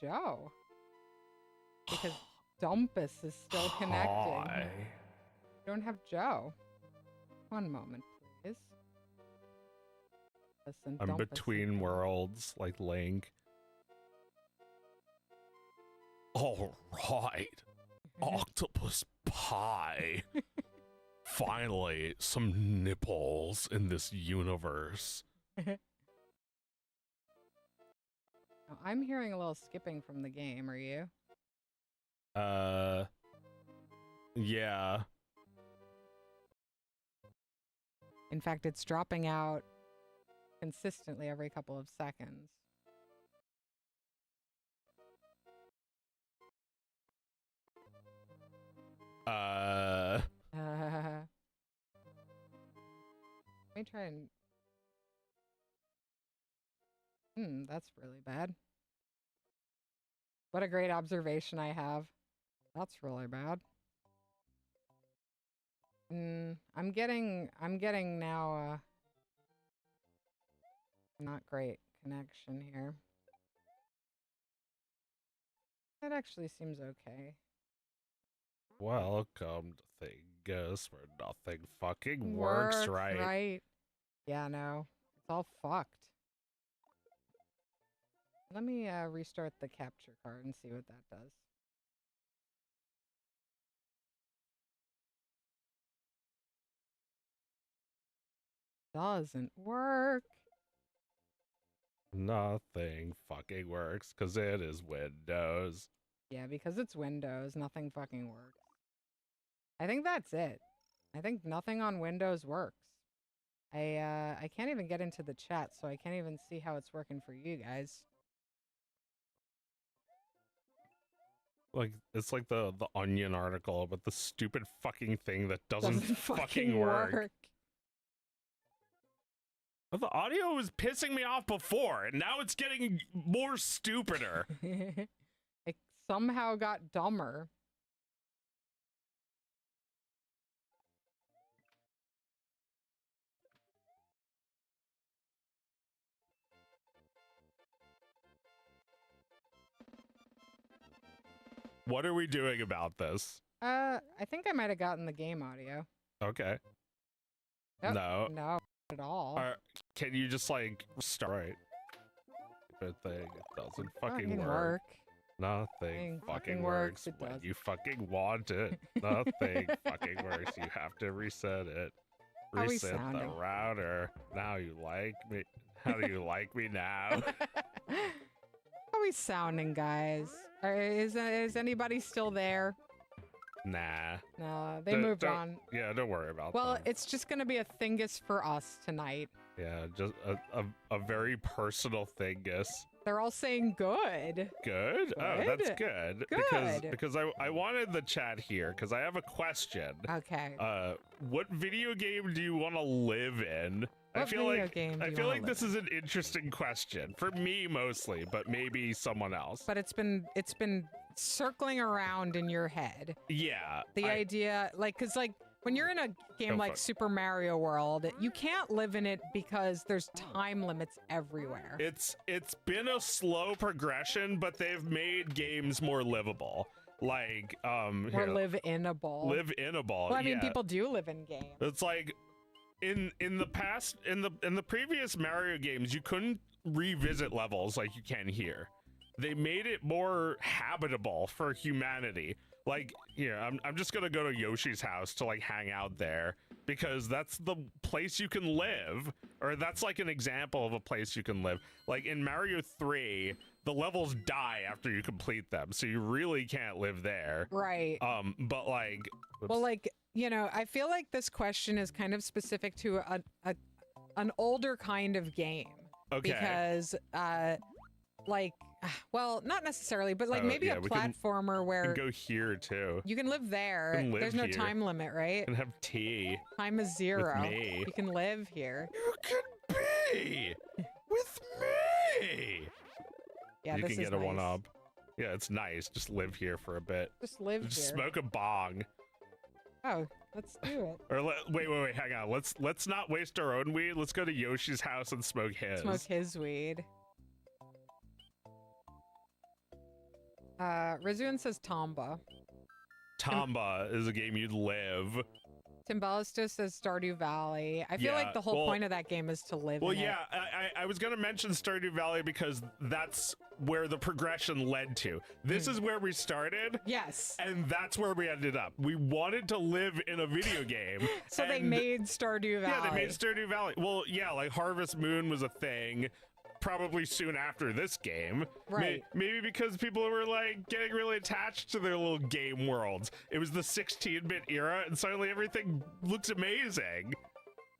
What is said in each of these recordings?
Joe. Because Dumpus is still connecting. Hi. Don't have Joe. One moment, please. Listen, I'm Dumpus between worlds, like Link. All right. Octopus pie. Finally, some nipples in this universe. Oh, I'm hearing a little skipping from the game. Are you? Yeah. In fact, it's dropping out consistently every couple of seconds. Let me try and... that's really bad. What a great observation I have. That's really bad. I'm getting now not great connection here. That actually seems okay. Welcome to Thingus, where nothing fucking works right. Right. Yeah, no. It's all fucked. Let me restart the capture card and see what that does. Doesn't work. Nothing fucking works because it is Windows. Yeah, because it's Windows, nothing fucking works. I think that's it. I think nothing on Windows works. I can't even get into the chat, so I can't even see how it's working for you guys. Like, it's like the Onion article about the stupid fucking thing that doesn't fucking work. Well, the audio was pissing me off before, and now it's getting more stupider. It somehow got dumber. What are we doing about this? I think I might have gotten the game audio. Okay. Nope, No. no, not at all. Can you just, like, start? Good thing. It doesn't fucking work. Nothing fucking works It when does. you fucking want it. Nothing fucking works. You have to reset it. How we Reset the sounding? router. Now you like me. How do you like me now? How are we sounding, guys? Is anybody still there? Nah. No, they moved on. Yeah, don't worry about Well, them. it's just gonna be a Thingus for us tonight. Yeah, just a very personal Thingus. They're all saying good. Good? Oh, that's good. Good. Because I wanted the chat here because I have a question. Okay. What video game do you want to live in? What video game do I you feel wanna like this live is an interesting question for me mostly, but maybe someone else. But it's been circling around in your head. Yeah. The idea, like, cause like when you're in a game like Super Mario World, you can't live in it because there's time limits everywhere. It's been a slow progression, but they've made games more livable. Like Or live-inable. Live-inable. Well, I mean, yeah. people do live in games. It's like in the past, in the previous Mario games, you couldn't revisit levels like you can here. They made it more habitable for humanity. Like, here, I'm just gonna go to Yoshi's house to like hang out there because that's the place you can live, or that's like an example of a place you can live. Like in Mario 3, the levels die after you complete them, so you really can't live there. Right. But like, well, like, you know, I feel like this question is kind of specific to an older kind of game. Okay. Because, like, well, not necessarily, but like maybe a platformer where we can go here too. You can live there. Can live There's no here. time limit, right? You can have tea. Time is 0. With me. You can live here. You can be with me. Yeah, you this can is get a nice. 1-up. Yeah, it's nice. Just live here for a bit. Just live Just here. smoke a bong. Oh, let's do it. Or wait, hang on. Let's not waste our own weed. Let's go to Yoshi's house and smoke his. Smoke his weed. Rizuan says Tomba. Tamba is a game you'd live. Timbalisto says Stardew Valley. I feel like the whole point of that game is to live in yeah, it. I was going to mention Stardew Valley because that's where the progression led to. This is where we started. Yes. And that's where we ended up. We wanted to live in a video game. So they made Stardew Valley. Yeah, they made Stardew Valley. Well, yeah, like Harvest Moon was a thing. Probably soon after this game. Right. Maybe because people were like getting really attached to their little game worlds. It was the 16-bit era and suddenly everything looks amazing.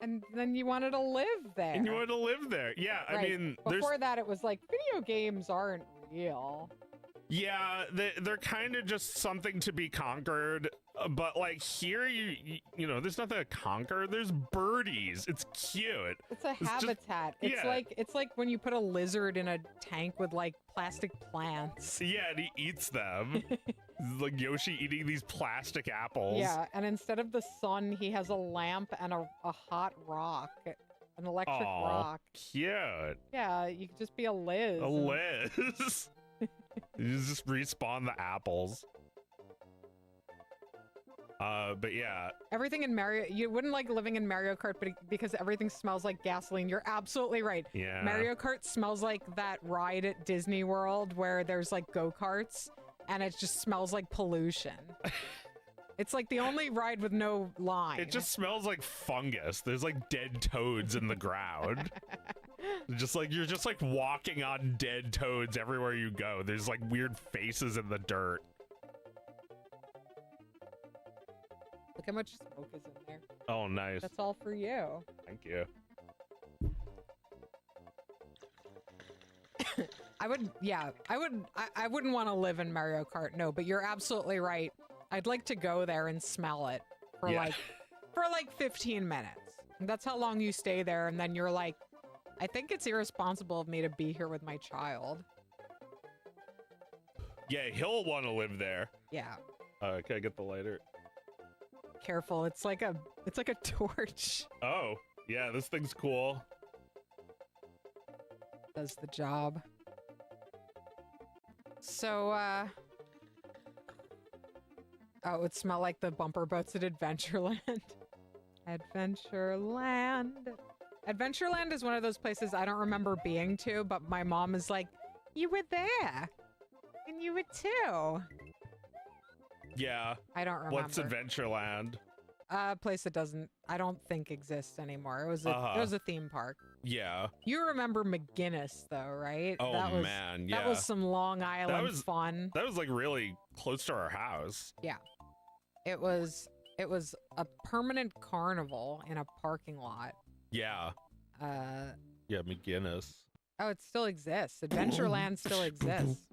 And then you wanted to live there. And you wanted to live there. Yeah, right. I mean, before that it was like video games aren't real. Yeah, they're kind of just something to be conquered, but like here, you know, there's nothing to conquer. There's birdies. It's cute. It's a habitat. It's like when you put a lizard in a tank with like plastic plants. Yeah, and he eats them. It's like Yoshi eating these plastic apples. Yeah, and instead of the sun, he has a lamp and a hot rock. An electric rock. Cute. Yeah, you could just be a Liz. A Liz. You just respawn the apples. But yeah. Everything in Mario, you wouldn't like living in Mario Kart because everything smells like gasoline. You're absolutely right. Yeah. Mario Kart smells like that ride at Disney World where there's like go-karts and it just smells like pollution. It's like the only ride with no line. It just smells like fungus. There's like dead toads in the ground. Just like you're just like walking on dead toads everywhere you go. There's like weird faces in the dirt. Look how much smoke is in there. Oh, nice. That's all for you. Thank you. I wouldn't want to live in Mario Kart, no, but you're absolutely right. I'd like to go there and smell it for like 15 minutes. That's how long you stay there, and then you're like, I think it's irresponsible of me to be here with my child. Yeah, he'll want to live there. Yeah. Can I get the lighter? Careful, it's like a torch. Oh, yeah, this thing's cool. Does the job. So, oh, it would smell like the bumper boats at Adventureland. Adventureland. Adventureland is one of those places I don't remember being to, but my mom is like, you were there. And you were too. Yeah. I don't remember. What's Adventureland? A place that I don't think exists anymore. It was a theme park. Yeah. You remember McGinnis though, right? Oh, man, yeah. That was some Long Island fun. That was like really close to our house. Yeah. It was a permanent carnival in a parking lot. Yeah. Yeah, McGinnis. Oh, it still exists. Adventureland still exists.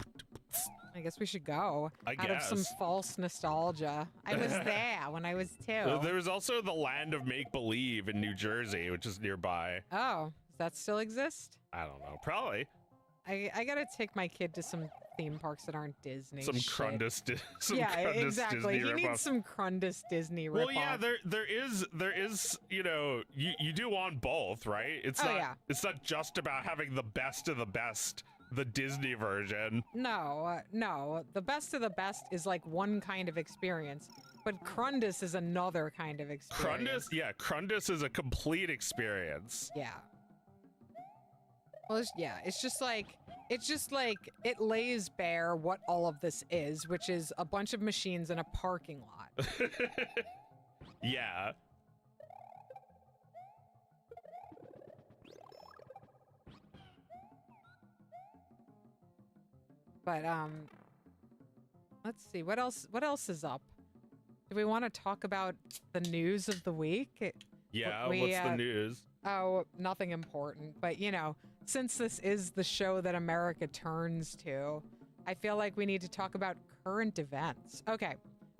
I guess we should go. Out of some false nostalgia. I was there when I was 2. There was also the Land of Make-Believe in New Jersey, which is nearby. Oh, does that still exist? I don't know. Probably. I gotta take my kid to some theme parks that aren't Disney. Some Crundus exactly. Disney He needs some Crundus Disney ripoff. Well, yeah, there is, you know, you do want both, right? It's not just about having the best of the best, the Disney version. No, no. The best of the best is like one kind of experience, but Crundus is another kind of experience. Crundus is a complete experience. Yeah. Well, it's just like it lays bare what all of this is, which is a bunch of machines in a parking lot. Yeah. But let's see what else is up. Do we want to talk about the news of the week? Yeah, what's the news? Oh, nothing important. But, you know, since this is the show that America turns to, I feel like we need to talk about current events. Okay,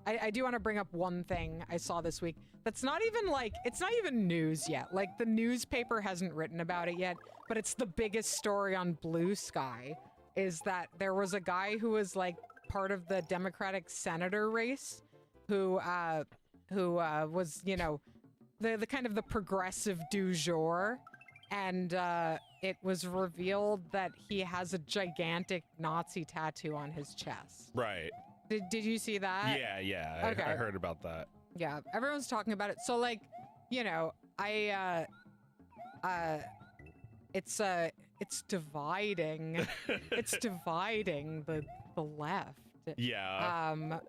I do want to bring up one thing I saw this week that's not even like, it's not even news yet. Like, the newspaper hasn't written about it yet, but it's the biggest story on Blue Sky, is that there was a guy who was, like, part of the Democratic senator race who was, you know, the kind of the progressive du jour, and it was revealed that he has a gigantic Nazi tattoo on his chest. Right. Did you see that? Yeah. Okay. I heard about that. Yeah, everyone's talking about it. So like, you know, it's dividing. It's dividing the left. Yeah.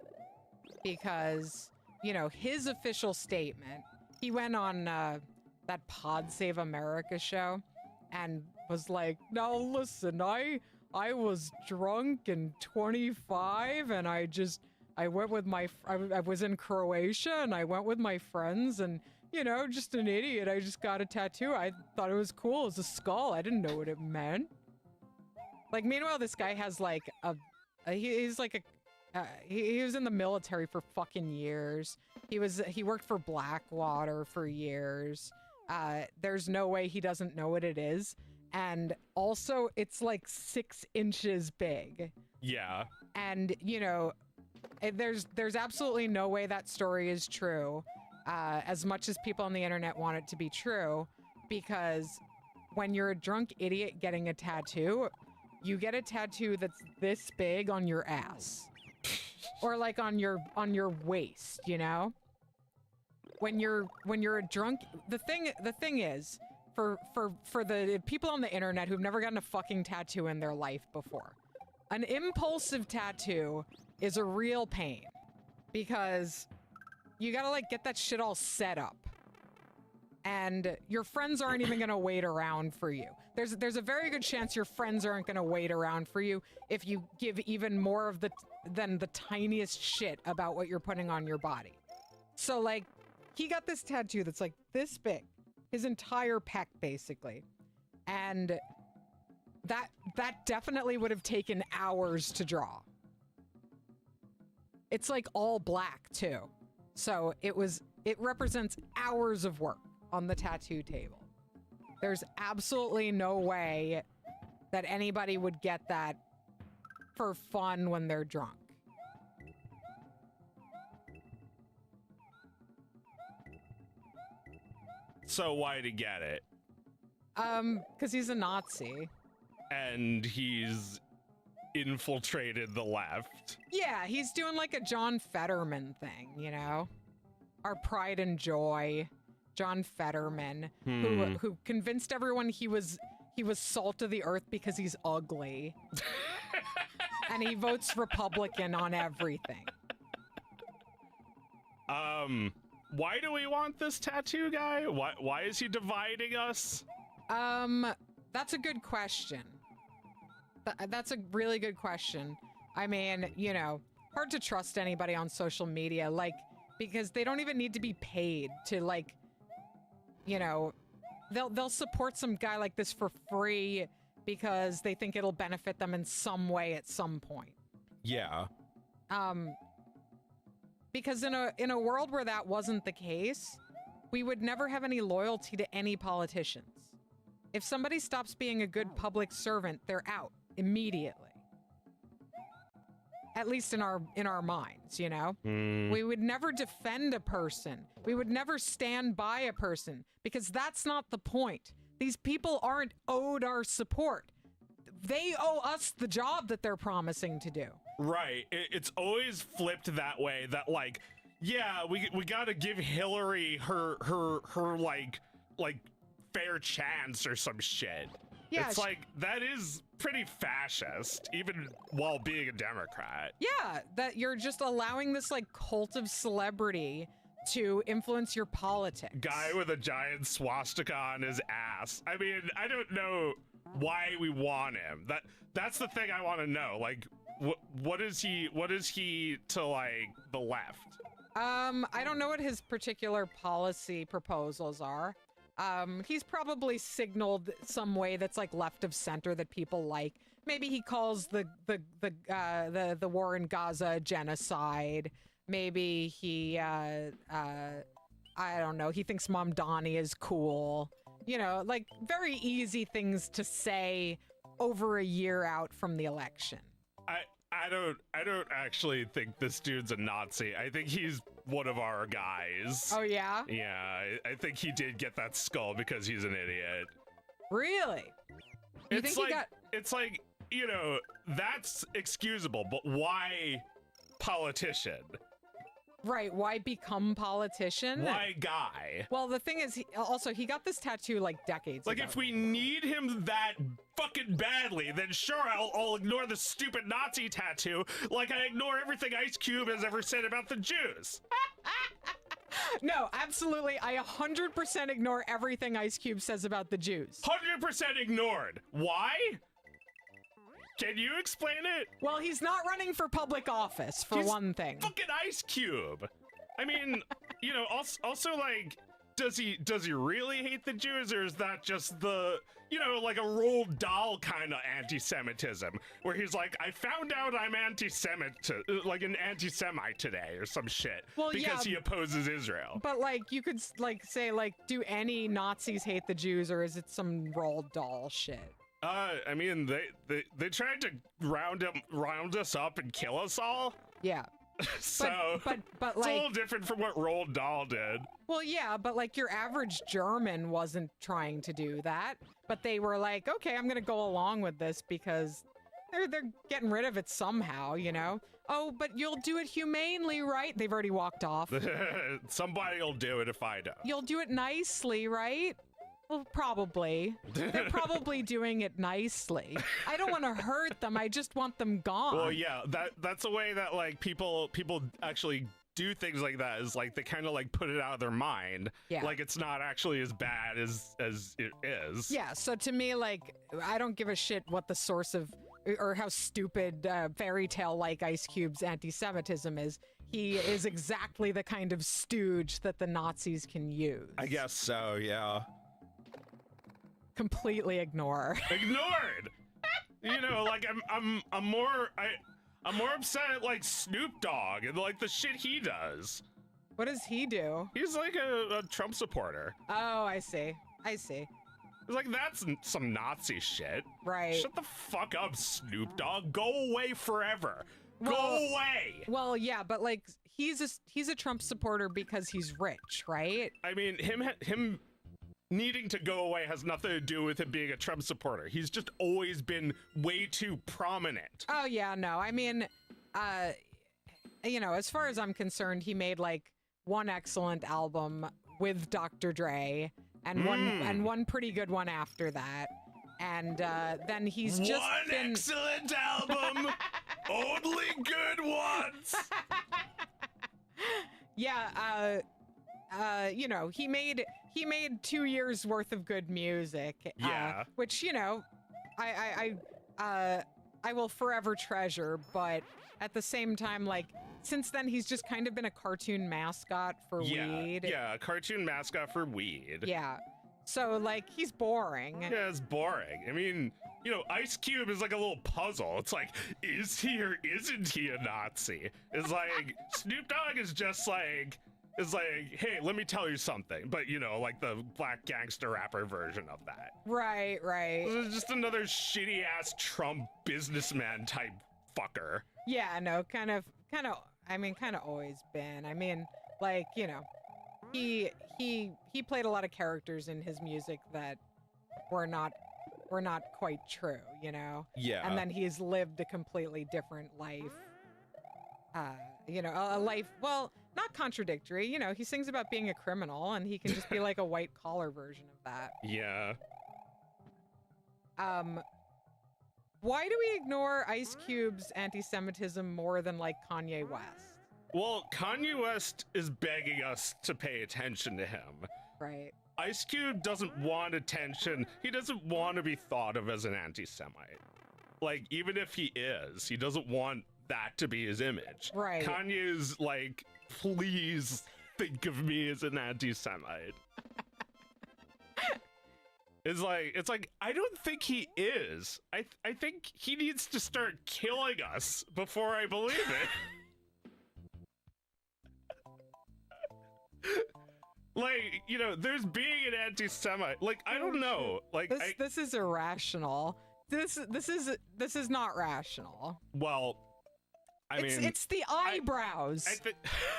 Because, you know, his official statement, he went on that Pod Save America show and was like, now listen, I was drunk and 25 and I went with I was in Croatia and I went with my friends and, you know, just an idiot. I just got a tattoo. I thought it was cool. It was a skull. I didn't know what it meant. Like, meanwhile, this guy has like he's like he was in the military for fucking years. He worked for Blackwater for years. There's no way he doesn't know what it is. And also, it's like 6 inches big. Yeah. And, you know, there's absolutely no way that story is true, as much as people on the internet want it to be true, because when you're a drunk idiot getting a tattoo, you get a tattoo that's this big on your ass. Or like on your waist, you know? When you're a drunk, the thing is, for the people on the internet who've never gotten a fucking tattoo in their life before, an impulsive tattoo is a real pain because you gotta like get that shit all set up. And your friends aren't even gonna wait around for you. There's a very good chance your friends aren't gonna wait around for you if you give even more than the tiniest shit about what you're putting on your body. So like, he got this tattoo that's like this big, his entire pec basically, and that definitely would have taken hours to draw. It's like all black too, so it represents hours of work on the tattoo table. There's absolutely no way that anybody would get that for fun when they're drunk. So why'd he get it? Because he's a Nazi. And he's infiltrated the left. Yeah, he's doing like a John Fetterman thing, you know? Our pride and joy. John Fetterman, who convinced everyone he was salt of the earth because he's ugly. And he votes Republican on everything. Why do we want this tattoo guy? Why is he dividing us? That's a good question. That's a really good question. I mean, you know, hard to trust anybody on social media, like, because they don't even need to be paid to, like, you know, they'll support some guy like this for free because they think it'll benefit them in some way at some point. Yeah. Because in a world where that wasn't the case, we would never have any loyalty to any politicians. If somebody stops being a good public servant, they're out immediately. At least in our minds, you know? We would never defend a person. We would never stand by a person because that's not the point. These people aren't owed our support. They owe us the job that they're promising to do. Right. It's always flipped that way, that like, yeah, we gotta give Hillary her like fair chance or some shit. Yeah, it's like, that is pretty fascist, even while being a Democrat. Yeah, that you're just allowing this like cult of celebrity to influence your politics. Guy with a giant swastika on his ass. I mean, I don't know why we want him. That's the thing I want to know. Like, what is he to like the left? I don't know what his particular policy proposals are. He's probably signaled some way that's like left of center that people like. Maybe he calls the war in Gaza a genocide. Maybe he I don't know, he thinks Mamdani is cool. You know, like very easy things to say over a year out from the election. I don't actually think this dude's a Nazi. I think he's one of our guys. Oh yeah? Yeah, I think he did get that skull because he's an idiot. Really? You It's think like he got... it's like, you know, that's excusable, but why politician? Right, why become politician? Why guy? Well, the thing is, he got this tattoo like decades Like, ago. if we need him that fucking badly, then sure, I'll ignore the stupid Nazi tattoo, like I ignore everything Ice Cube has ever said about the Jews. No, absolutely. I 100% ignore everything Ice Cube says about the Jews. 100% ignored. Why? Can you explain it? Well, he's not running for public office, for He's one thing. Fucking Ice Cube. I mean, you know, also like, does he really hate the Jews, or is that just the, you know, like a Roald Dahl kind of anti-Semitism, where he's like, I found out I'm like an anti-Semite today, or some shit, Well, because yeah, he opposes Israel. But, like, you could, like, say, like, do any Nazis hate the Jews, or is it some Roald Dahl shit? I mean, they tried to round us up and kill us all. Yeah. So, but it's like, a little different from what Roald Dahl did. well, yeah, but like your average German wasn't trying to do that, but they were like, okay, I'm gonna go along with this because they're getting rid of it somehow, you know? Oh, but you'll do it humanely, right? They've already walked off. Somebody will do it if I don't. You'll do it nicely, right? Well, probably. They're probably doing it nicely. I don't want to hurt them. I just want them gone. Well, yeah, that's a way that like people actually do things like that, is like they kind of like put it out of their mind. Yeah. Like it's not actually as bad as it is. Yeah, so to me, like, I don't give a shit what the source of, or how stupid fairy tale like Ice Cube's anti-Semitism is. He is exactly the kind of stooge that the Nazis can use. I guess so, yeah. Completely ignore. Ignored. You know, like I'm more upset at like Snoop Dogg and like the shit he does. What does he do? He's like a Trump supporter. Oh, I see. I see. It's like, that's some Nazi shit. Right. Shut the fuck up, Snoop Dogg. Go away forever. Go Well- away. Well, yeah, but like he's a Trump supporter because he's rich, right? I mean, him needing to go away has nothing to do with him being a Trump supporter. He's just always been way too prominent. Oh yeah, no. I mean, you know, as far as I'm concerned, he made like one excellent album with Dr. Dre and one pretty good one after that. And then he's just been... excellent album, only good ones. Yeah, you know, he made 2 years worth of good music. Yeah. Which, you know, I will forever treasure, but at the same time, like, since then he's just kind of been a cartoon mascot for weed. Yeah, a cartoon mascot for weed. Yeah. So, like, he's boring. Yeah, it's boring. I mean, you know, Ice Cube is like a little puzzle. It's like, is he or isn't he a Nazi? It's like, Snoop Dogg is just like, hey, let me tell you something. But, you know, like the black gangster rapper version of that. Right. It's just another shitty-ass Trump businessman type fucker. Yeah, no, kind of always been. I mean, like, you know, he played a lot of characters in his music that were not quite true, you know? Yeah. And then he's lived a completely different life. You know, a life, well, not contradictory. You know, he sings about being a criminal, and he can just be like a white collar version of that. Yeah. Why do we ignore Ice Cube's anti-Semitism more than like Kanye West? Well, Kanye West is begging us to pay attention to him. Right. Ice Cube doesn't want attention. He doesn't want to be thought of as an anti-Semite. Like, even if he is, he doesn't want that to be his image. Right. Kanye's like, please think of me as an anti-Semite. It's like, I don't think he is. I think he needs to start killing us before I believe it. Like, you know, there's being an anti-Semite. Like, I don't know. Like, this is irrational. This is not rational. Well, I mean, it's the eyebrows.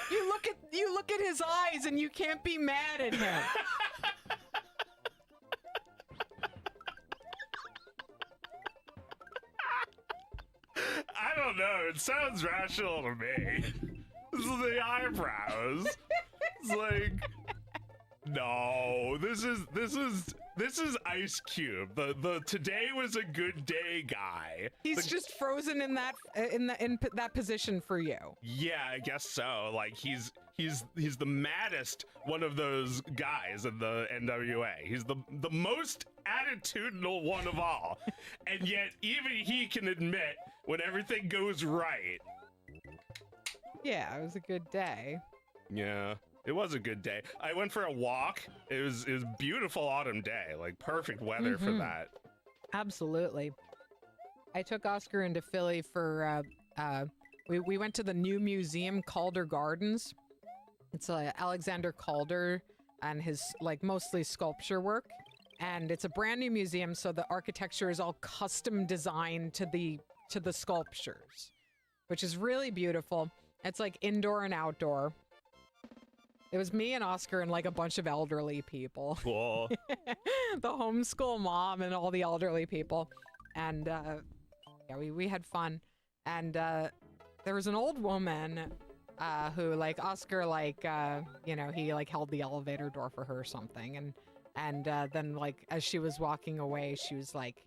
You look at his eyes and you can't be mad at him. don't know. It sounds rational to me. This is the eyebrows. It's like, no, this is Ice Cube, the today was a good day guy. He's just frozen in that that position for you. Yeah, I guess so. Like he's the maddest one of those guys in the NWA. He's the most attitudinal one of all. And yet even he can admit when everything goes right. Yeah, it was a good day. Yeah, it was a good day. I went for a walk. It was beautiful autumn day, like perfect weather for that. Absolutely. I took Oscar into Philly for we went to the new museum, Calder Gardens. It's Alexander Calder and his like mostly sculpture work, and it's a brand new museum, so the architecture is all custom designed to the sculptures, which is really beautiful. It's like indoor and outdoor. It was me and Oscar and like a bunch of elderly people. Cool. The homeschool mom and all the elderly people, and yeah, we had fun. And there was an old woman who like Oscar like you know, he like held the elevator door for her or something, and then like as she was walking away, she was like,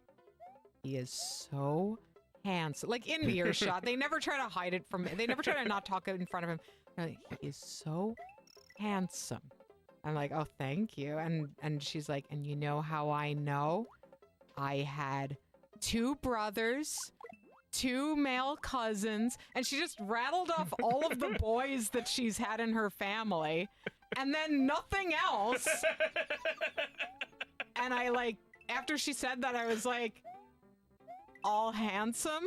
he is so handsome, like in earshot. They never try to hide it from, they never try to not talk in front of him. They're like, he is so handsome. I'm like, oh, thank you. And she's like, and you know how I know? I had 2 brothers, 2 male cousins, and she just rattled off all of the boys that she's had in her family, and then nothing else. And I like, after she said that, I was like, all handsome?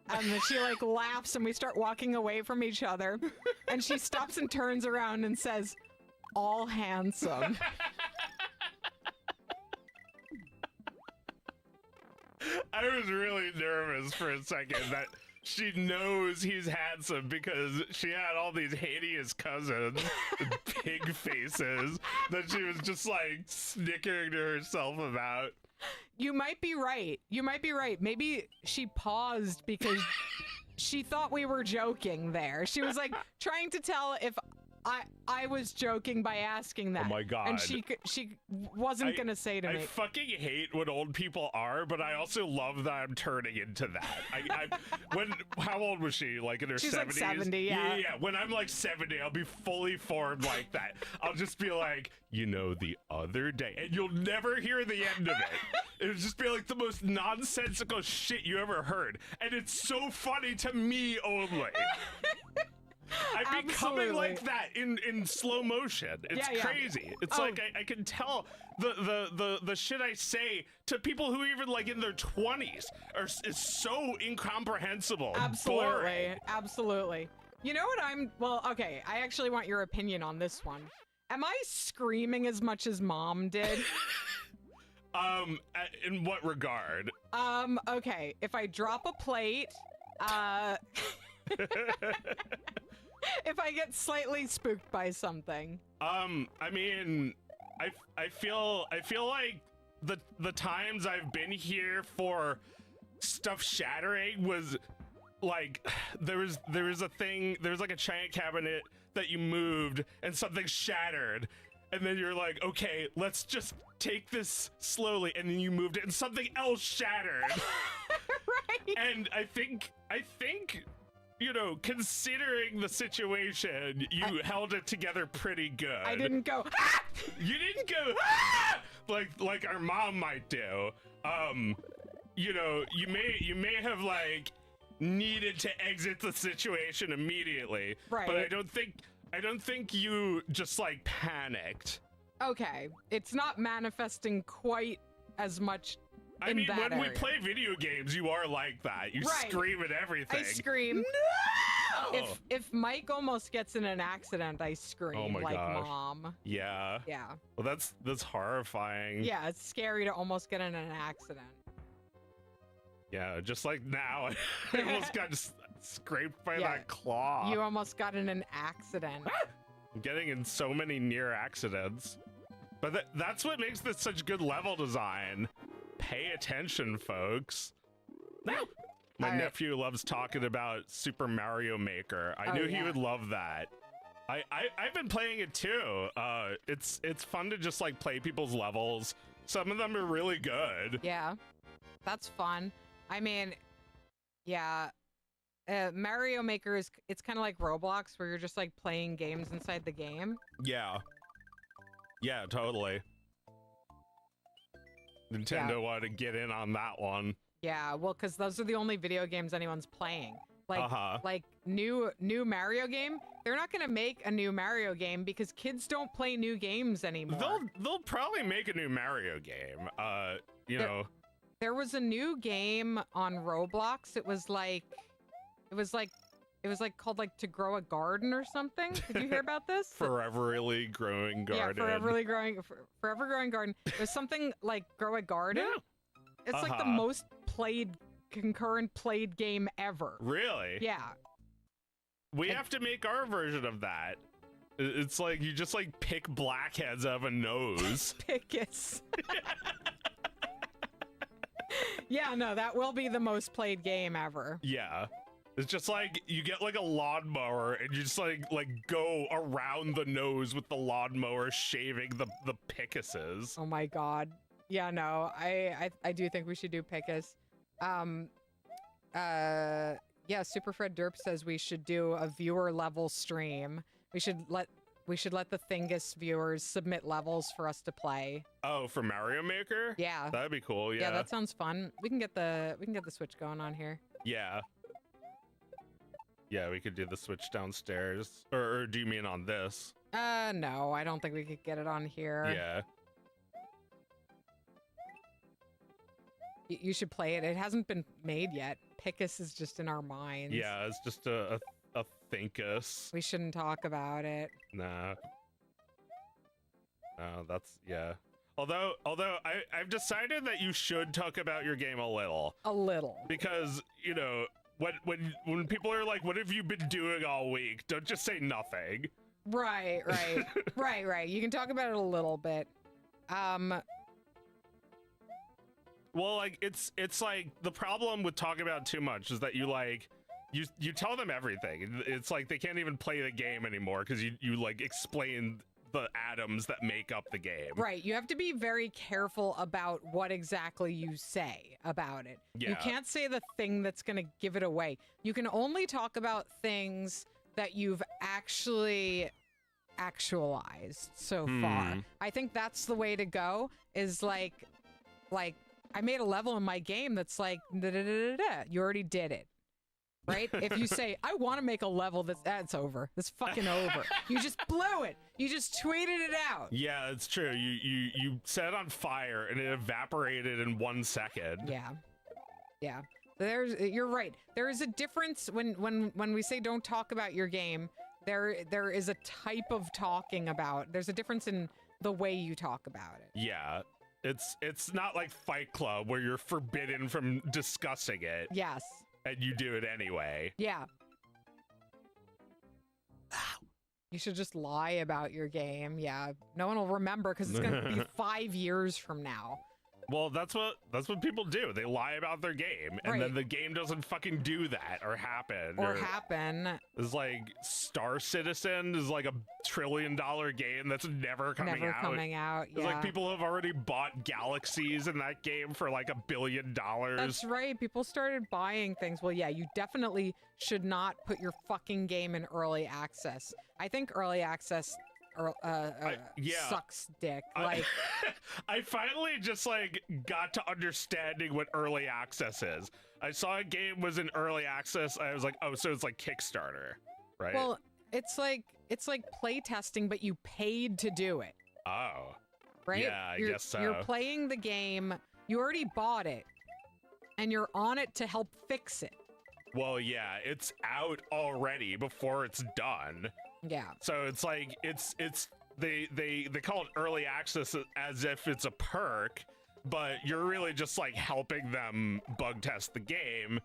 And then she like laughs and we start walking away from each other, and she stops and turns around and says, all handsome. I was really nervous for a second that she knows he's handsome because she had all these hideous cousins with pig faces that she was just like snickering to herself about. You might be right. You might be right. Maybe she paused because she thought we were joking there. She was like trying to tell if I was joking by asking that. Oh my god. And she wasn't going to say to me. I fucking hate what old people are, but I also love that I'm turning into that. How old was she? Like in her 70s? She's like 70, yeah. Yeah, when I'm like 70, I'll be fully formed like that. I'll just be like, you know, the other day, and you'll never hear the end of it. It'll just be like the most nonsensical shit you ever heard. And it's so funny to me only. I'm becoming like that in slow motion. It's crazy. It's like I can tell the shit I say to people who even like in their 20s is so incomprehensible. Absolutely. Boring. Absolutely. You know what well, okay, I actually want your opinion on this one. Am I screaming as much as Mom did? In what regard? Okay, if I drop a plate, if I get slightly spooked by something. I mean, I feel like the times I've been here for stuff shattering was like there was like a giant cabinet that you moved and something shattered, and then you're like, okay, let's just take this slowly, and then you moved it and something else shattered. Right. And I think you know, considering the situation, you held it together pretty good. I didn't go, ah! You didn't go, ah! like our mom might do. You know, you may have like needed to exit the situation immediately. Right. But I don't think you just like panicked. Okay. It's not manifesting quite as much. I mean, when we play video games, you are like that. You scream at everything. I scream. No! If Mike almost gets in an accident, I scream. Oh my like gosh. Mom. Yeah. Yeah. Well, that's horrifying. Yeah, it's scary to almost get in an accident. Yeah, just like now, I almost got scraped by that claw. You almost got in an accident. I'm getting in so many near accidents. But that's what makes this such good level design. Pay attention, folks. No! My All right. nephew loves talking about Super Mario Maker. I knew he yeah. would love that. I've been playing it too. It's fun to just like play people's levels. Some of them are really good. Yeah, that's fun. I mean, yeah, Mario Maker it's kind of like Roblox where you're just like playing games inside the game. Yeah. Yeah, totally. Nintendo wanted to get in on that one. Yeah, well, because those are the only video games anyone's playing. Like, like new Mario game, they're not gonna make a new Mario game because kids don't play new games anymore. They'll probably make a new Mario game. You know. There was a new game on Roblox. It was like called like To Grow a Garden or something. Did you hear about this? Foreverly growing garden. Yeah, forever growing garden. It was something like Grow a Garden. Yeah. It's like the most concurrent played game ever. Really? Yeah. We have to make our version of that. It's like you just like pick blackheads out of a nose. Pickus. Yeah, no, that will be the most played game ever. Yeah. It's just like you get like a lawnmower and you just like go around the nose with the lawnmower shaving the pickuses. Oh my god. Yeah, no, I do think we should do Pickus. Yeah, Super Fred Derp says we should do a viewer level stream. We should let the Thingus viewers submit levels for us to play. Oh, for Mario Maker? Yeah. That'd be cool. Yeah. Yeah, that sounds fun. We can get the Switch going on here. Yeah. Yeah, we could do the Switch downstairs. Or do you mean on this? No, I don't think we could get it on here. Yeah. You should play it. It hasn't been made yet. Pickus is just in our minds. Yeah, it's just a Thingus. We shouldn't talk about it. Nah. No, that's, yeah. Although I've decided that you should talk about your game a little. A little. Because, you know, when people are like, what have you been doing all week? Don't just say nothing. Right. right. You can talk about it a little bit. Well, like, it's like, the problem with talking about too much is that you, like, you tell them everything. It's like they can't even play the game anymore because you like, explain the atoms that make up the game. Right. You have to be very careful about what exactly you say about it. Yeah. You can't say the thing that's going to give it away. You can only talk about things that you've actually actualized so far. I think that's the way to go, is like I made a level in my game that's like, you already did it. Right? If you say, I want to make a level that's over. That's fucking over. You just blew it. You just tweeted it out. Yeah, it's true. You set it on fire and it evaporated in 1 second. Yeah. You're right. There is a difference when we say don't talk about your game. There is a type of talking about. There's a difference in the way you talk about it. Yeah. It's not like Fight Club where you're forbidden from discussing it. Yes. And you do it anyway. Yeah. You should just lie about your game. Yeah. No one will remember because it's going to be 5 years from now. Well, that's what people do. They lie about their game, and then the game doesn't fucking do that or happen. Or happen. It's like Star Citizen is like $1 trillion game that's never coming out. Never coming out, yeah. It's like people have already bought galaxies in that game for like $1 billion. That's right. People started buying things. Well, yeah, you definitely should not put your fucking game in early access. I think early access sucks dick. Like, I finally just like got to understanding what early access is. I saw a game was in early access. I was like, oh, so it's like Kickstarter, right? Well, it's like play testing, but you paid to do it. Oh, right? Yeah, I guess so. You're playing the game. You already bought it, and you're on it to help fix it. Well, yeah, it's out already before it's done. Yeah. So it's like they call it early access as if it's a perk, but you're really just like helping them bug test the game.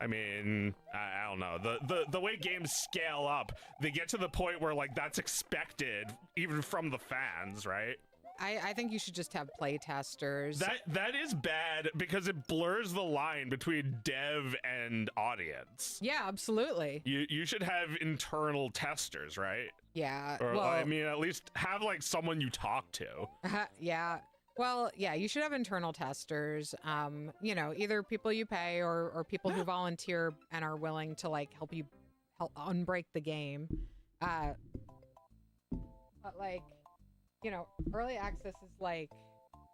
I mean, I don't know. The way games scale up, they get to the point where like that's expected even from the fans, right? I think you should just have play testers. That is bad because it blurs the line between dev and audience. Yeah, absolutely. You should have internal testers, right? Yeah. Or well, I mean, at least have like someone you talk to. yeah. Well, yeah, you should have internal testers. You know, either people you pay or people who volunteer and are willing to like help unbreak the game. But like, you know, early access is like,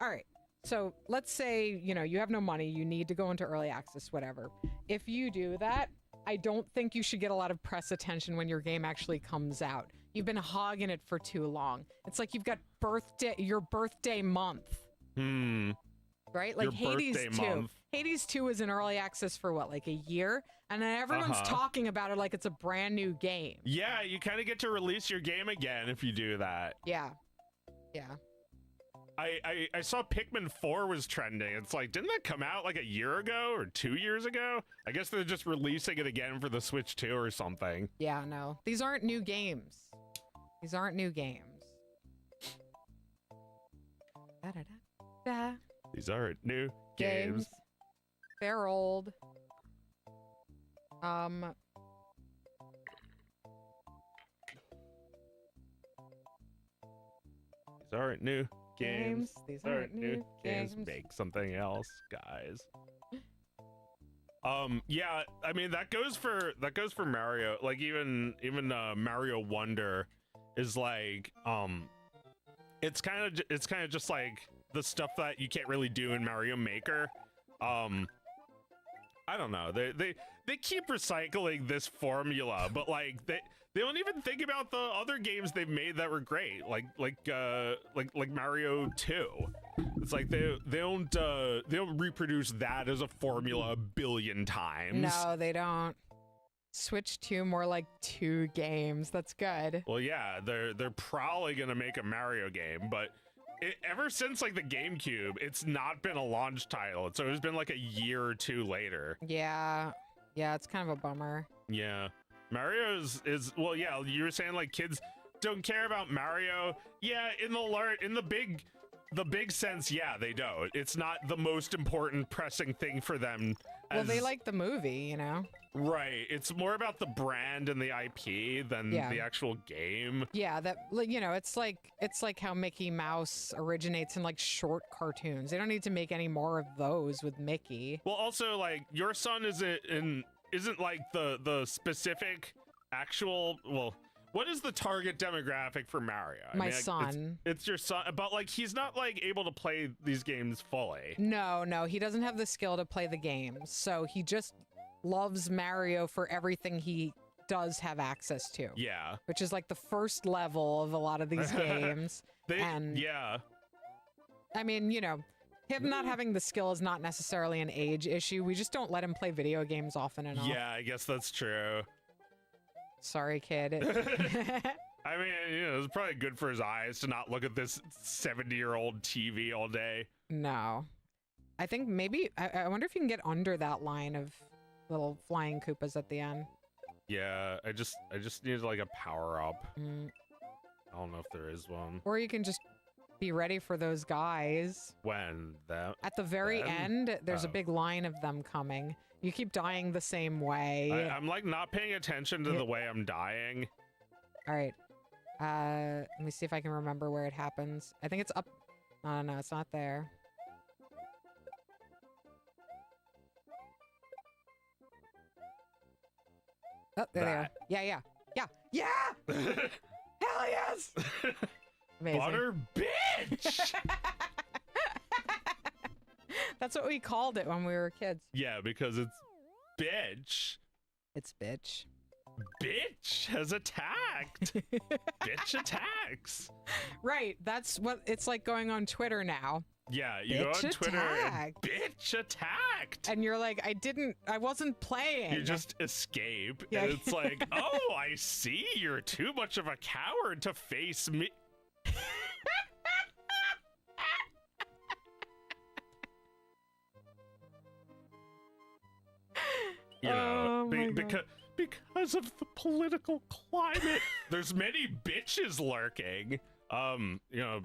all right. So let's say, you know, you have no money, you need to go into early access, whatever. If you do that, I don't think you should get a lot of press attention when your game actually comes out. You've been hogging it for too long. It's like you've got your birthday month. Right? Like your Hades 2. Month. Hades 2 is in early access for what, like a year? And then everyone's talking about it like it's a brand new game. Yeah, you kind of get to release your game again if you do that. Yeah. Yeah. I saw Pikmin 4 was trending. It's like, didn't that come out like a year ago or 2 years ago? I guess they're just releasing it again for the Switch 2 or something. Yeah, no. These aren't new games. These aren't new games. Da-da-da-da. These aren't new games. They're old. These aren't new games. These aren't new games. Make something else, guys. Yeah, I mean that goes for Mario. Like even Mario Wonder is like it's kind of just like the stuff that you can't really do in Mario Maker. I don't know. They keep recycling this formula, but like they don't even think about the other games they've made that were great, like Mario 2. It's like they don't reproduce that as a formula a billion times. No, they don't. Switch 2 more like 2 games. That's good. Well, yeah, they're probably gonna make a Mario game, but ever since like the GameCube, it's not been a launch title. It's always been like a year or two later. Yeah, it's kind of a bummer. Yeah, Mario is well, yeah. You were saying like kids don't care about Mario. Yeah, in the big sense, yeah, they don't. It's not the most important pressing thing for them. Well, they like the movie, you know? Right. It's more about the brand and the IP than the actual game. Yeah, that, you know, it's like how Mickey Mouse originates in like short cartoons. They don't need to make any more of those with Mickey. Well, also like your son isn't like the specific actual, well, what is the target demographic for Mario? My son. It's your son, but like he's not like able to play these games fully. No, he doesn't have the skill to play the games. So he just loves Mario for everything he does have access to. Yeah. Which is like the first level of a lot of these games. Yeah. I mean, you know, him not having the skill is not necessarily an age issue. We just don't let him play video games often enough. Yeah, I guess that's true. Sorry, kid. I mean, you know, it's probably good for his eyes to not look at this 70-year-old TV all day. No. I think maybe, I wonder if you can get under that line of little flying Koopas at the end. Yeah, I just need like a power-up. I don't know if there is one. Or you can just be ready for those guys. When? At the very end, there's a big line of them coming. You keep dying the same way. I'm like not paying attention to the way I'm dying. All right. Let me see if I can remember where it happens. I think it's up. No, it's not there. Oh, there they are. Yeah! Hell yes! Amazing. Butter bitch! That's what we called it when we were kids. Yeah, because it's bitch. It's bitch. Bitch has attacked. Bitch attacks. Right. That's what it's like going on Twitter now. Yeah, you go on Twitter and bitch attacked. And you're like, I wasn't playing. You just escape. Yeah. And it's like, oh, I see. You're too much of a coward to face me. You know, because of the political climate, there's many bitches lurking. You know,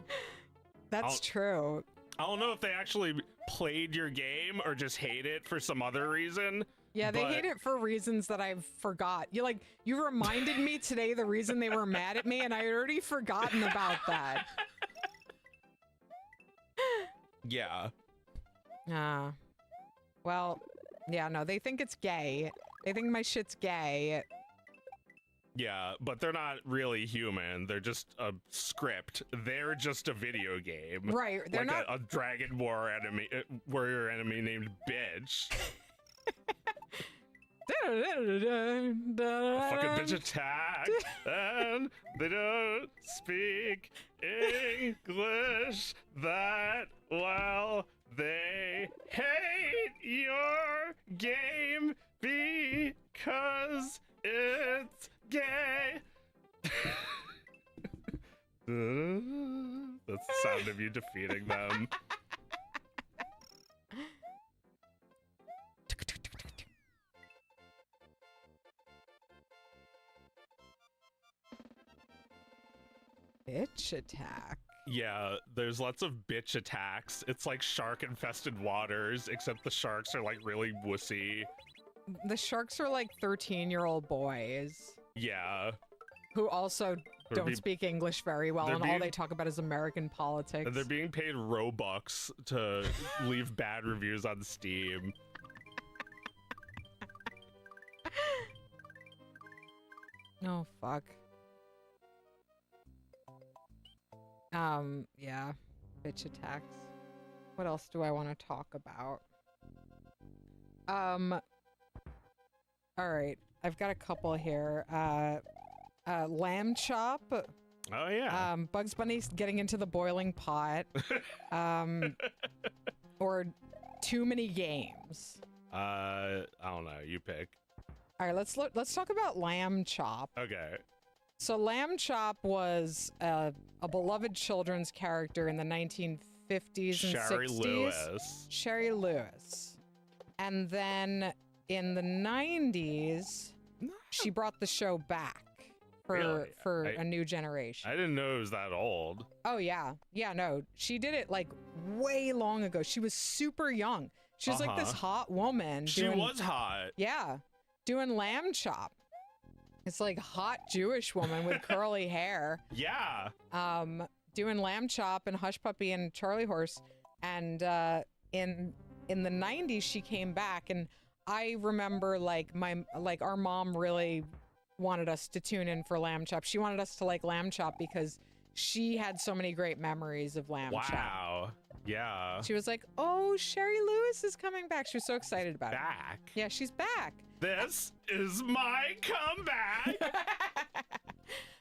That's true. I don't know if they actually played your game or just hate it for some other reason. Yeah, they hate it for reasons that I forgot. You reminded me today the reason they were mad at me, and I had already forgotten about that. Yeah. Well, yeah, no, they think it's gay. They think my shit's gay. Yeah, but they're not really human. They're just a script. They're just a video game. Right. They're like not a Dragon War enemy, warrior enemy named Bitch. A fucking bitch attacked, and they don't speak English that well. They hate your game because it's gay. That's the sound of you defeating them. bitch attack. Yeah, there's lots of bitch attacks. It's like shark-infested waters, except the sharks are like really wussy. The sharks are like 13-year-old boys. Yeah. Who also don't speak English very well, and all they talk about is American politics. They're being paid Robux to leave bad reviews on Steam. Oh, fuck. Yeah. Bitch attacks. What else do I want to talk about? Alright. I've got a couple here. Lamb chop. Oh, yeah. Bugs Bunny's getting into the boiling pot. Or too many games. I don't know. You pick. All right, let's talk about Lamb Chop. Okay. So Lamb Chop was a beloved children's character in the 1950s and 60s. Lewis. Sherry Lewis. And then in the 90s, she brought the show back for a new generation. I didn't know it was that old. Oh, yeah. Yeah, no. She did it like way long ago. She was super young. She was like this hot woman. She was hot. Yeah. Doing Lamb Chop. It's like hot Jewish woman with curly hair. Yeah. Doing Lamb Chop and Hush Puppy and Charlie Horse. And in the 90s she came back, and I remember like our mom really wanted us to tune in for Lamb Chop. She wanted us to like Lamb Chop because she had so many great memories of Lamb Chop. Wow. Yeah. She was like, "Oh, Sherry Lewis is coming back." She was so excited about it. Back. Yeah, she's back. This is my comeback.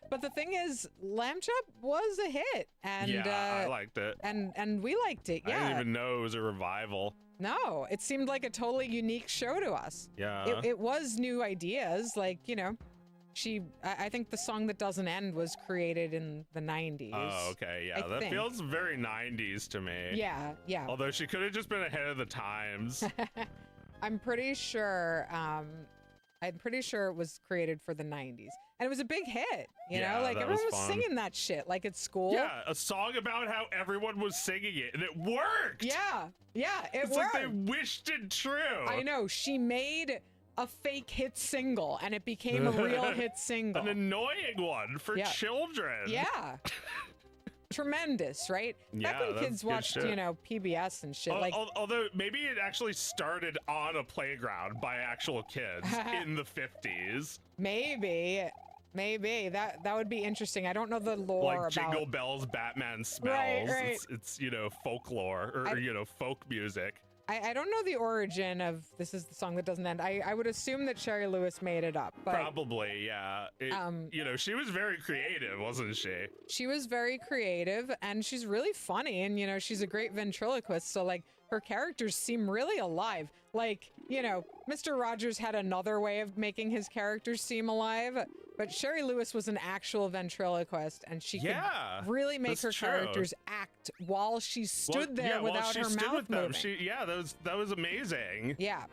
But the thing is, Lamb Chop was a hit, and yeah, I liked it, and we liked it. Yeah, I didn't even know it was a revival. No, it seemed like a totally unique show to us. Yeah, it was new ideas, like I think the song that doesn't end was created in the 90s. Oh, okay, yeah, that feels very 90s to me. Yeah, yeah. Although she could have just been ahead of the times. I'm pretty sure it was created for the 90s. And it was a big hit, you know? Like, everyone was singing that shit, like at school. Yeah, a song about how everyone was singing it, and it worked! Yeah, yeah, it it's worked. Like they wished it true. I know, she made a fake hit single, and it became a real hit single. An annoying one for children. Yeah. Tremendous, right? Yeah, back when kids watched, PBS and shit. Like, although maybe it actually started on a playground by actual kids in the 50s. Maybe that would be interesting. I don't know the lore like about Jingle Bells, Batman Smells. Right. It's folklore or folk music. I don't know the origin of This Is the Song That Doesn't End. I would assume that Sherry Lewis made it up. But, probably, yeah. She was very creative, wasn't she? She was very creative, and she's really funny, and, she's a great ventriloquist, so, like, her characters seem really alive. Like, Mr. Rogers had another way of making his characters seem alive, but Sherry Lewis was an actual ventriloquist, and she could really make her characters act while she stood there without her mouth moving. That was amazing. Yeah.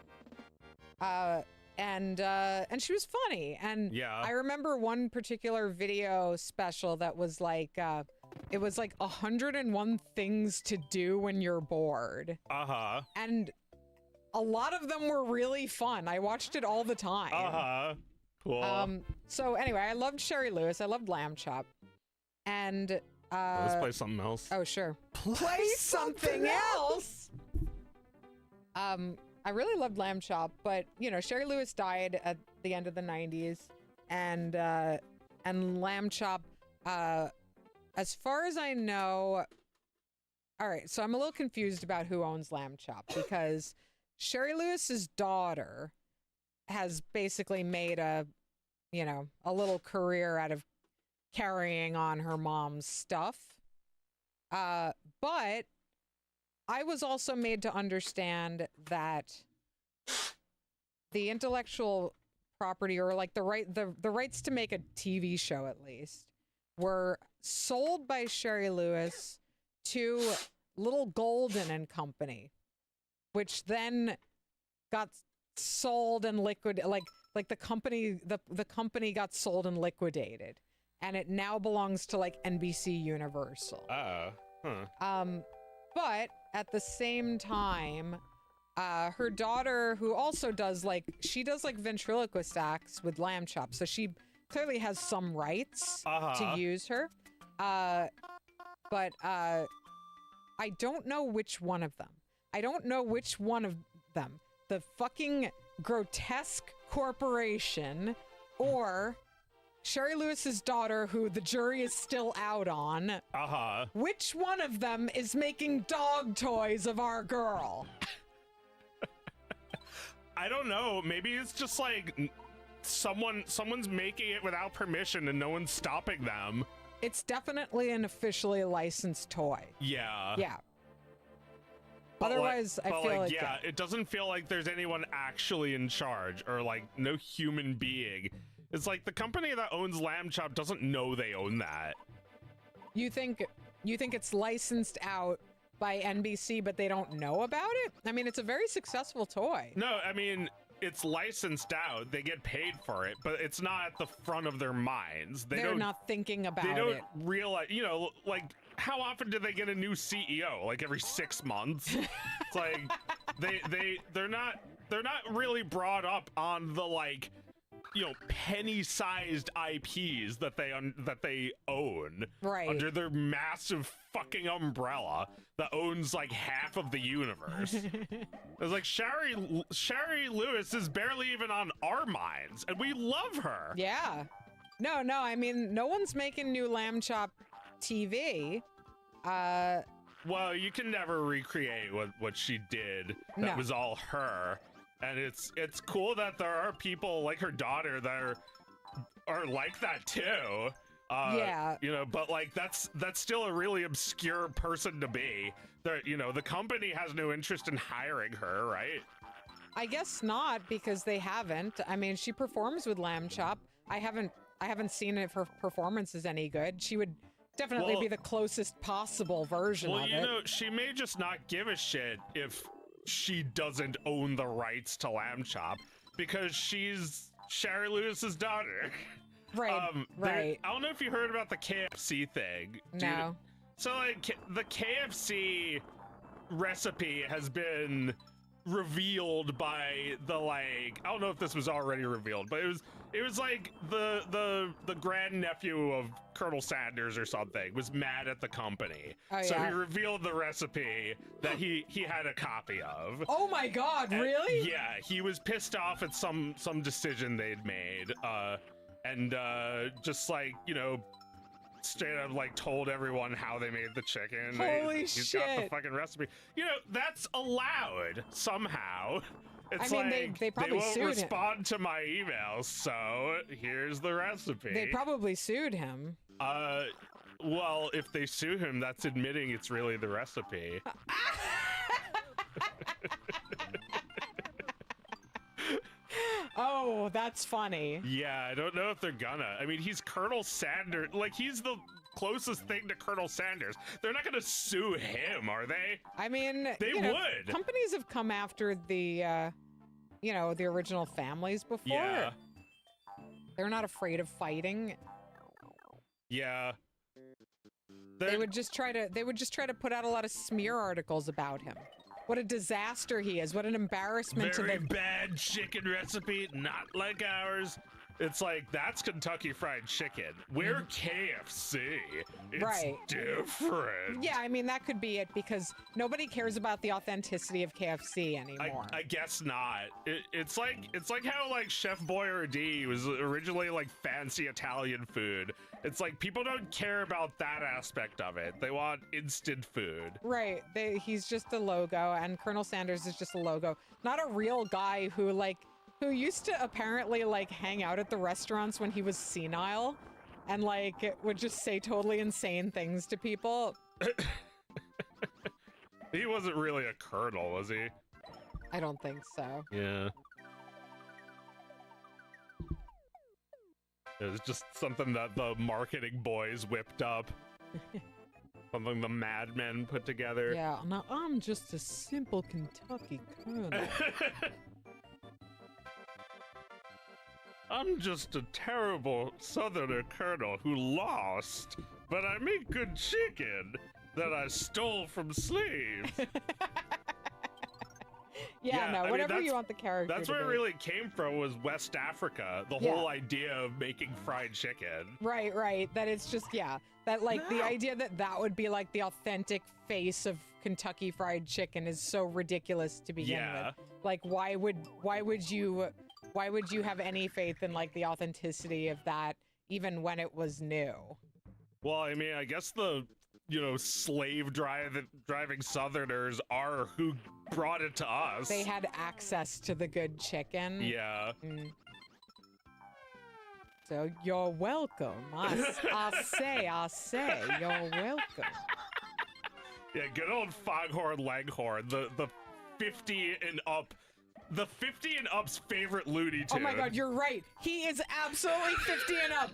And she was funny. And I remember one particular video special that was like it was like 101 things to do when you're bored. Uh-huh. And a lot of them were really fun. I watched it all the time. Uh-huh. Cool. So anyway, I loved Sherry Lewis. I loved Lamb Chop. And let's play something else. Oh, sure. Play something else. I really loved Lamb Chop, but you know, Sherry Lewis died at the end of the 90s, and Lamb Chop, as far as I know, all right, so I'm a little confused about who owns Lamb Chop, because Sherry Lewis's daughter has basically made a little career out of carrying on her mom's stuff. But I was also made to understand that the intellectual property, or like the rights to make a TV show at least, were sold by Sherry Lewis to Little Golden and Company, which then got sold and like the company got sold and liquidated, and it now belongs to like NBC Universal. But at the same time, her daughter, who also does ventriloquist acts with Lamb Chop, so she clearly has some rights to use her. But I don't know which one of them. I don't know which one of them. The fucking grotesque corporation, or Sherry Lewis's daughter, who the jury is still out on. Which one of them is making dog toys of our girl? I don't know. Maybe it's just like someone's making it without permission and no one's stopping them. It's definitely an officially licensed toy. Yeah. Yeah. But otherwise, I feel like yeah, it doesn't feel like there's anyone actually in charge, or like no human being. It's like the company that owns Lamb Chop doesn't know they own that. You think it's licensed out by NBC, but they don't know about it? I mean, it's a very successful toy. No, I mean, it's licensed out. They get paid for it, but it's not at the front of their minds. They're not thinking about it. They don't realize, like, how often do they get a new CEO? Like every 6 months? It's like they're not really brought up on the like, penny-sized IPs that they own, right, under their massive fucking umbrella that owns like half of the universe. It's like Sherry Lewis is barely even on our minds, and we love her. Yeah. No, I mean, no one's making new Lamb Chop TV. Well, you can never recreate what she did. That was all her. And it's cool that there are people like her daughter that are like that too. Yeah. But like that's still a really obscure person to be. The company has no interest in hiring her, right? I guess not, because they haven't. I mean, she performs with Lamb Chop. I haven't seen if her performance is any good. She would definitely be the closest possible version of it. Well, she may just not give a shit if she doesn't own the rights to Lamb Chop, because she's Sherry Lewis's daughter. Right, right. I don't know if you heard about the KFC thing. No. So, like, the KFC recipe has been revealed by the, like, I don't know if this was already revealed, but it was like the grandnephew of Colonel Sanders or something was mad at the company. Oh, so yeah. he revealed the recipe that he had a copy of. Oh my God, really? Yeah, he was pissed off at some decision they'd made, and just like, straight up like told everyone how they made the chicken. Holy He's shit. got the fucking recipe. That's allowed somehow. It's I mean, like, they probably won't sued him. respond to my emails, so here's the recipe. They probably sued him. Well, if they sue him, that's admitting it's really the recipe. Oh, that's funny. Yeah, I don't know if they're gonna. I mean, he's Colonel Sanders. Like, he's the closest thing to Colonel Sanders. They're not gonna sue him, are they? I mean, they would. Companies have come after the, the original families before. Yeah. They're not afraid of fighting. Yeah. They would just try to put out a lot of smear articles about him. What a disaster he is. What an embarrassment Very to the bad chicken recipe, not like ours. It's like, that's Kentucky Fried Chicken. We're KFC. It's Right. different. Yeah, I mean, that could be it because nobody cares about the authenticity of KFC anymore. I guess not. It's like how like Chef Boyardee was originally like fancy Italian food. It's like people don't care about that aspect of it. They want instant food. Right. He's just a logo, and Colonel Sanders is just a logo. Not a real guy who used to apparently like hang out at the restaurants when he was senile and like would just say totally insane things to people. He wasn't really a colonel, was he? I don't think so. Yeah. It was just something that the marketing boys whipped up. Something the madmen put together. Yeah, now I'm just a simple Kentucky colonel. I'm just a terrible southerner colonel who lost, but I make good chicken that I stole from slaves. Yeah, no, I mean, whatever you want the character That's to where be. it really came from, was West Africa. The whole idea of making fried chicken. Right. That it's just, yeah. That, like, the idea that would be, like, the authentic face of Kentucky Fried Chicken is so ridiculous to begin with. Like, why would you have any faith in, like, the authenticity of that, even when it was new? Well, I mean, I guess the, slave driving Southerners are who brought it to us. They had access to the good chicken. Yeah. So you're welcome. I say, you're welcome. Yeah, good old Foghorn Leghorn, the 50 and up. The 50 and up's favorite Looney Tune. Oh my god, you're right. He is absolutely 50 and up.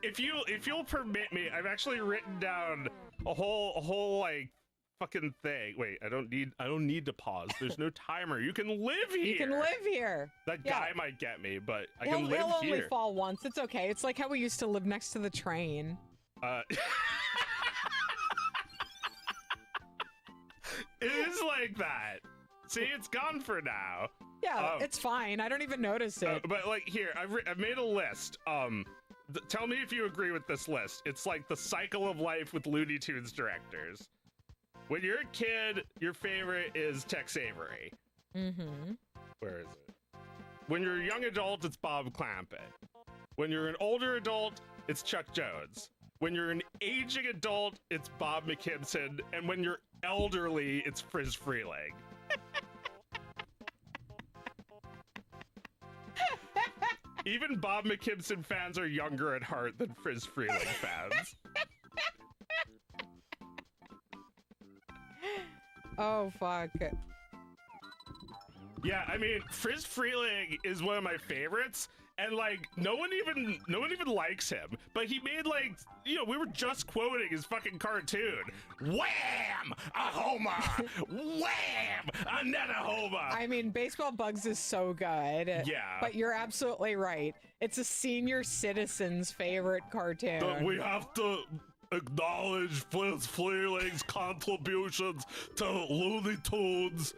If you'll permit me, I've actually written down a whole like fucking thing. Wait, I don't need to pause. There's no timer. You can live here. You can live here. That guy might get me, but I can live he'll here. only fall once. It's okay. It's like how we used to live next to the train. It is like that. See, it's gone for now. Yeah, it's fine. I don't even notice it. But like here, I've made a list. Tell me if you agree with this list. It's like the cycle of life with Looney Tunes directors. When you're a kid, your favorite is Tex Avery. Mm-hmm. Where is it? When you're a young adult, it's Bob Clampett. When you're an older adult, it's Chuck Jones. When you're an aging adult, it's Bob McKimson. And when you're elderly, it's Friz Freleng. Even Bob McKimson fans are younger at heart than Friz Freleng fans. Oh, fuck. Yeah, I mean, Friz Freleng is one of my favorites, and like no one even likes him. But he made like, we were just quoting his fucking cartoon. Wham! A homer! Wham! Another homer! I mean, Baseball Bugs is so good. Yeah. But you're absolutely right. It's a senior citizen's favorite cartoon. We have to acknowledge Friz Freleng's contributions to Looney Tunes.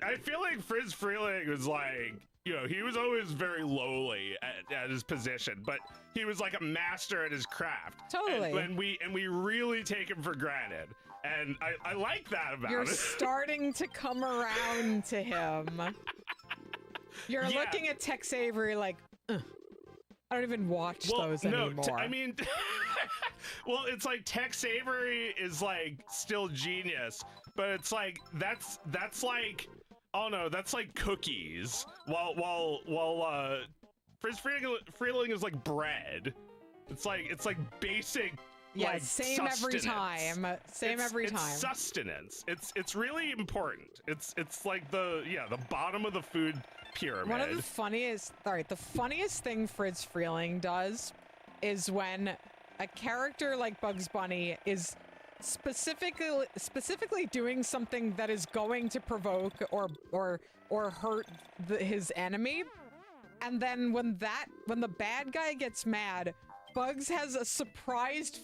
I feel like Friz Freleng was like, he was always very lowly at his position, but he was like a master at his craft. Totally. And we really take him for granted. And I like that about You're it. starting to come around to him. You're looking at Tex Avery like, I don't even watch those anymore. I mean, well, it's like Tex Avery is like still genius, but it's like that's like, oh no, that's like cookies. While Friz Freleng is like bread. It's like basic. Yeah, like, same every time. Every time. It's sustenance. It's really important. It's like the bottom of the food pyramid. One of the funniest thing Friz Freleng does is when a character like Bugs Bunny is specifically doing something that is going to provoke or hurt his enemy, and then when the bad guy gets mad, Bugs has a surprised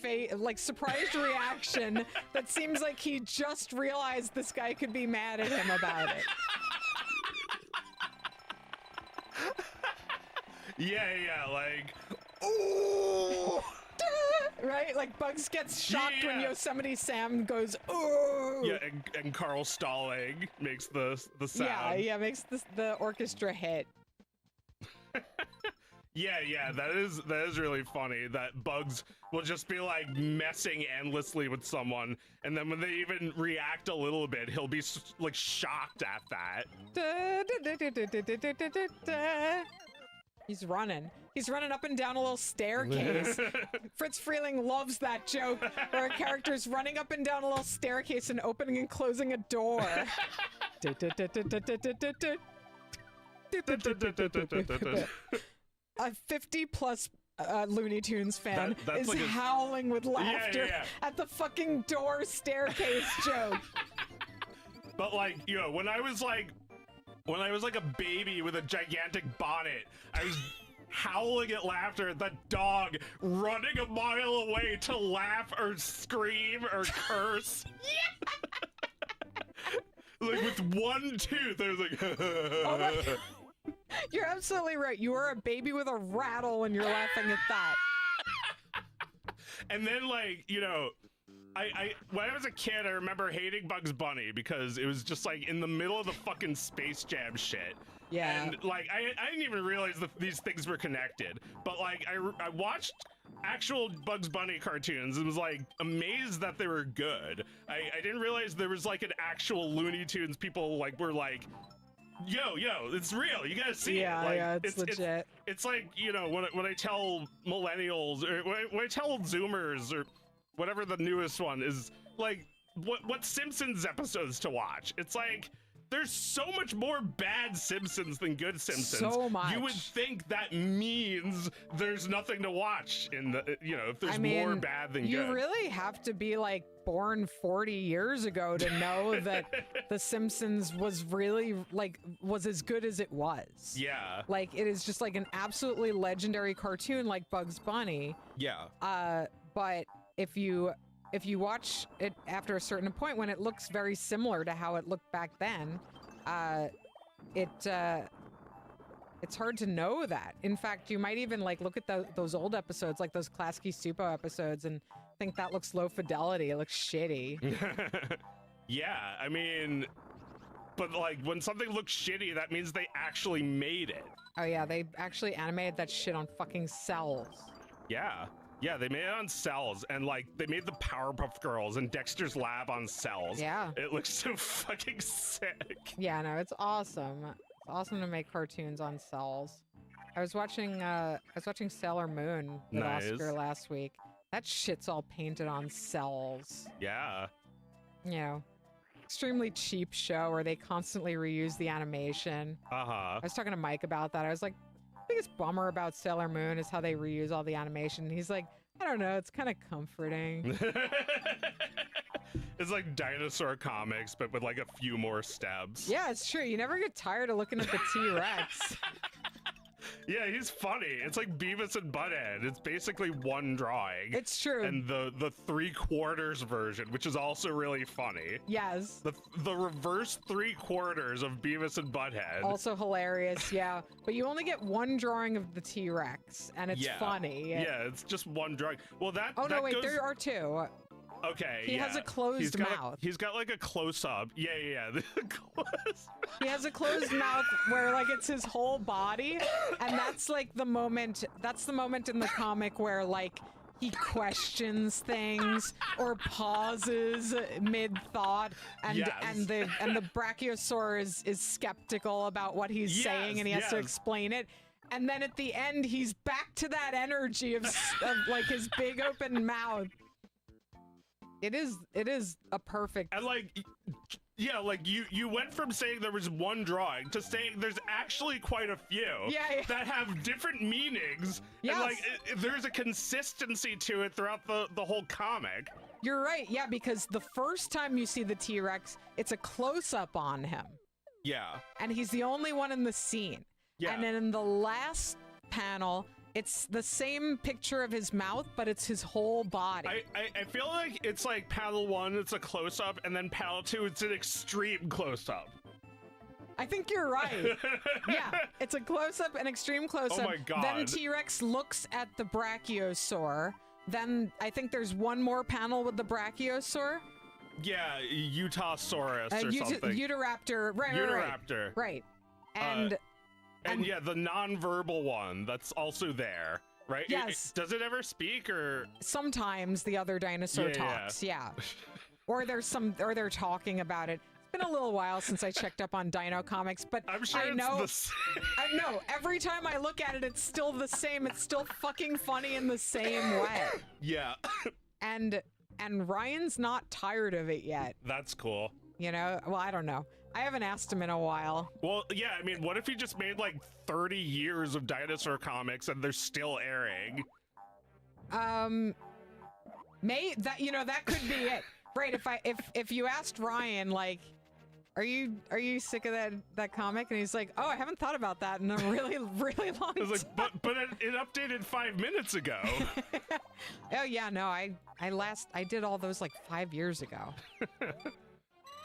surprised reaction that seems like he just realized this guy could be mad at him about it. Yeah, like, ooh! Right? Like Bugs gets shocked when Yosemite Sam goes, ooh! Yeah, and Carl Stalling makes the sound. Yeah, makes the orchestra hit. Yeah, that is really funny that Bugs will just be like messing endlessly with someone, and then when they even react a little bit, he'll be like shocked at that. He's running up and down a little staircase. Fritz Freeling loves that joke where a character's running up and down a little staircase and opening and closing a door. A 50+ Looney Tunes fan is like howling with laughter at the fucking door staircase joke. But like, when I was like a baby with a gigantic bonnet, I was howling at laughter at that dog running a mile away to laugh or scream or curse. Like with one tooth, I was like, You're absolutely right. You are a baby with a rattle when you're laughing at that. And then, like, I when I was a kid, I remember hating Bugs Bunny because it was just like in the middle of the fucking Space Jam shit. Yeah. And like, I didn't even realize that these things were connected. But like, I watched actual Bugs Bunny cartoons and was like amazed that they were good. I didn't realize there was like an actual Looney Tunes people like were like, yo, it's real. You gotta see it. Like, yeah, it's legit. It's like, when I tell millennials or when I tell Zoomers or whatever the newest one is, like, what Simpsons episodes to watch. It's like, there's so much more bad Simpsons than good Simpsons. So much. You would think that means there's nothing to watch in the, if there's more bad than good. You really have to be like born 40 years ago to know that The Simpsons was really was as good as it was. Yeah. Like, it is just like an absolutely legendary cartoon like Bugs Bunny. Yeah. But if you watch it after a certain point when it looks very similar to how it looked back then, it's hard to know that. In fact, you might even like look at those old episodes, like those Klasky Supo episodes, and think that looks low fidelity. It looks shitty. Yeah, I mean, but like when something looks shitty, that means they actually made it. Oh yeah, they actually animated that shit on fucking cells. Yeah, they made it on cells, and like they made the Powerpuff Girls and Dexter's Lab on cells. Yeah. It looks so fucking sick. Yeah, no, it's awesome. It's awesome to make cartoons on cells. I was watching Sailor Moon with Oscar last week. That shit's all painted on cells. Yeah. Extremely cheap show where they constantly reuse the animation. I was talking to Mike about that. I was like, biggest bummer about Sailor Moon is how they reuse all the animation. And he's like, I don't know, it's kind of comforting. It's like dinosaur comics, but with like a few more steps. Yeah, it's true. You never get tired of looking at the T-Rex. Yeah, he's funny. It's like Beavis and Butthead. It's basically one drawing. It's true. And the 3/4 version, which is also really funny. Yes. The reverse 3/4 of Beavis and Butthead. Also hilarious, yeah. But you only get one drawing of the T-Rex, and it's funny. Yeah, it's just one drawing. Well, that. Oh, that no, wait, goes... there are two. Okay, He has a closed mouth. He's got like a close-up. Yeah. He has a closed mouth where like it's his whole body, and that's like the moment. That's the moment in the comic where like he questions things or pauses mid-thought, and the Brachiosaur is skeptical about what he's saying, and he has to explain it. And then at the end, he's back to that energy of like his big open mouth. It is a perfect. And like, yeah, like you went from saying there was one drawing to saying there's actually quite a few that have different meanings. Yes. And like, there's a consistency to it throughout the whole comic. You're right, yeah, because the first time you see the T-Rex, it's a close-up on him. Yeah. And he's the only one in the scene. Yeah. And then in the last panel, It's the same picture of his mouth, but it's his whole body. I feel like it's like panel 1, it's a close-up, and then panel 2, it's an extreme close-up. I think you're right. Yeah, it's a close-up, an extreme close-up. Oh my God. Then T-Rex looks at the brachiosaur. Then I think there's one more panel with the brachiosaur. Yeah, Utahsaurus or something. Utahraptor. Right, Utahraptor. Right. And yeah, the non-verbal one that's also there, right? Yes. Does it ever speak or? Sometimes the other dinosaur talks, yeah. Or they're talking about it. It's been a little while since I checked up on Dino Comics, but I'm sure I know, it's the same. I know, every time I look at it, it's still the same. It's still fucking funny in the same way. Yeah. And Ryan's not tired of it yet. That's cool. You know? Well, I don't know. I haven't asked him in a while. Well, yeah, I mean, what if he just made like 30 years of dinosaur comics and they're still airing? That could be it. Right, if you asked Ryan, like, are you sick of that comic? And he's like, oh, I haven't thought about that in a really, really long time. Like, but it updated 5 minutes ago. Oh yeah, no, I did all those like 5 years ago.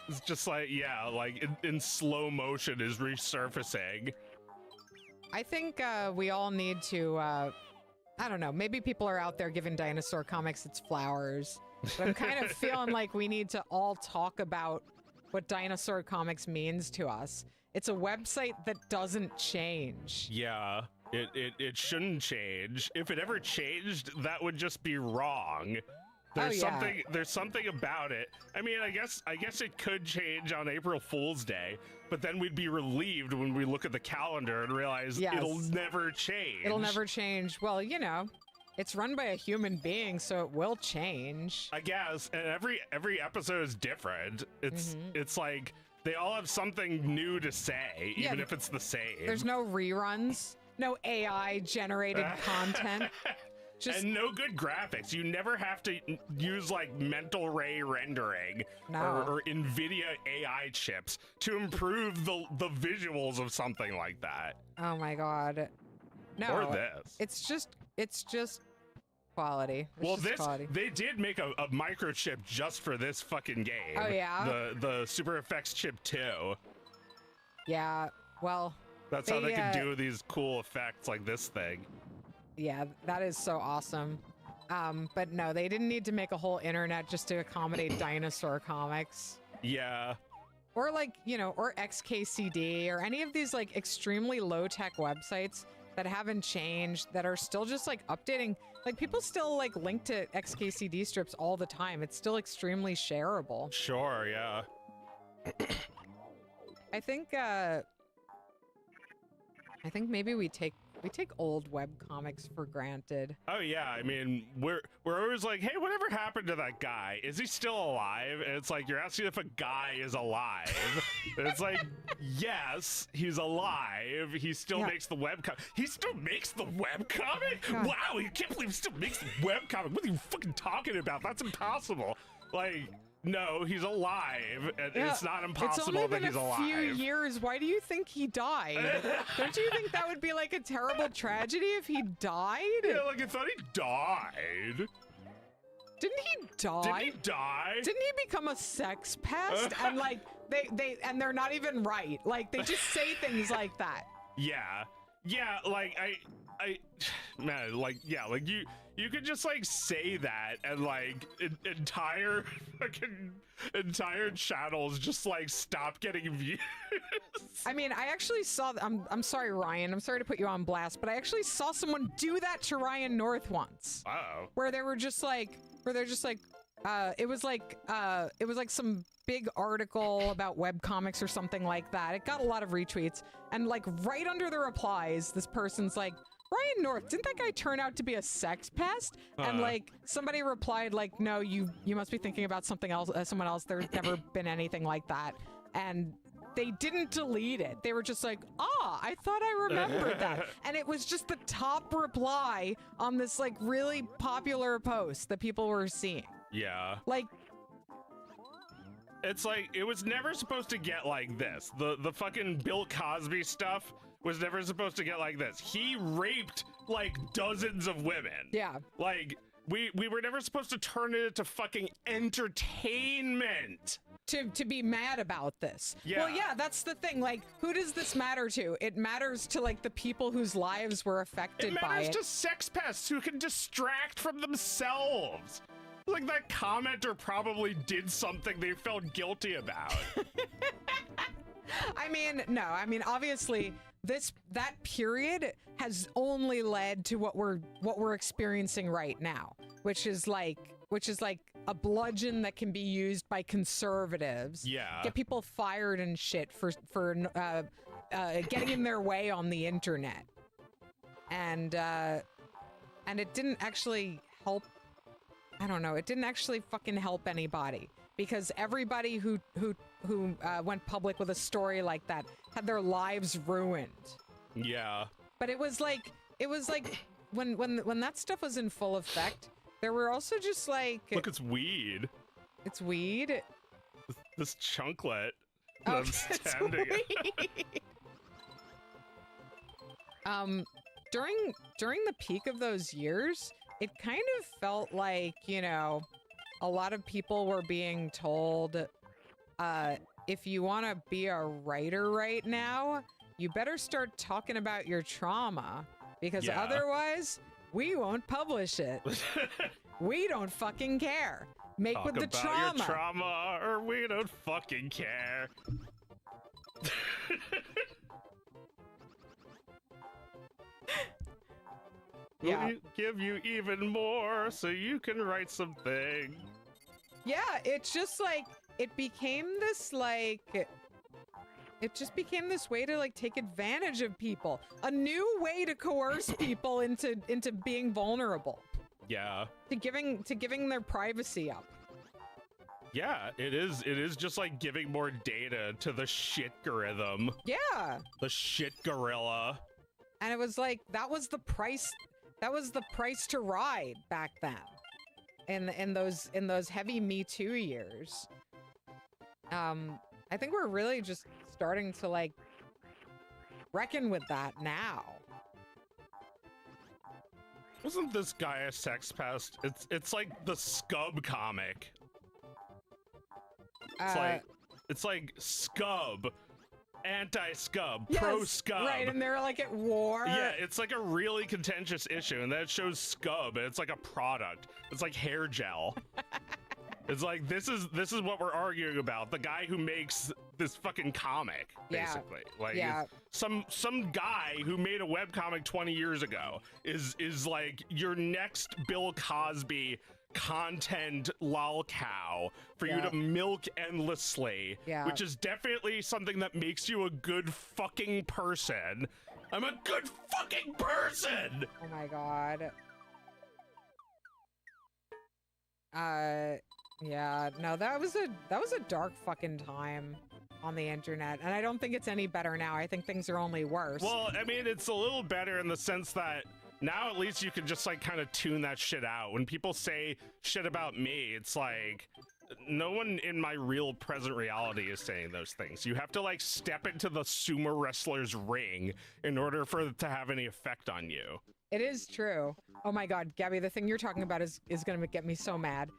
It's just like, yeah, like in slow motion is resurfacing. I think we all need to, I don't know, maybe people are out there giving dinosaur comics its flowers. But I'm kind of feeling like we need to all talk about what dinosaur comics means to us. It's a website that doesn't change. Yeah, it shouldn't change. If it ever changed, that would just be wrong. There's something about it. I mean, I guess it could change on April Fool's Day, but then we'd be relieved when we look at the calendar and realize it'll never change. It'll never change. Well, you know, it's run by a human being, so it will change. I guess, and every episode is different. It's like they all have something new to say, even if it's the same. There's no reruns, no AI generated content. And no good graphics. You never have to use like mental ray rendering or NVIDIA AI chips to improve the visuals of something like that. Oh my God. No. Or this. It's just quality. Quality. They did make a microchip just for this fucking game. Oh yeah? The Super Effects chip 2. Yeah, well. That's how they can do these cool effects like this thing. Yeah, that is so awesome. But no, they didn't need to make a whole internet just to accommodate dinosaur comics. Yeah. Or like, you know, or XKCD or any of these like extremely low-tech websites that haven't changed, that are still just like updating. Like people still like link to XKCD strips all the time. It's still extremely shareable. Sure, yeah. I think maybe we take old web comics for granted. Oh yeah, I mean, we're always like, hey, whatever happened to that guy? Is he still alive? And it's like, you're asking if a guy is alive. And it's like, yes, he's alive. He still makes the webcomic. He still makes the webcomic? God. Wow, you can't believe he still makes the webcomic. What are you fucking talking about? That's impossible. Like, no, he's alive, and it's not impossible that he's alive. It's only been a few years. Why do you think he died? Don't you think that would be like a terrible tragedy if he died? Yeah, like I thought he died. Didn't he die? Didn't he die? Didn't he become a sex pest? And like they're not even right. Like they just say things like that. Yeah. Yeah, like man, like, yeah, like you could just like say that and like entire channels just like stop getting views. I mean, I actually saw, I'm sorry, Ryan, I'm sorry to put you on blast, but I actually saw someone do that to Ryan North once. Oh. Where they were just like, it was like some big article about webcomics or something like that. It got a lot of retweets, and like right under the replies, this person's like, Ryan North, didn't that guy turn out to be a sex pest? And like somebody replied like, no, you must be thinking about something else, someone else. There's never been anything like that. And they didn't delete it. They were just like, I thought I remembered that. And it was just the top reply on this like really popular post that people were seeing. Yeah. Like, it's like, it was never supposed to get like this. The fucking Bill Cosby stuff was never supposed to get like this. He raped like dozens of women. Yeah. Like we were never supposed to turn it into fucking entertainment. To be mad about this. Yeah. Well, yeah, that's the thing. Like, who does this matter to? It matters to like the people whose lives were affected by it. It matters to sex pests who can distract from themselves. Like that commenter probably did something they felt guilty about. I mean, no. I mean, obviously, that period has only led to what we're experiencing right now, which is like a bludgeon that can be used by conservatives. Yeah. Get people fired and shit for getting in their way on the internet. And it didn't actually help. I don't know. It didn't actually fucking help anybody, because everybody who went public with a story like that had their lives ruined. Yeah. But it was like when that stuff was in full effect, there were also just like, look, it's weed. It's weed. This chunklet. Oh, I'm standing. During the peak of those years, it kind of felt like, you know, a lot of people were being told, if you want to be a writer right now, you better start talking about your trauma, because otherwise we won't publish it. We don't fucking care. Make Talk with the about trauma. Your trauma, or we don't fucking care. Yeah. We'll give you even more so you can write something. Yeah, it's just like, it became this like, it just became this way to like take advantage of people. A new way to coerce people into being vulnerable. Yeah. To giving their privacy up. Yeah, it is just like giving more data to the shit algorithm. Yeah. The shit gorilla. And it was like, that was the price to ride back then. In those heavy Me Too years. I think we're really just starting to like reckon with that now. Wasn't this guy a sex pest? It's like the Scub comic. It's like Scub, anti-Scub, yes, pro-Scub. Right, and they're like at war. Yeah, it's like a really contentious issue, and then it shows Scub, and it's like a product. It's like hair gel. It's like, this is what we're arguing about. The guy who makes this fucking comic, basically. Yeah. Like, some guy who made a webcomic 20 years ago is like your next Bill Cosby content lol cow for you to milk endlessly. Yeah. Which is definitely something that makes you a good fucking person. I'm a good fucking person! Oh my god. Yeah, no, that was a dark fucking time on the internet, and I don't think it's any better now. I think things are only worse. Well, I mean, it's a little better in the sense that now at least you can just like kind of tune that shit out. When people say shit about me, it's like, no one in my real present reality is saying those things. You have to like step into the sumo wrestler's ring in order for it to have any effect on you. It is true. Oh my god, Gabby, the thing you're talking about is gonna get me so mad.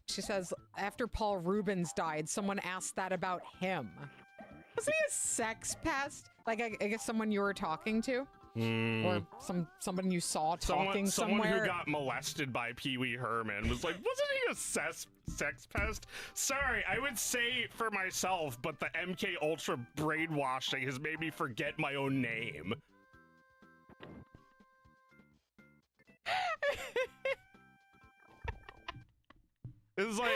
She says, after Paul Rubens died, someone asked that about him. Wasn't he a sex pest? Like, I guess someone you were talking to? Or someone you saw talking someone somewhere? who got molested by Pee Wee Herman was like, wasn't he a sex pest? Sorry, I would say for myself, but the MK Ultra brainwashing has made me forget my own name. It's like,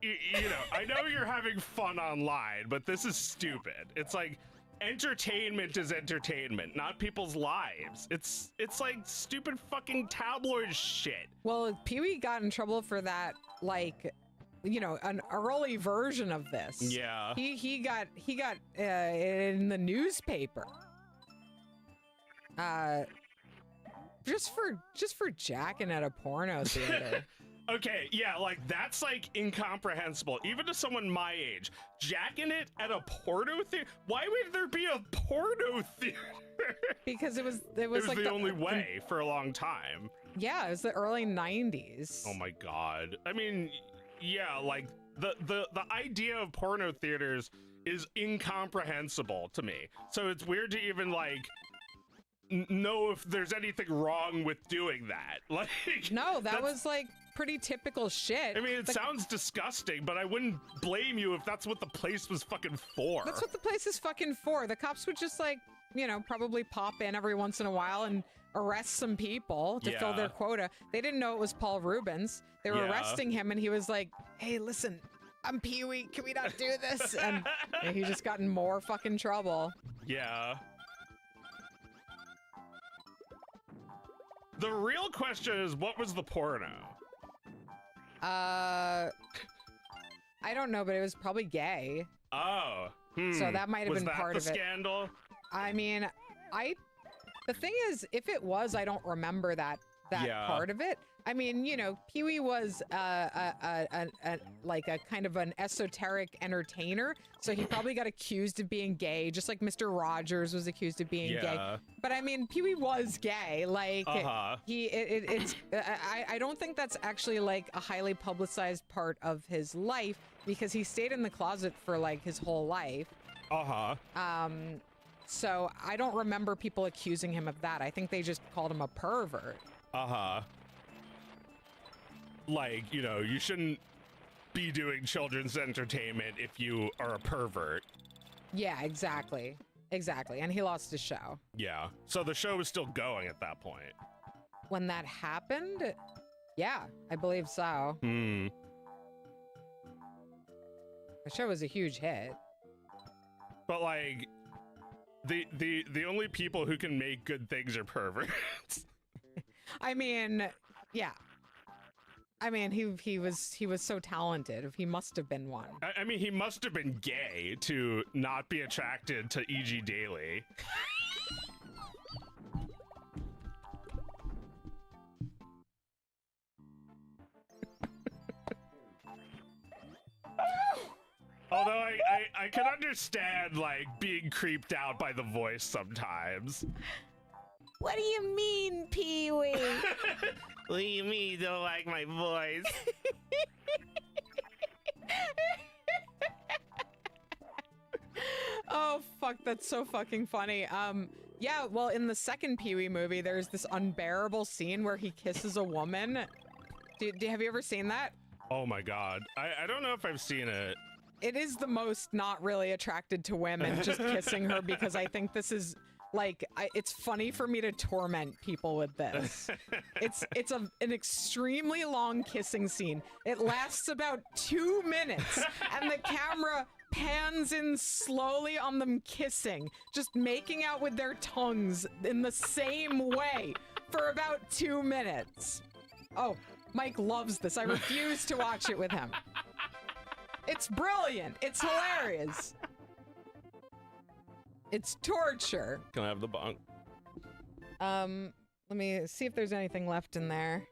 you know, I know you're having fun online, but this is stupid. It's like, entertainment is entertainment, not people's lives. It's like stupid fucking tabloid shit. Well, Pee-wee got in trouble for that, like, you know, an early version of this. Yeah. He got in the newspaper. Just for jacking at a porno theater. Okay, yeah, like that's like incomprehensible, even to someone my age. Jacking it at a porno theater? Why would there be a porno theater? Because it was like the only way for a long time. Yeah, it was the early 90s. Oh my god. I mean, yeah, like the idea of porno theaters is incomprehensible to me. So it's weird to even like know if there's anything wrong with doing that. Like, no, that was like pretty typical shit. I mean, it sounds disgusting, but I wouldn't blame you if that's what the place was fucking for. That's what the place is fucking for. The cops would just like, you know, probably pop in every once in a while and arrest some people to fill their quota. They didn't know it was Paul Rubens. They were arresting him, and he was like, hey, listen, I'm Pee-wee. Can we not do this? And he just got in more fucking trouble. Yeah. The real question is, what was the porno? I don't know, but it was probably gay. Oh. So that might have been part of it. Was that the scandal? I mean, the thing is, if it was, I don't remember that part of it. I mean, you know, Pee-wee was like a kind of an esoteric entertainer, so he probably got accused of being gay, just like Mr. Rogers was accused of being gay. But I mean, Pee-wee was gay. Like, I don't think that's actually like a highly publicized part of his life, because he stayed in the closet for like his whole life. So I don't remember people accusing him of that. I think they just called him a pervert. Like, you know, you shouldn't be doing children's entertainment if you are a pervert. Yeah, exactly. Exactly. And he lost his show. Yeah. So the show was still going at that point. When that happened? Yeah, I believe so. The show was a huge hit. But like, the only people who can make good things are perverts. I mean, yeah. I mean, he was so talented. He must have been one. I mean, he must have been gay to not be attracted to E.G. Daily. Although I can understand, like, being creeped out by the voice sometimes. What do you mean, Pee-wee? What do you mean you don't like my voice? Oh, fuck, that's so fucking funny. Yeah, well, in the second Pee-wee movie, there's this unbearable scene where he kisses a woman. Have you ever seen that? Oh my god. I don't know if I've seen it. It is the most not really attracted to women, just kissing her, because I think this is... Like, it's funny for me to torment people with this. It's an extremely long kissing scene. It lasts about 2 minutes, and the camera pans in slowly on them kissing, just making out with their tongues in the same way for about 2 minutes. Oh, Mike loves this. I refuse to watch it with him. It's brilliant. It's hilarious. It's torture. Can I have the bunk? Let me see if there's anything left in there.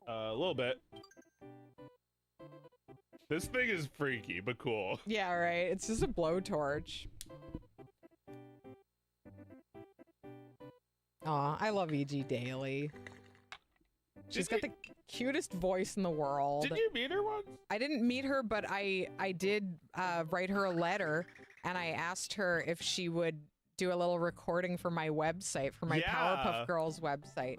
A little bit. This thing is freaky, but cool. Yeah, right. It's just a blowtorch. Aw, I love E.G. Daily. She's got the cutest voice in the world. Did you meet her once? I didn't meet her, but I did write her a letter. And I asked her if she would do a little recording for my website, for my Powerpuff Girls website.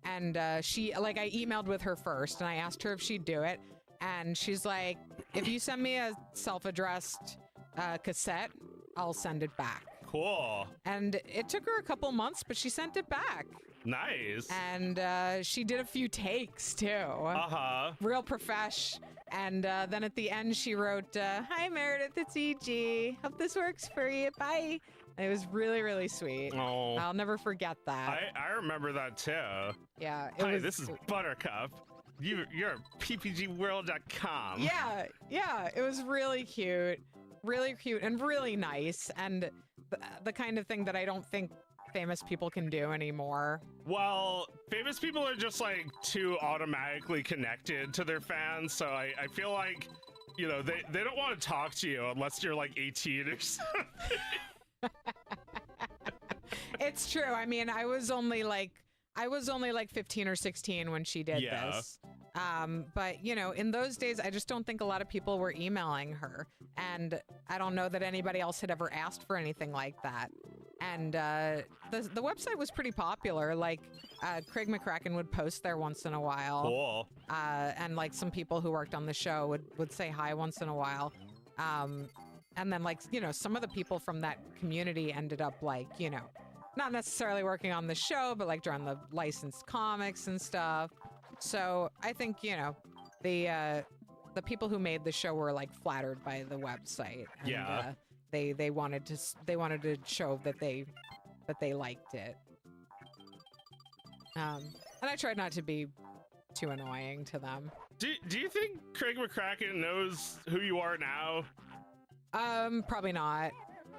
And I emailed with her first, and I asked her if she'd do it. And she's like, if you send me a self-addressed cassette, I'll send it back. Cool. And it took her a couple months, but she sent it back. Nice. And she did a few takes, too. Real profesh. And then at the end, she wrote, hi, Meredith, it's E.G. Hope this works for you. Bye. And it was really, really sweet. Oh. I'll never forget that. I remember that, too. Yeah. Hi, this is Buttercup. You're PPGworld.com. Yeah. It was really cute. Really cute and really nice. And the kind of thing that I don't think famous people can do anymore. Well, famous people are just like too automatically connected to their fans, so I feel like, you know, they don't want to talk to you unless you're like 18 or something. It's true. I mean, I was only like 15 or 16 when she did this. But you know, in those days, I just don't think a lot of people were emailing her, and I don't know that anybody else had ever asked for anything like that. And the website was pretty popular. Like Craig McCracken would post there once in a while. Cool. And like some people who worked on the show would say hi once in a while. And then like, you know, some of the people from that community ended up like, you know, not necessarily working on the show, but like drawing the licensed comics and stuff. So I think, you know, the people who made the show were like flattered by the website. And, Yeah. They wanted to show that they liked it. And I tried not to be too annoying to them. Do you think Craig McCracken knows who you are now? Probably not.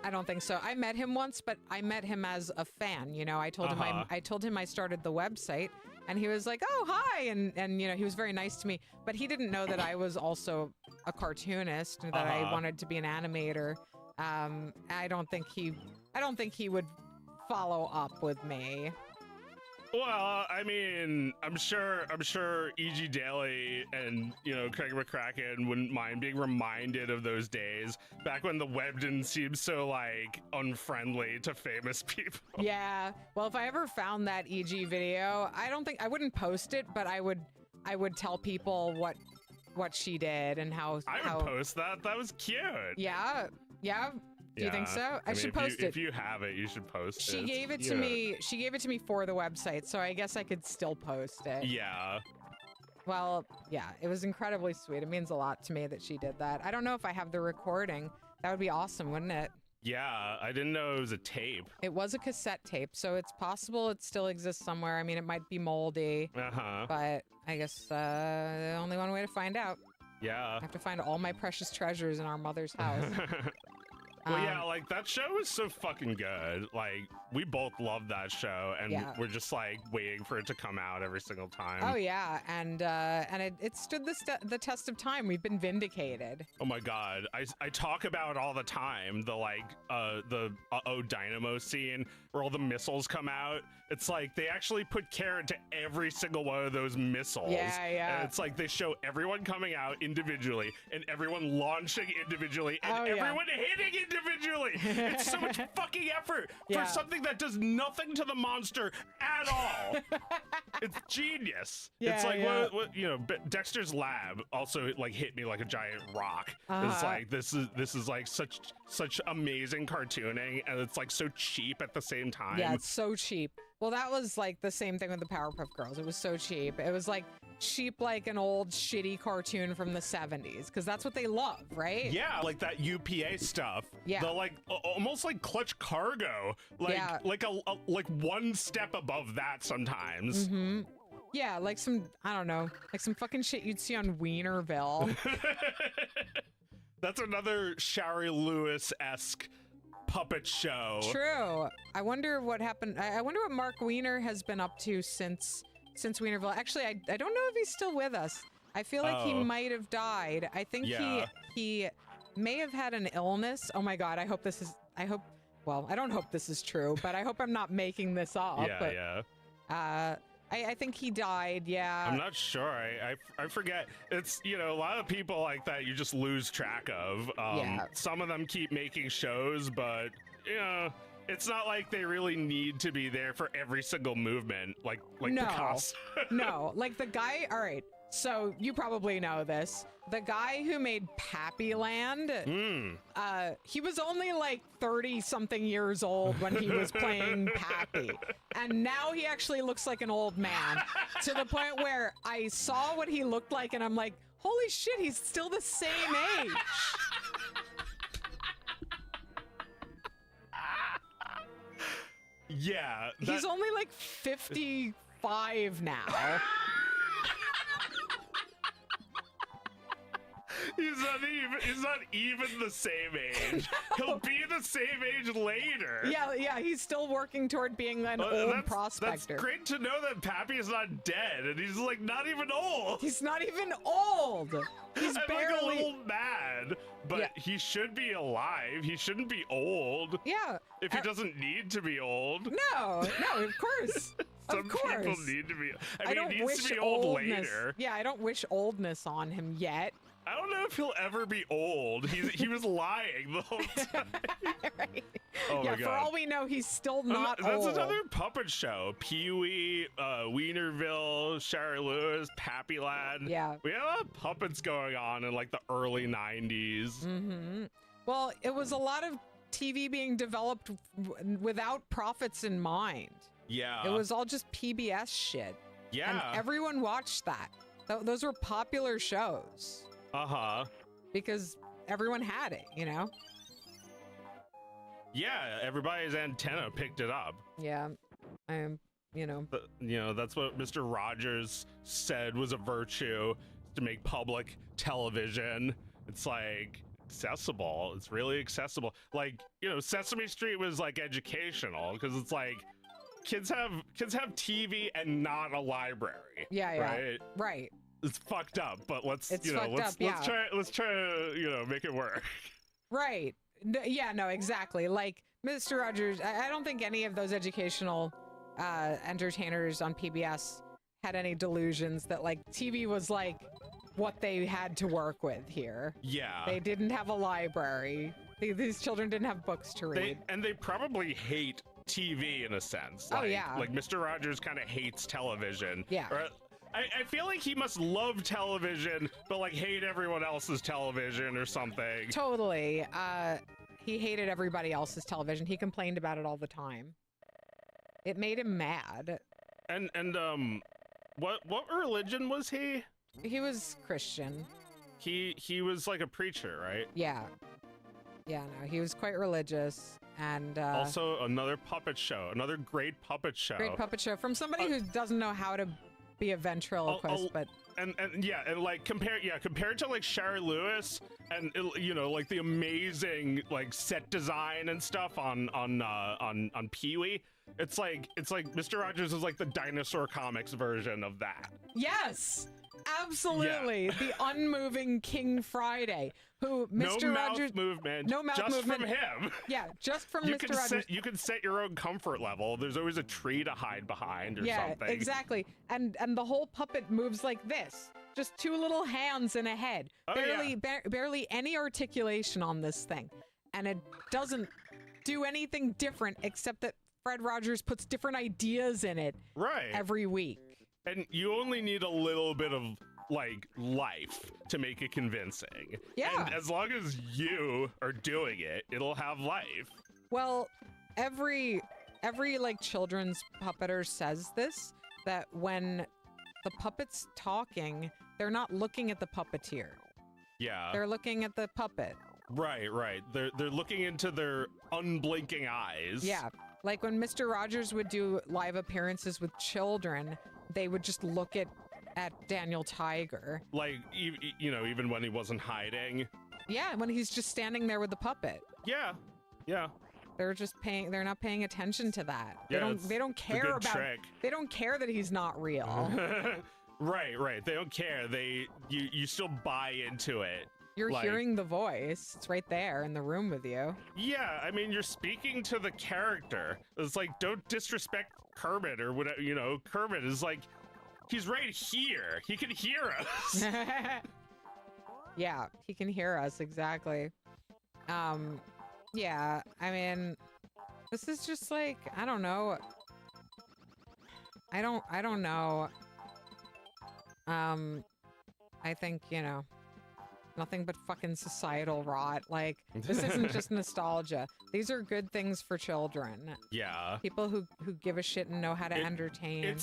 I don't think so. I met him once, but I met him as a fan. You know, I told him I started the website, and he was like, "Oh, hi," and you know, he was very nice to me. But he didn't know that I was also a cartoonist and that I wanted to be an animator. I don't think he would follow up with me. Well, I mean, I'm sure E.G. Daily and, you know, Craig McCracken wouldn't mind being reminded of those days back when the web didn't seem so, like, unfriendly to famous people. Yeah. Well, if I ever found that EG video, I wouldn't post it, but I would tell people what she did and how I would post that. That was cute. Yeah. Yeah. Do you think so? I should post it. If you have it, you should post it. She gave it to me. She gave it to me for the website, so I guess I could still post it. Yeah. Well, yeah, it was incredibly sweet. It means a lot to me that she did that. I don't know if I have the recording. That would be awesome, wouldn't it? Yeah, I didn't know it was a tape. It was a cassette tape, so it's possible it still exists somewhere. I mean, it might be moldy, but I guess only one way to find out. Yeah. I have to find all my precious treasures in our mother's house. Well, yeah, like, that show was so fucking good. Like, we both loved that show, and we're just, like, waiting for it to come out every single time. Oh, yeah, and it stood the test of time. We've been vindicated. Oh, my God. I talk about all the time, the, like, the Dynamo scene where all the missiles come out. It's like, they actually put care into every single one of those missiles. Yeah, yeah. And it's like, they show everyone coming out individually, and everyone launching individually, and everyone hitting individually. It's so much fucking effort for something that does nothing to the monster at all. It's genius. It's like, what, you know, Dexter's Lab also, like, hit me like a giant rock. It's like, this is like such amazing cartooning, and it's like so cheap at the same time. Yeah, it's so cheap. Well, that was like the same thing with the Powerpuff Girls. It was so cheap. It was like cheap, like an old shitty cartoon from the 70s, because that's what they love, right? Yeah, like that UPA stuff. Yeah. The like almost like Clutch Cargo. Like like one step above that sometimes. Mm-hmm. Yeah, like some, I don't know, like some fucking shit you'd see on Wienerville. That's another Shari Lewis-esque puppet show. True. I wonder what happened. I wonder what Mark Wiener has been up to since Wienerville. Actually, I don't know if he's still with us. I feel like he might have died. I think he may have had an illness. Oh my God. I don't hope this is true, but I hope I'm not making this up. I think he died, yeah. I'm not sure. I forget. It's, you know, a lot of people like that you just lose track of. Some of them keep making shows, but, you know, it's not like they really need to be there for every single movement, like Picasso. No, like the guy, all right, so you probably know this. The guy who made Pappyland, he was only like 30-something years old when he was playing Pappy. And now he actually looks like an old man, to the point where I saw what he looked like and I'm like, holy shit, he's still the same age. Yeah. He's only like 55 now. He's not even the same age. He'll be the same age later. Yeah, he's still working toward being an old prospector. That's great to know that Pappy is not dead, and he's like not even old. He's not even old. He's barely like a little mad, but he should be alive. He shouldn't be old. Yeah. If he doesn't need to be old. No, of course. Some people need to be. I mean, he needs to be old later. Yeah, I don't wish oldness on him yet. I don't know if he'll ever be old. He was lying the whole time. Right. Oh my God. For all we know, he's still not That's old. another puppet show. Pee-wee, Wienerville, Shari Lewis, Pappy Lad. Yeah. We had a lot of puppets going on in like the early 90s. Mm-hmm. Well, it was a lot of TV being developed without profits in mind. Yeah. It was all just PBS shit. Yeah. And everyone watched that. Those were popular shows. Uh-huh. Because everyone had it, you know? Yeah, everybody's antenna picked it up. Yeah. You know. That's what Mr. Rogers said was a virtue, to make public television. It's like accessible. It's really accessible. Like, Sesame Street was like educational because it's like kids have TV and not a library. Yeah. Right. It's fucked up, but let's try to make it work. Right. No, exactly. Like Mr. Rogers, I don't think any of those educational entertainers on PBS had any delusions that like TV was like what they had to work with here. Yeah. They didn't have a library. These children didn't have books to read. They probably hate TV in a sense. Like Mr. Rogers kind of hates television. Yeah. I feel like he must love television, but like hate everyone else's television or something. Totally. He hated everybody else's television. He complained about it all the time. It made him mad. And what religion was he? He was Christian. He was like a preacher, right? Yeah. No, he was quite religious. And also another puppet show, another great puppet show. Great puppet show from somebody who doesn't know how to be a ventriloquist, but and like compared to like Shari Lewis and like the amazing like set design and stuff on Pee-wee, it's like Mr. Rogers is like the Dinosaur Comics version of that. Yes. Absolutely. Yeah. The unmoving King Friday, who Mr. Rogers... No mouth just movement. From him. Yeah, just from Mr. Rogers. You can set your own comfort level. There's always a tree to hide behind or something. Yeah, exactly. And the whole puppet moves like this. Just two little hands and a head. Barely any articulation on this thing. And it doesn't do anything different except that Fred Rogers puts different ideas in it every week. And you only need a little bit of like life to make it convincing. Yeah. And as long as you are doing it, it'll have life. Well, every like children's puppeter says this, that when the puppet's talking, they're not looking at the puppeteer. Yeah. They're looking at the puppet. Right. They're looking into their unblinking eyes. Yeah. Like when Mr. Rogers would do live appearances with children, they would just look at Daniel Tiger. Like, even when he wasn't hiding. Yeah, when he's just standing there with the puppet. Yeah. They're not paying attention to that. Yeah, they don't care about trick. They don't care that he's not real. Right. They don't care. You still buy into it. You're hearing the voice. It's right there in the room with you. Yeah, I mean, you're speaking to the character. It's like, don't disrespect Kermit or whatever, Kermit is like, he's right here. He can hear us. Yeah, he can hear us, exactly. Yeah, I mean, this is just like, I don't know. I don't know. I think, nothing but fucking societal rot. Like, this isn't just nostalgia. These are good things for children. Yeah. People who give a shit and know how to entertain.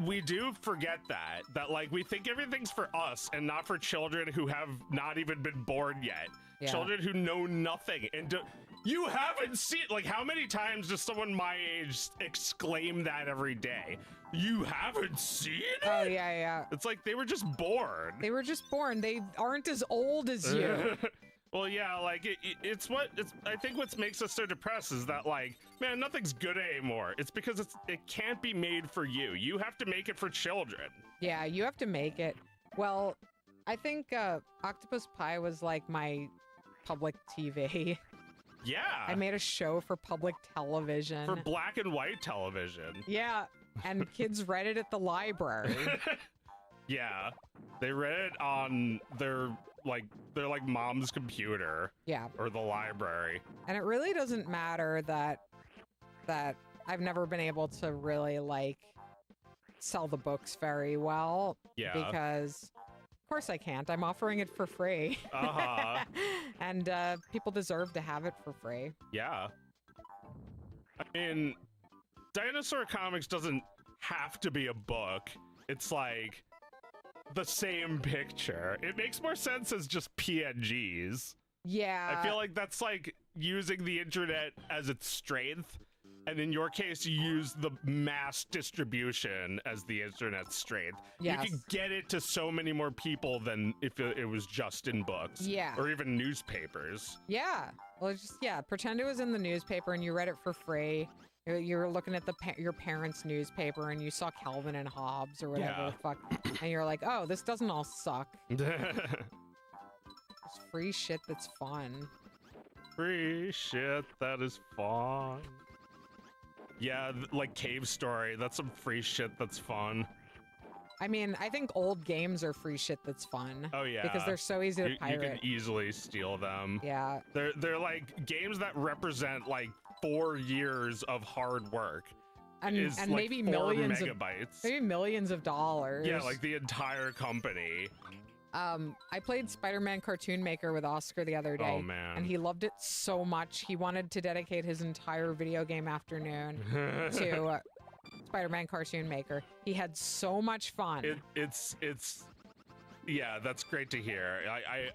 We do forget that like we think everything's for us and not for children who have not even been born yet. Yeah. Children who know nothing and you haven't seen, like, how many times does someone my age exclaim that every day? You haven't seen it? Oh yeah, yeah. It's like they were just born. They were just born. They aren't as old as you. Well, yeah, like I think what makes us so depressed is that, like, man, nothing's good anymore. It's because it can't be made for you. You have to make it for children. Yeah, you have to make it. Well, I think Octopus Pie was like my public TV. Yeah. I made a show for public television. For black and white television. Yeah, and kids read it at the library. Yeah. They read it on their mom's computer. Yeah. Or the library. And it really doesn't matter that I've never been able to really like sell the books very well. Yeah. Because of course I can't. I'm offering it for free. Uh-huh. And people deserve to have it for free. Yeah. I mean, Dinosaur Comics doesn't have to be a book. It's like the same picture. It makes more sense as just PNGs. Yeah. I feel like that's like using the internet as its strength. And in your case, you use the mass distribution as the internet's strength. Yes. You can get it to so many more people than if it was just in books. Yeah. Or even newspapers. Yeah. Well, it's just, yeah, pretend it was in the newspaper and you read it for free. You were looking at your parents' newspaper and you saw Calvin and Hobbes or whatever the fuck. And you're like, oh, this doesn't all suck. It's free shit that's fun. Free shit that is fun. Yeah, like Cave Story. That's some free shit that's fun. I mean, I think old games are free shit that's fun. Oh yeah, because they're so easy to pirate. You can easily steal them. Yeah, they're like games that represent like 4 years of hard work. And like maybe 4 millions megabytes. Maybe millions of dollars. Yeah, like the entire company. I played Spider-Man Cartoon Maker with Oscar the other day. Oh man. And he loved it so much. He wanted to dedicate his entire video game afternoon to Spider-Man Cartoon Maker. He had so much fun. It's yeah, that's great to hear.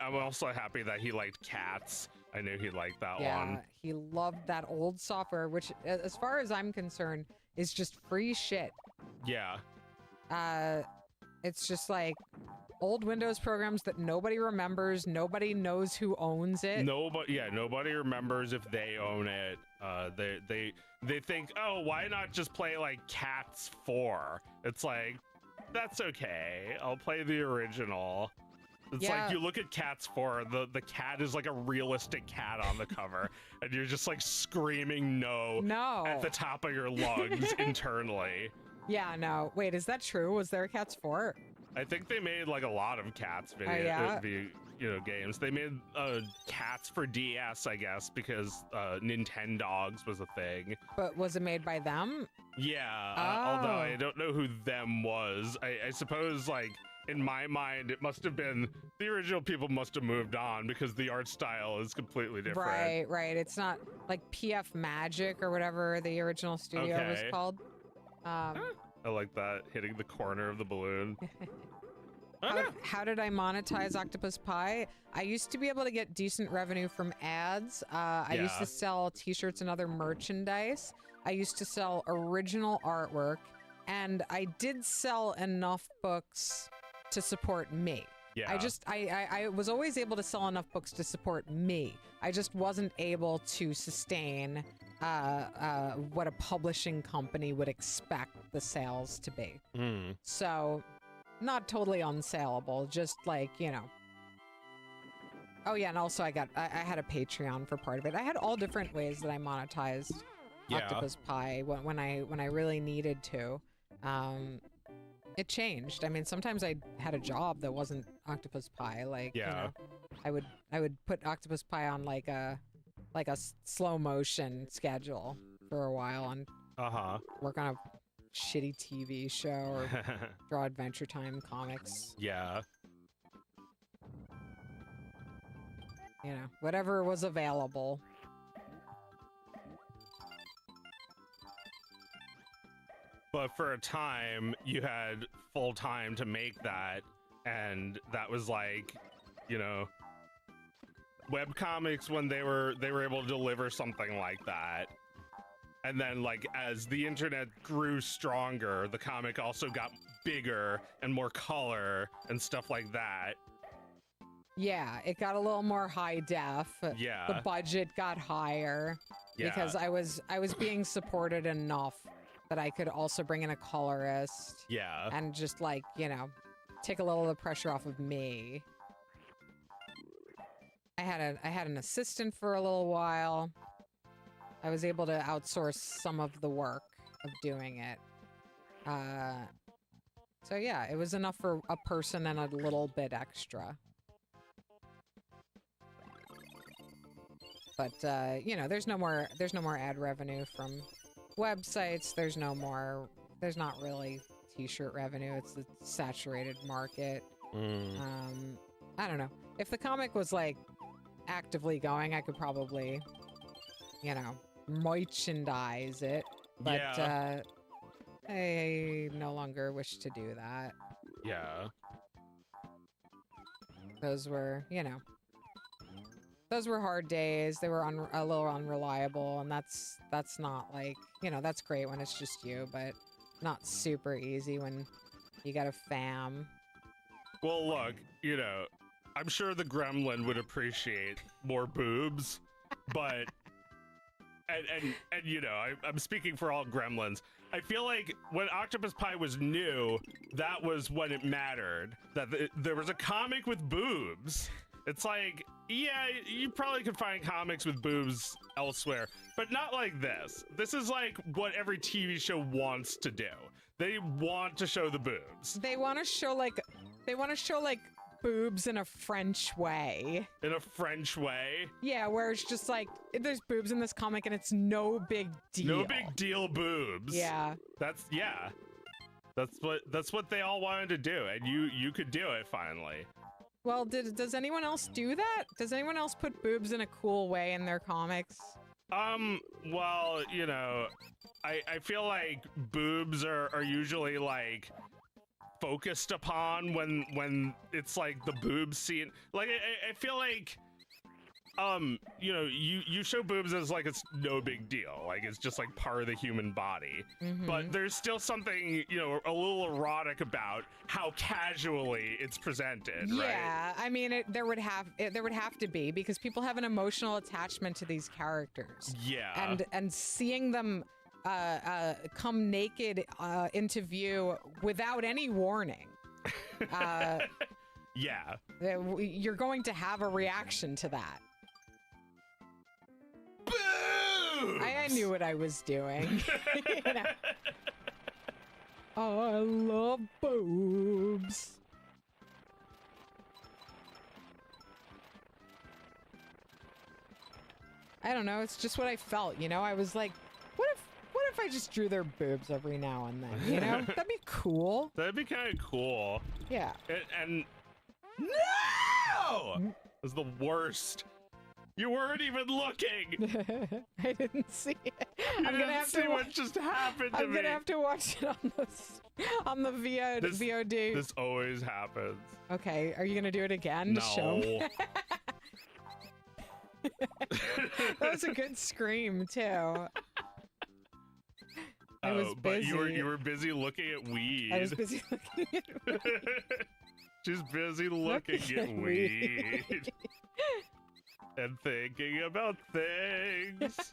I'm also happy that he liked cats. I knew he liked that one. Yeah, he loved that old software, which, as far as I'm concerned, is just free shit. Yeah. It's just like old Windows programs that nobody remembers. Nobody knows who owns it. Nobody remembers if they own it. They think, oh, why not just play like Cats 4? It's like, that's okay. I'll play the original. It's like you look at Cats 4, the cat is like a realistic cat on the cover, and you're just like screaming no at the top of your lungs internally. Yeah, no. Wait, is that true? Was there a Cats 4? I think they made like a lot of Cats games. They made Cats for DS, I guess, because Nintendogs was a thing. But was it made by them? Yeah, although I don't know who them was. I suppose, like, in my mind, it must have been the original people must have moved on because the art style is completely different. Right. It's not like PF Magic or whatever the original studio was called. I like that, hitting the corner of the balloon. How did I monetize Octopus Pie? I used to be able to get decent revenue from ads. I used to sell t-shirts and other merchandise. I used to sell original artwork. And I did sell enough books to support me. Yeah. I was always able to sell enough books to support me. I just wasn't able to sustain what a publishing company would expect the sales to be. So, not totally unsaleable, just like, you know. Oh yeah, and also I had a Patreon for part of it. I had all different ways that I monetized Octopus Pie when I really needed to. It changed. I mean, sometimes I had a job that wasn't Octopus Pie. Like, you know, I would put Octopus Pie on like a slow motion schedule for a while and work on a shitty TV show or draw Adventure Time comics. Yeah. You know, whatever was available. But for a time, you had full time to make that, and that was like, you know, webcomics when they were able to deliver something like that. And then, like, as the internet grew stronger, the comic also got bigger and more color and stuff like that. Yeah, it got a little more high def. Yeah. The budget got higher because I was being supported enough that I could also bring in a colorist. Yeah. And just like, you know, take a little of the pressure off of me. I had an assistant for a little while. I was able to outsource some of the work of doing it. So yeah, it was enough for a person and a little bit extra. But you know, there's no more ad revenue from websites. There's not really t-shirt revenue. It's the saturated market. I don't know. If the comic was like actively going, I could probably, you know, merchandise it. But I no longer wish to do that. Yeah. Those were, you know, those were hard days. They were a little unreliable, and that's not like, you know, that's great when it's just you, but not super easy when you got a fam. Well, look, you know, I'm sure the gremlin would appreciate more boobs, but and you know, I'm speaking for all gremlins. I feel like when Octopus Pie was new, that was when it mattered. That there was a comic with boobs. It's like, yeah, you probably could find comics with boobs elsewhere, but not like this. This is like what every TV show wants to do. They want to show the boobs. They want to show like boobs in a French way. In a French way? Yeah, where it's just like, there's boobs in this comic and it's no big deal. No big deal boobs. Yeah. That's what they all wanted to do, and you could do it finally. Well, does anyone else do that? Does anyone else put boobs in a cool way in their comics? Well, you know, I feel like boobs are usually like focused upon when it's like the boob scene. Like I feel like you know, you show boobs as like it's no big deal, like it's just like part of the human body. But there's still something, you know, a little erotic about how casually it's presented. Yeah, right? I mean, there would have to be, because people have an emotional attachment to these characters. Yeah, and seeing them come naked into view without any warning. Yeah, you're going to have a reaction to that. boobs! I knew what I was doing. You know? Oh, I love boobs. I don't know, it's just what I felt, you know? I was like, what if I just drew their boobs every now and then, you know? That'd be cool. That'd be kind of cool. Yeah. And no! That's the worst. You weren't even looking. I didn't see it. You didn't see what just happened to me. I'm gonna have to watch it on the VOD. This always happens. Okay, are you gonna do it again? No. To show me? That was a good scream too. I was busy. But you were busy looking at weed. I was busy looking at weed. She's busy looking at weed. And thinking about things.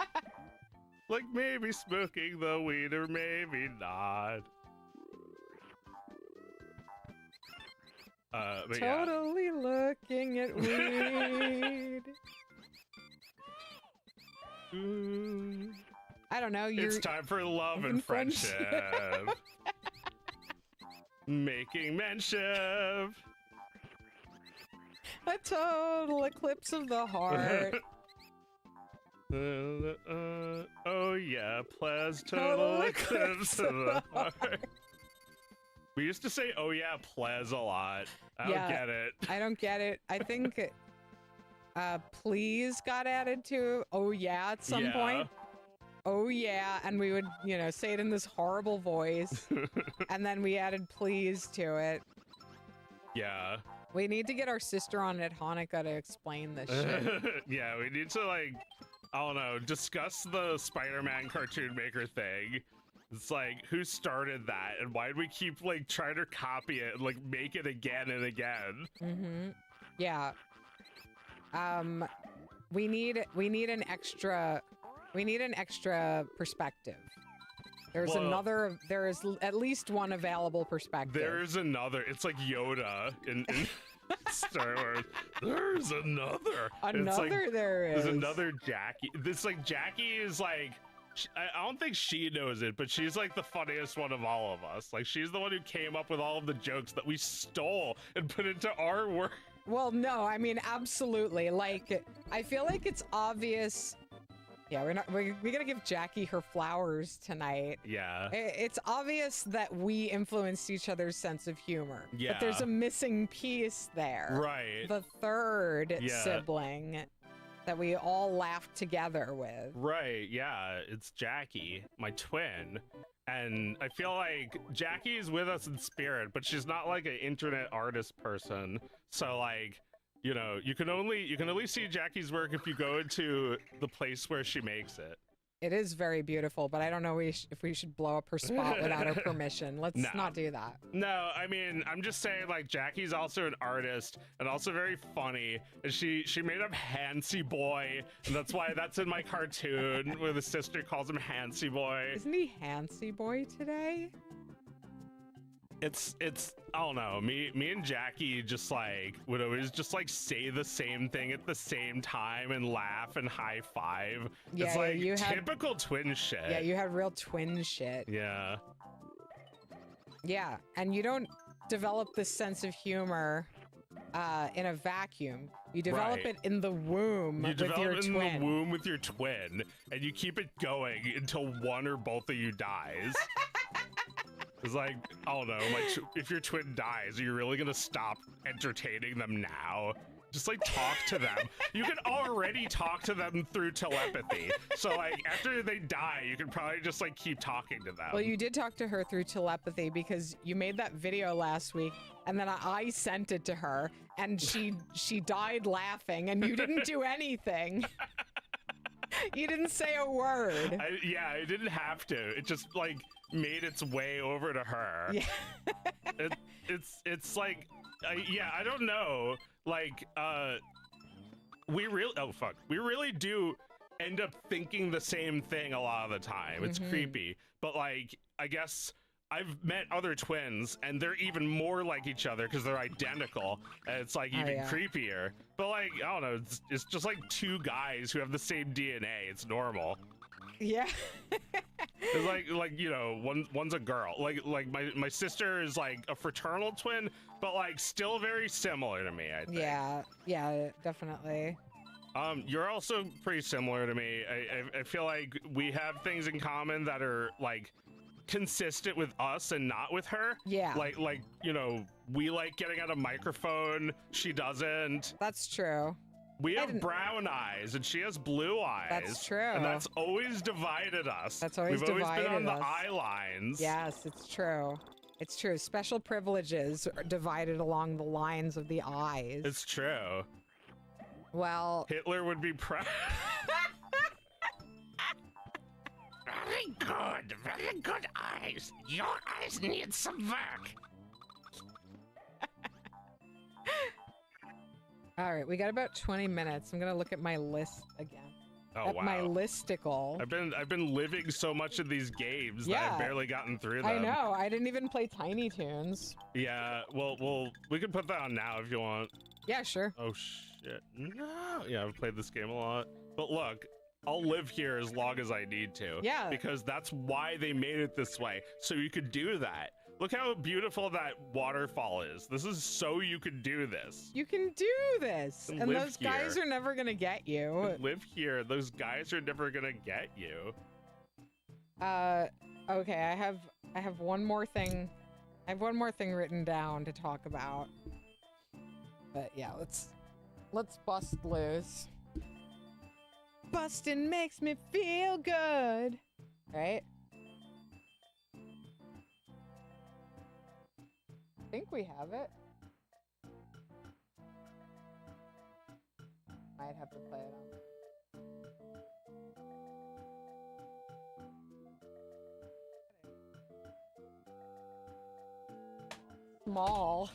Like maybe smoking the weed or maybe not. But totally looking at weed. Ooh. I don't know. It's time for love and friendship. Making menship. A total eclipse of the heart. Oh yeah, Plaz, total eclipse of the heart. We used to say, oh yeah, Plaz a lot. I don't get it. I don't get it. I think please got added to oh yeah at some point. Oh yeah, and we would, you know, say it in this horrible voice. And then we added please to it. Yeah. We need to get our sister on at Hanukkah to explain this shit. Yeah, we need to like I don't know, discuss the Spider-Man cartoon maker thing. It's like, who started that, and why do we keep like trying to copy it and like make it again and again? Yeah. We need an extra perspective. There is at least one available perspective. There's another. It's like Yoda in Star Wars. There's another. There's another Jackie. This like Jackie is like, I don't think she knows it, but she's like the funniest one of all of us. Like she's the one who came up with all of the jokes that we stole and put into our work. Well, no, I mean absolutely. Like I feel like it's obvious. Yeah, we gotta give Jackie her flowers tonight. Yeah. It's obvious that we influenced each other's sense of humor. Yeah. But there's a missing piece there. Right. The third sibling that we all laughed together with. Right, yeah. It's Jackie, my twin. And I feel like Jackie is with us in spirit, but she's not like an internet artist person. So like, you know, you can only see Jackie's work if you go into the place where she makes it. It is very beautiful, but I don't know if we should blow up her spot without her permission. Let's not do that. No, I mean, I'm just saying, like, Jackie's also an artist and also very funny. And she made up Handsy Boy, and that's why that's in my cartoon where the sister calls him Handsy Boy. Isn't he Handsy Boy today? It's I don't know, me and Jackie just like would always just like say the same thing at the same time and laugh and high five. Yeah, it's like typical twin shit. Yeah, you had real twin shit. Yeah. Yeah, and you don't develop this sense of humor in a vacuum. You develop it in the womb with your twin. You develop it in the womb with your twin, and you keep it going until one or both of you dies. It's like, I don't know, if your twin dies, are you really gonna stop entertaining them now? Just like talk to them. You can already talk to them through telepathy. So like after they die, you can probably just like keep talking to them. Well, you did talk to her through telepathy because you made that video last week and then I sent it to her and she died laughing and you didn't do anything. You didn't say a word. I didn't have to. It just like made its way over to her. Yeah. It's like, I don't know. Like, we really do end up thinking the same thing a lot of the time. It's creepy, but like, I guess I've met other twins and they're even more like each other because they're identical, and it's like even creepier. But like, I don't know, it's just like two guys who have the same DNA. It's normal. Yeah. It's like you know, one's a girl. Like my sister is like a fraternal twin, but like still very similar to me, I think. Yeah, definitely. You're also pretty similar to me. I feel like we have things in common that are like consistent with us and not with her. Yeah. Like you know, we like getting out a microphone. She doesn't. That's true. We have brown eyes and she has blue eyes. That's true. And that's always divided us. That's always We've divided always been on the us. eye lines. Yes, it's true. It's true. Special privileges are divided along the lines of the eyes. It's true. Well, Hitler would be proud. Very good eyes. Your eyes need some work. all right, we got about 20 minutes. I'm gonna look at my list again. Oh, at wow. my listicle. I've been living so much of these games that I've barely gotten through them. I know. I didn't even play Tiny Toons. Yeah. Well, we can put that on now if you want. Yeah, sure. Oh shit. No. Yeah, I've played this game a lot. But look, I'll live here as long as I need to. Yeah. Because that's why they made it this way, so you could do that. Look how beautiful that waterfall is. This is so you could do this. You can do this. And those guys are never going to get you. Live here. Those guys are never going to get you. Okay, I have one more thing. I have one more thing written down to talk about. But yeah, let's bust loose. Busting makes me feel good. Right? I think we have it. Might have to play it on. small.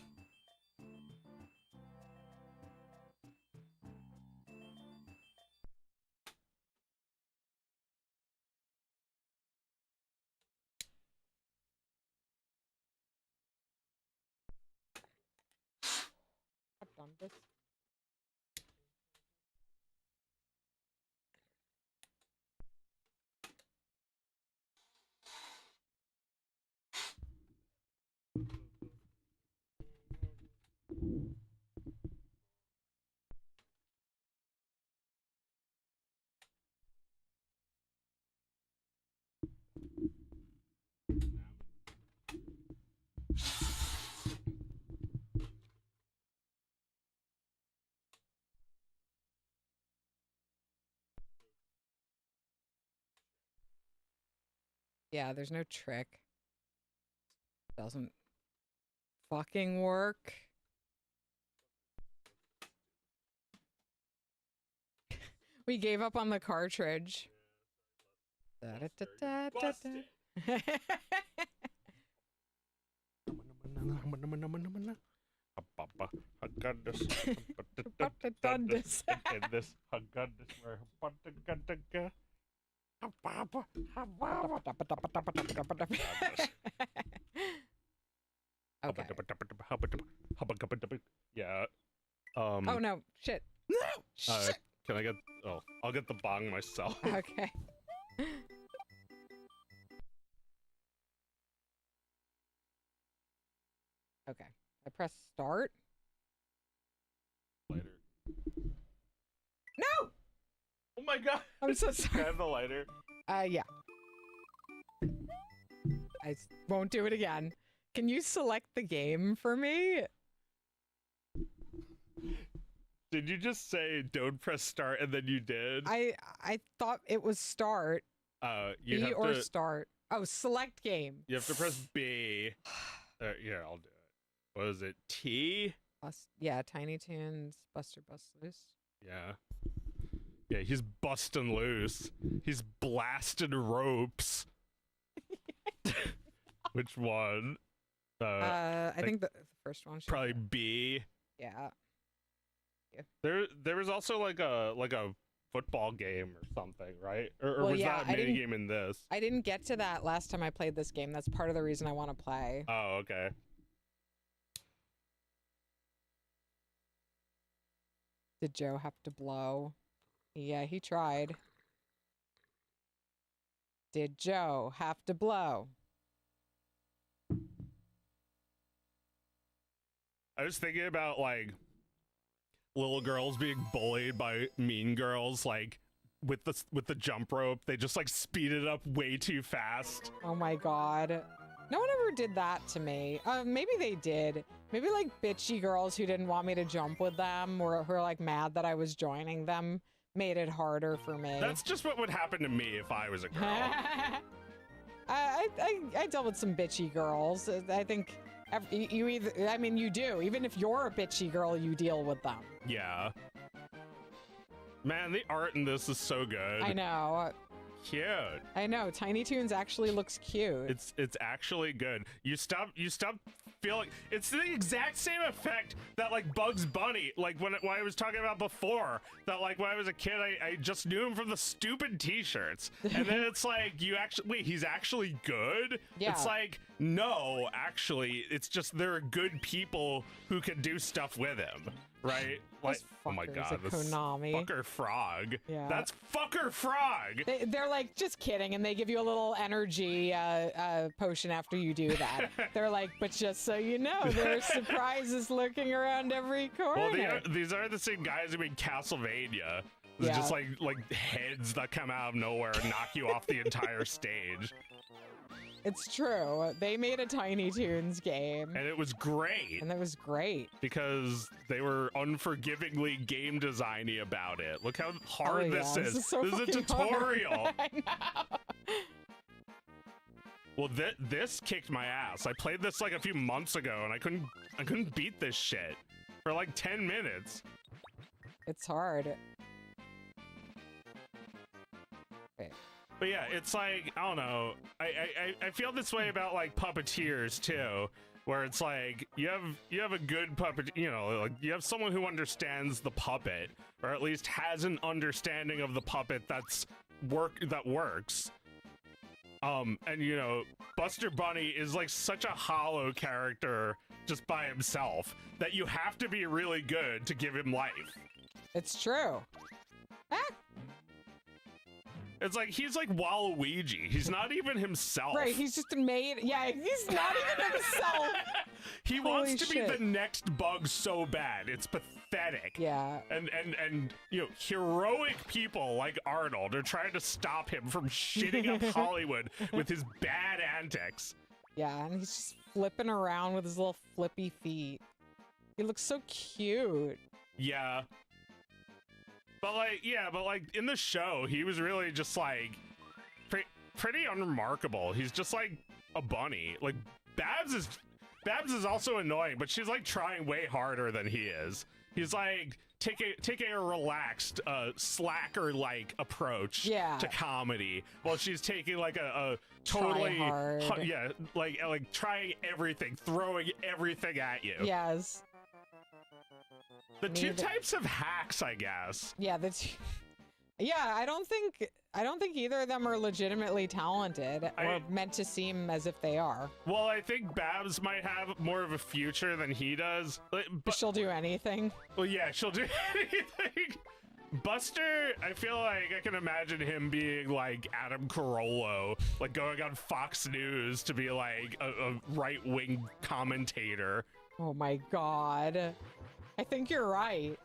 I've done this. Yeah, there's no trick. Doesn't fucking work. We gave up on the cartridge. Okay. Yeah. Oh no, shit. No! Shit! Can I get... Oh, I'll get the bong myself. Okay. Okay. I press start. Lighter. No! Oh my god! I'm so Can I sorry. have the lighter? Yeah. Won't do it again. Can you select the game for me? Did you just say don't press start and then you did? I thought it was start. You B have or to... start. Oh, select game. You have to press B. Yeah, I'll do it. What is it? T? Yeah, Tiny Toons, Buster Bust Loose. Yeah. Yeah, he's busting loose. He's blasting ropes. Which one? I think the first one should Probably be. B. Yeah. There was also like a football game or something, right? Or Well, was yeah, that a mini game in this? I didn't get to that last time I played this game. That's part of the reason I want to play. Oh, okay. Did Joe have to blow? Yeah, he tried. Did Joe have to blow? I was thinking about like little girls being bullied by mean girls, like with the jump rope. They just like speed it up way too fast. Oh my god. No one ever did that to me. Maybe they did. Maybe like bitchy girls who didn't want me to jump with them or who were like mad that I was joining them made it harder for me. That's just what would happen to me if I was a girl. I dealt with some bitchy girls. I think you either, I mean, you do. Even if you're a bitchy girl, you deal with them. Yeah. Man, the art in this is so good. I know. Cute. I know. Tiny Toons actually looks cute. It's actually good. You stop feeling it's the exact same effect that like Bugs Bunny, like when I was talking about before, that like when I was a kid I just knew him from the stupid t-shirts. And then it's like you actually wait, he's actually good? Yeah. It's like no, actually, it's just there are good people who can do stuff with him. Right? Like, oh my god, this Konami. fucker frog. Yeah. That's fucker frog. They're like, just kidding, and they give you a little energy potion after you do that. They're like, but just so you know, there are surprises lurking around every corner. Well, these are the same guys who made Castlevania. It's just like heads that come out of nowhere and knock you off the entire stage. It's true. They made a Tiny Toons game. And it was great. And it was great. Because they were unforgivingly game designy about it. Look how hard this is. This is, a tutorial. I know. Well, this kicked my ass. I played this like a few months ago and I couldn't beat this shit for like 10 minutes. It's hard. Okay. But yeah, it's like, I don't know. I feel this way about like puppeteers too. where it's like you have a good puppet, you know, like you have someone who understands the puppet, or at least has an understanding of the puppet that works. And you know, Buster Bunny is like such a hollow character just by himself that you have to be really good to give him life. It's true. Ah. It's like he's like Waluigi. He's not even himself. Right, he's just made. Yeah, he's not even himself. He wants to be the next Bug so bad. It's pathetic. Yeah. And you know, heroic people like Arnold are trying to stop him from shitting up Hollywood with his bad antics. Yeah, and he's just flipping around with his little flippy feet. He looks so cute. Yeah. But like in the show, he was really just like pretty unremarkable. He's just like a bunny. Like Babs is also annoying, but she's like trying way harder than he is. He's like taking a relaxed, slacker like approach to comedy, while she's taking like a totally like trying everything, throwing everything at you. Yes. The two types of hacks, I guess. Yeah, I don't think either of them are legitimately talented or meant to seem as if they are. Well, I think Babs might have more of a future than he does. But she'll do anything. Well, yeah, she'll do anything. Buster, I feel like I can imagine him being like Adam Carolla, like going on Fox News to be like a right-wing commentator. Oh my god. I think you're right.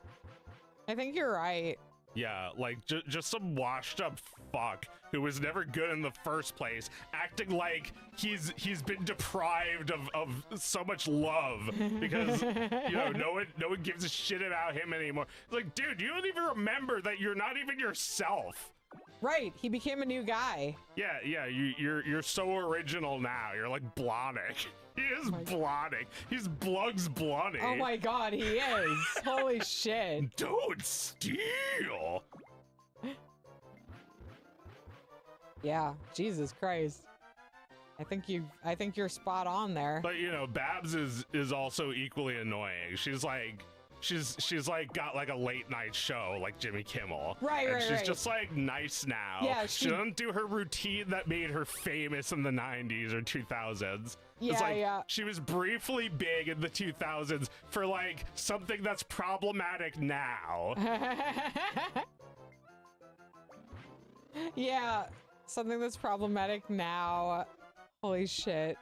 Yeah, like just some washed up fuck who was never good in the first place, acting like he's been deprived of so much love because you know no one gives a shit about him anymore. It's like, dude, you don't even remember that you're not even yourself. Right, he became a new guy. Yeah, you're so original now. You're like Blahnik. He is Blahnik. He's Blugs Blunny. Oh my god, he is. Holy shit. Don't steal. Yeah, Jesus Christ. I think you're spot on there. But you know, Babs is also equally annoying. She's like got like a late night show like Jimmy Kimmel. Right, she's just like nice now. Yeah, she doesn't do her routine that made her famous in the 90s or 2000s. Yeah, it's like, yeah. She was briefly big in the 2000s for like something that's problematic now. Yeah, something that's problematic now. Holy shit.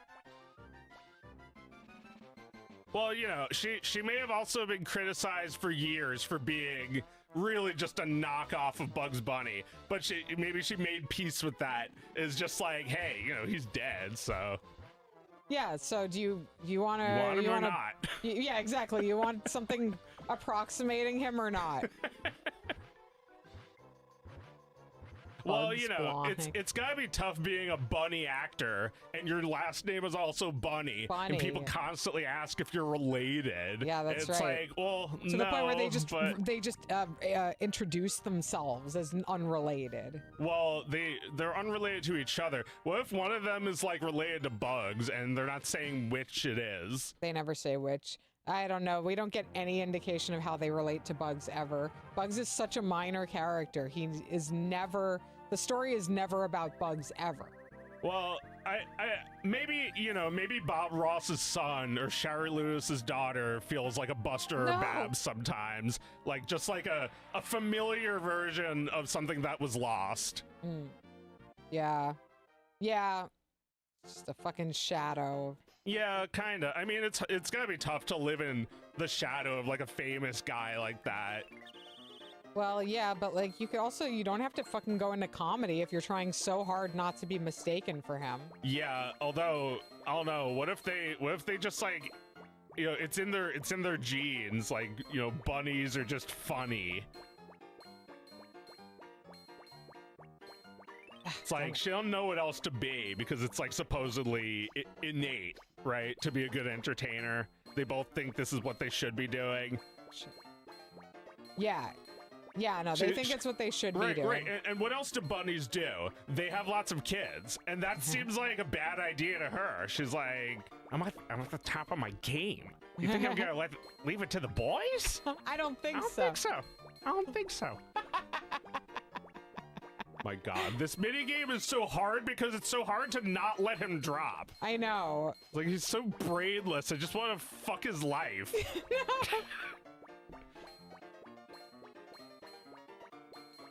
Well, you know, she may have also been criticized for years for being really just a knockoff of Bugs Bunny, but maybe she made peace with that. It's just like, hey, you know, he's dead, so. Yeah, so do you want to... You want him or not? Yeah, exactly. You want something approximating him or not? Well, you know, it's gotta be tough being a bunny actor, and your last name is also Bunny, and people constantly ask if you're related. Yeah, that's right. It's like, well, to the point where they just introduce themselves as unrelated. Well, they're unrelated to each other. What if one of them is like related to Bugs, and they're not saying which it is? They never say which. I don't know. We don't get any indication of how they relate to Bugs ever. Bugs is such a minor character. He is never... The story is never about Bugs ever. Well, I maybe, you know, maybe Bob Ross's son or Shari Lewis's daughter feels like a Buster or Babs sometimes. Like, just like a familiar version of something that was lost. Mm. Yeah. Yeah. Just a fucking shadow. Yeah, kinda. I mean, it's gotta be tough to live in the shadow of like a famous guy like that. Well, yeah, but like you don't have to fucking go into comedy if you're trying so hard not to be mistaken for him. Yeah, although I don't know, what if they just like, you know, it's in their genes, like, you know, bunnies are just funny. It's like she don't know what else to be because it's like supposedly innate, right? To be a good entertainer. They both think this is what they should be doing. Yeah. Yeah, no, they think it's what they should be doing. Right. And what else do bunnies do? They have lots of kids, and that seems like a bad idea to her. She's like, I'm at the top of my game. You think I'm gonna leave it to the boys? I don't think so. I don't think so. My God, this mini game is so hard because it's so hard to not let him drop. I know. Like, he's so brainless. I just want to fuck his life.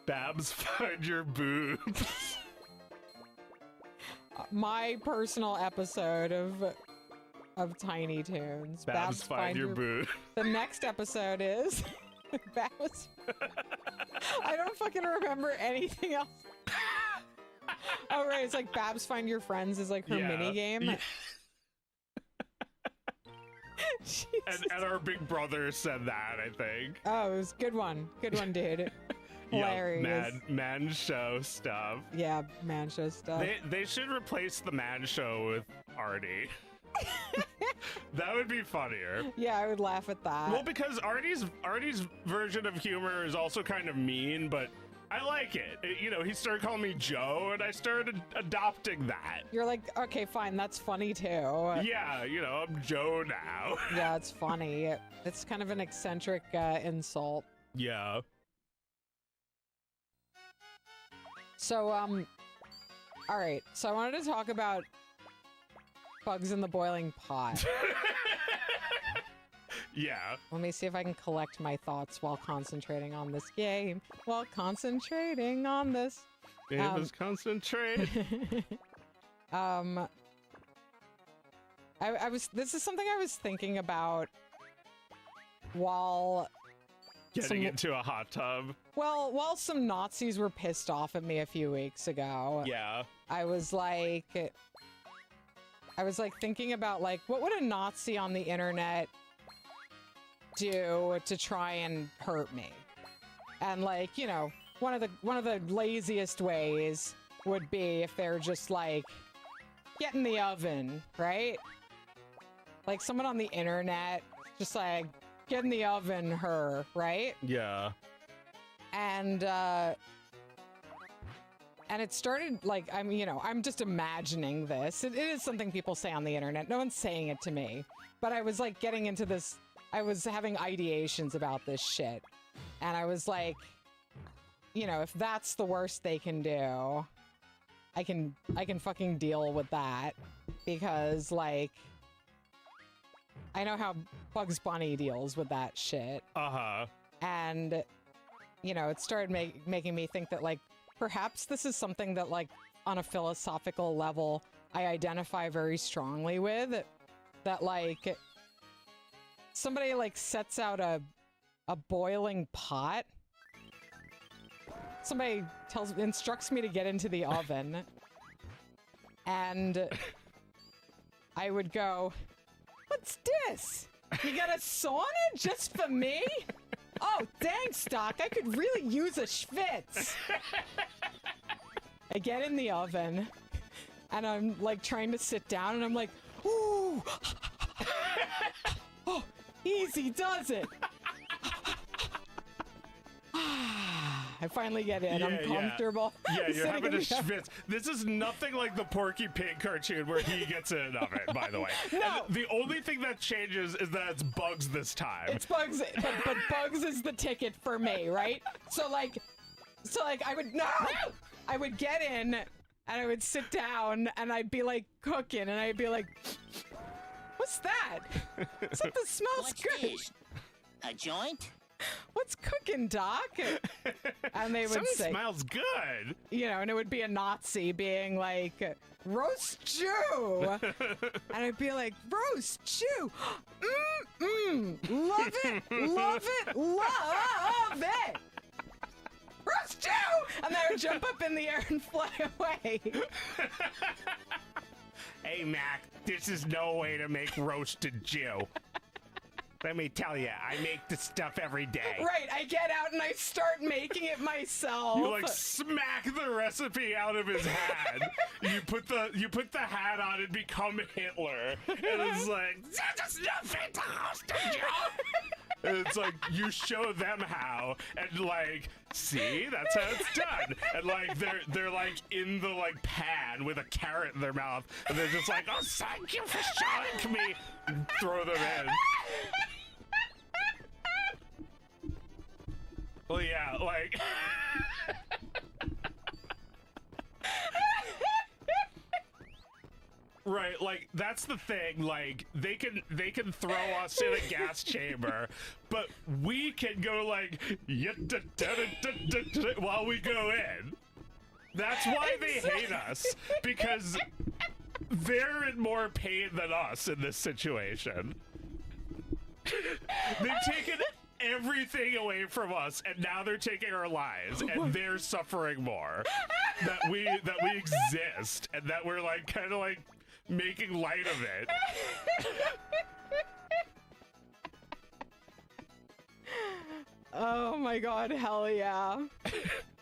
Babs, find your boobs. My personal episode of Tiny Toons. Babs, find your boobs. The next episode is Babs. I don't fucking remember anything else. Oh right, it's like Babs Find Your Friends is like her mini game. Yeah. and our big brother said that, I think. Oh, it was a good one. Good one, dude. Hilarious. Yeah, man show stuff. Yeah, man show stuff. They should replace the man show with Artie. That would be funnier. Yeah, I would laugh at that. Well, because Artie's version of humor is also kind of mean, but I like it. You know, he started calling me Joe, and I started adopting that. You're like, okay, fine, that's funny too. Yeah, you know, I'm Joe now. Yeah, it's funny. It's kind of an eccentric insult. Yeah. So, all right. So I wanted to talk about bugs in the boiling pot. Yeah. Let me see if I can collect my thoughts while concentrating on this game. While concentrating on this. It was concentrate. This is something I was thinking about while Getting into a hot tub. Well, while some Nazis were pissed off at me a few weeks ago. Yeah. I was like thinking about like, what would a Nazi on the internet do to try and hurt me? And like, you know, one of the laziest ways would be if they're just like, get in the oven, right? Like someone on the internet just like, get in the oven, her, right? Yeah. And it started like, I'm just imagining this. It is something people say on the internet. No one's saying it to me. But I was like getting into this, I was having ideations about this shit. And I was like, you know, if that's the worst they can do, I can fucking deal with that. Because like, I know how Bugs Bunny deals with that shit. Uh-huh. And, you know, it started making me think that, like, perhaps this is something that, like, on a philosophical level, I identify very strongly with. That, like, somebody, like, sets out a boiling pot. Somebody instructs me to get into the oven. And I would go, what's this? You got a sauna just for me? Oh, thanks, Doc. I could really use a schwitz. I get in the oven, and I'm, like, trying to sit down, and I'm like, ooh. Oh, easy does it. I finally get in. I'm comfortable. Yeah, you're having a schwitz. This is nothing like the Porky Pig cartoon where he gets in an oven, by the way. No. And the only thing that changes is that it's Bugs this time. It's Bugs, but Bugs is the ticket for me, right? So like I would get in and I would sit down and I'd be like cooking and I'd be like, what's that? Something smells good. This? A joint? What's cooking, Doc? And they would say, smells good. You know, and it would be a Nazi being like, roast Jew. And I'd be like, roast Jew. Love it, love it, love it. Roast Jew! And then I would jump up in the air and fly away. Hey, Mac, this is no way to make roasted Jew. Let me tell you, I make this stuff every day. Right, I get out and I start making it myself. You like smack the recipe out of his hand. you put the hat on and become Hitler. And it's like, this is nothing to roasted Jew. It's like you show them how, and like, see, that's how it's done. And like they're like in the like pan with a carrot in their mouth, and they're just like, oh, thank you for showing me. And throw them in. Well, yeah, like. Right, like that's the thing. Like they can throw us in a gas chamber, but we can go like while we go in. That's why they hate us, because they're in more pain than us in this situation. They've taken everything away from us, and now they're taking our lives, and they're suffering more. That we exist, and that we're like kind of like making light of it. Oh my god, hell yeah.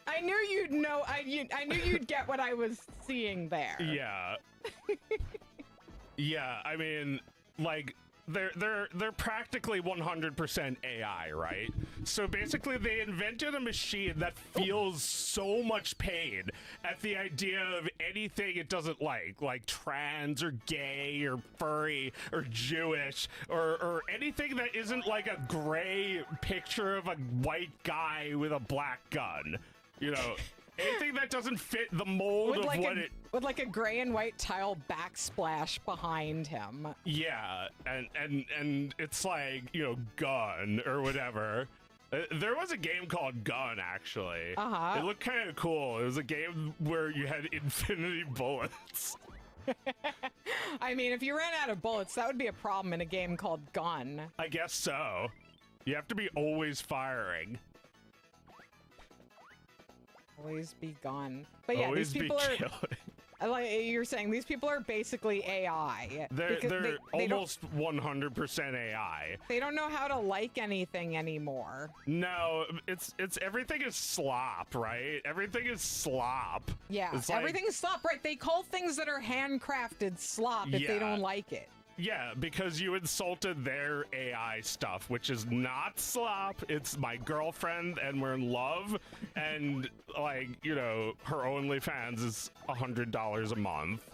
I knew you'd know. I knew you'd get what I was seeing there. Yeah. Yeah, I mean, like they're practically 100% AI, right? So basically they invented a machine that feels so much pain at the idea of anything it doesn't like trans or gay or furry or Jewish or anything that isn't like a gray picture of a white guy with a black gun, you know. Anything that doesn't fit the mold of what it... With like a gray and white tile backsplash behind him. Yeah, and it's like, you know, Gun or whatever. There was a game called Gun, actually. Uh-huh. It looked kind of cool. It was a game where you had infinity bullets. I mean, if you ran out of bullets, that would be a problem in a game called Gun. I guess so. You have to be always firing. Always be gone. But yeah, Always these people are... killing. Like you're saying, these people are basically AI. They're almost 100% AI. They don't know how to like anything anymore. No, it's everything is slop, right? Everything is slop. Yeah, it's like, everything is slop, right? They call things that are handcrafted slop if they don't like it. Yeah, because you insulted their AI stuff, which is not slop. It's my girlfriend, and we're in love, and like, you know, her OnlyFans is $100 a month.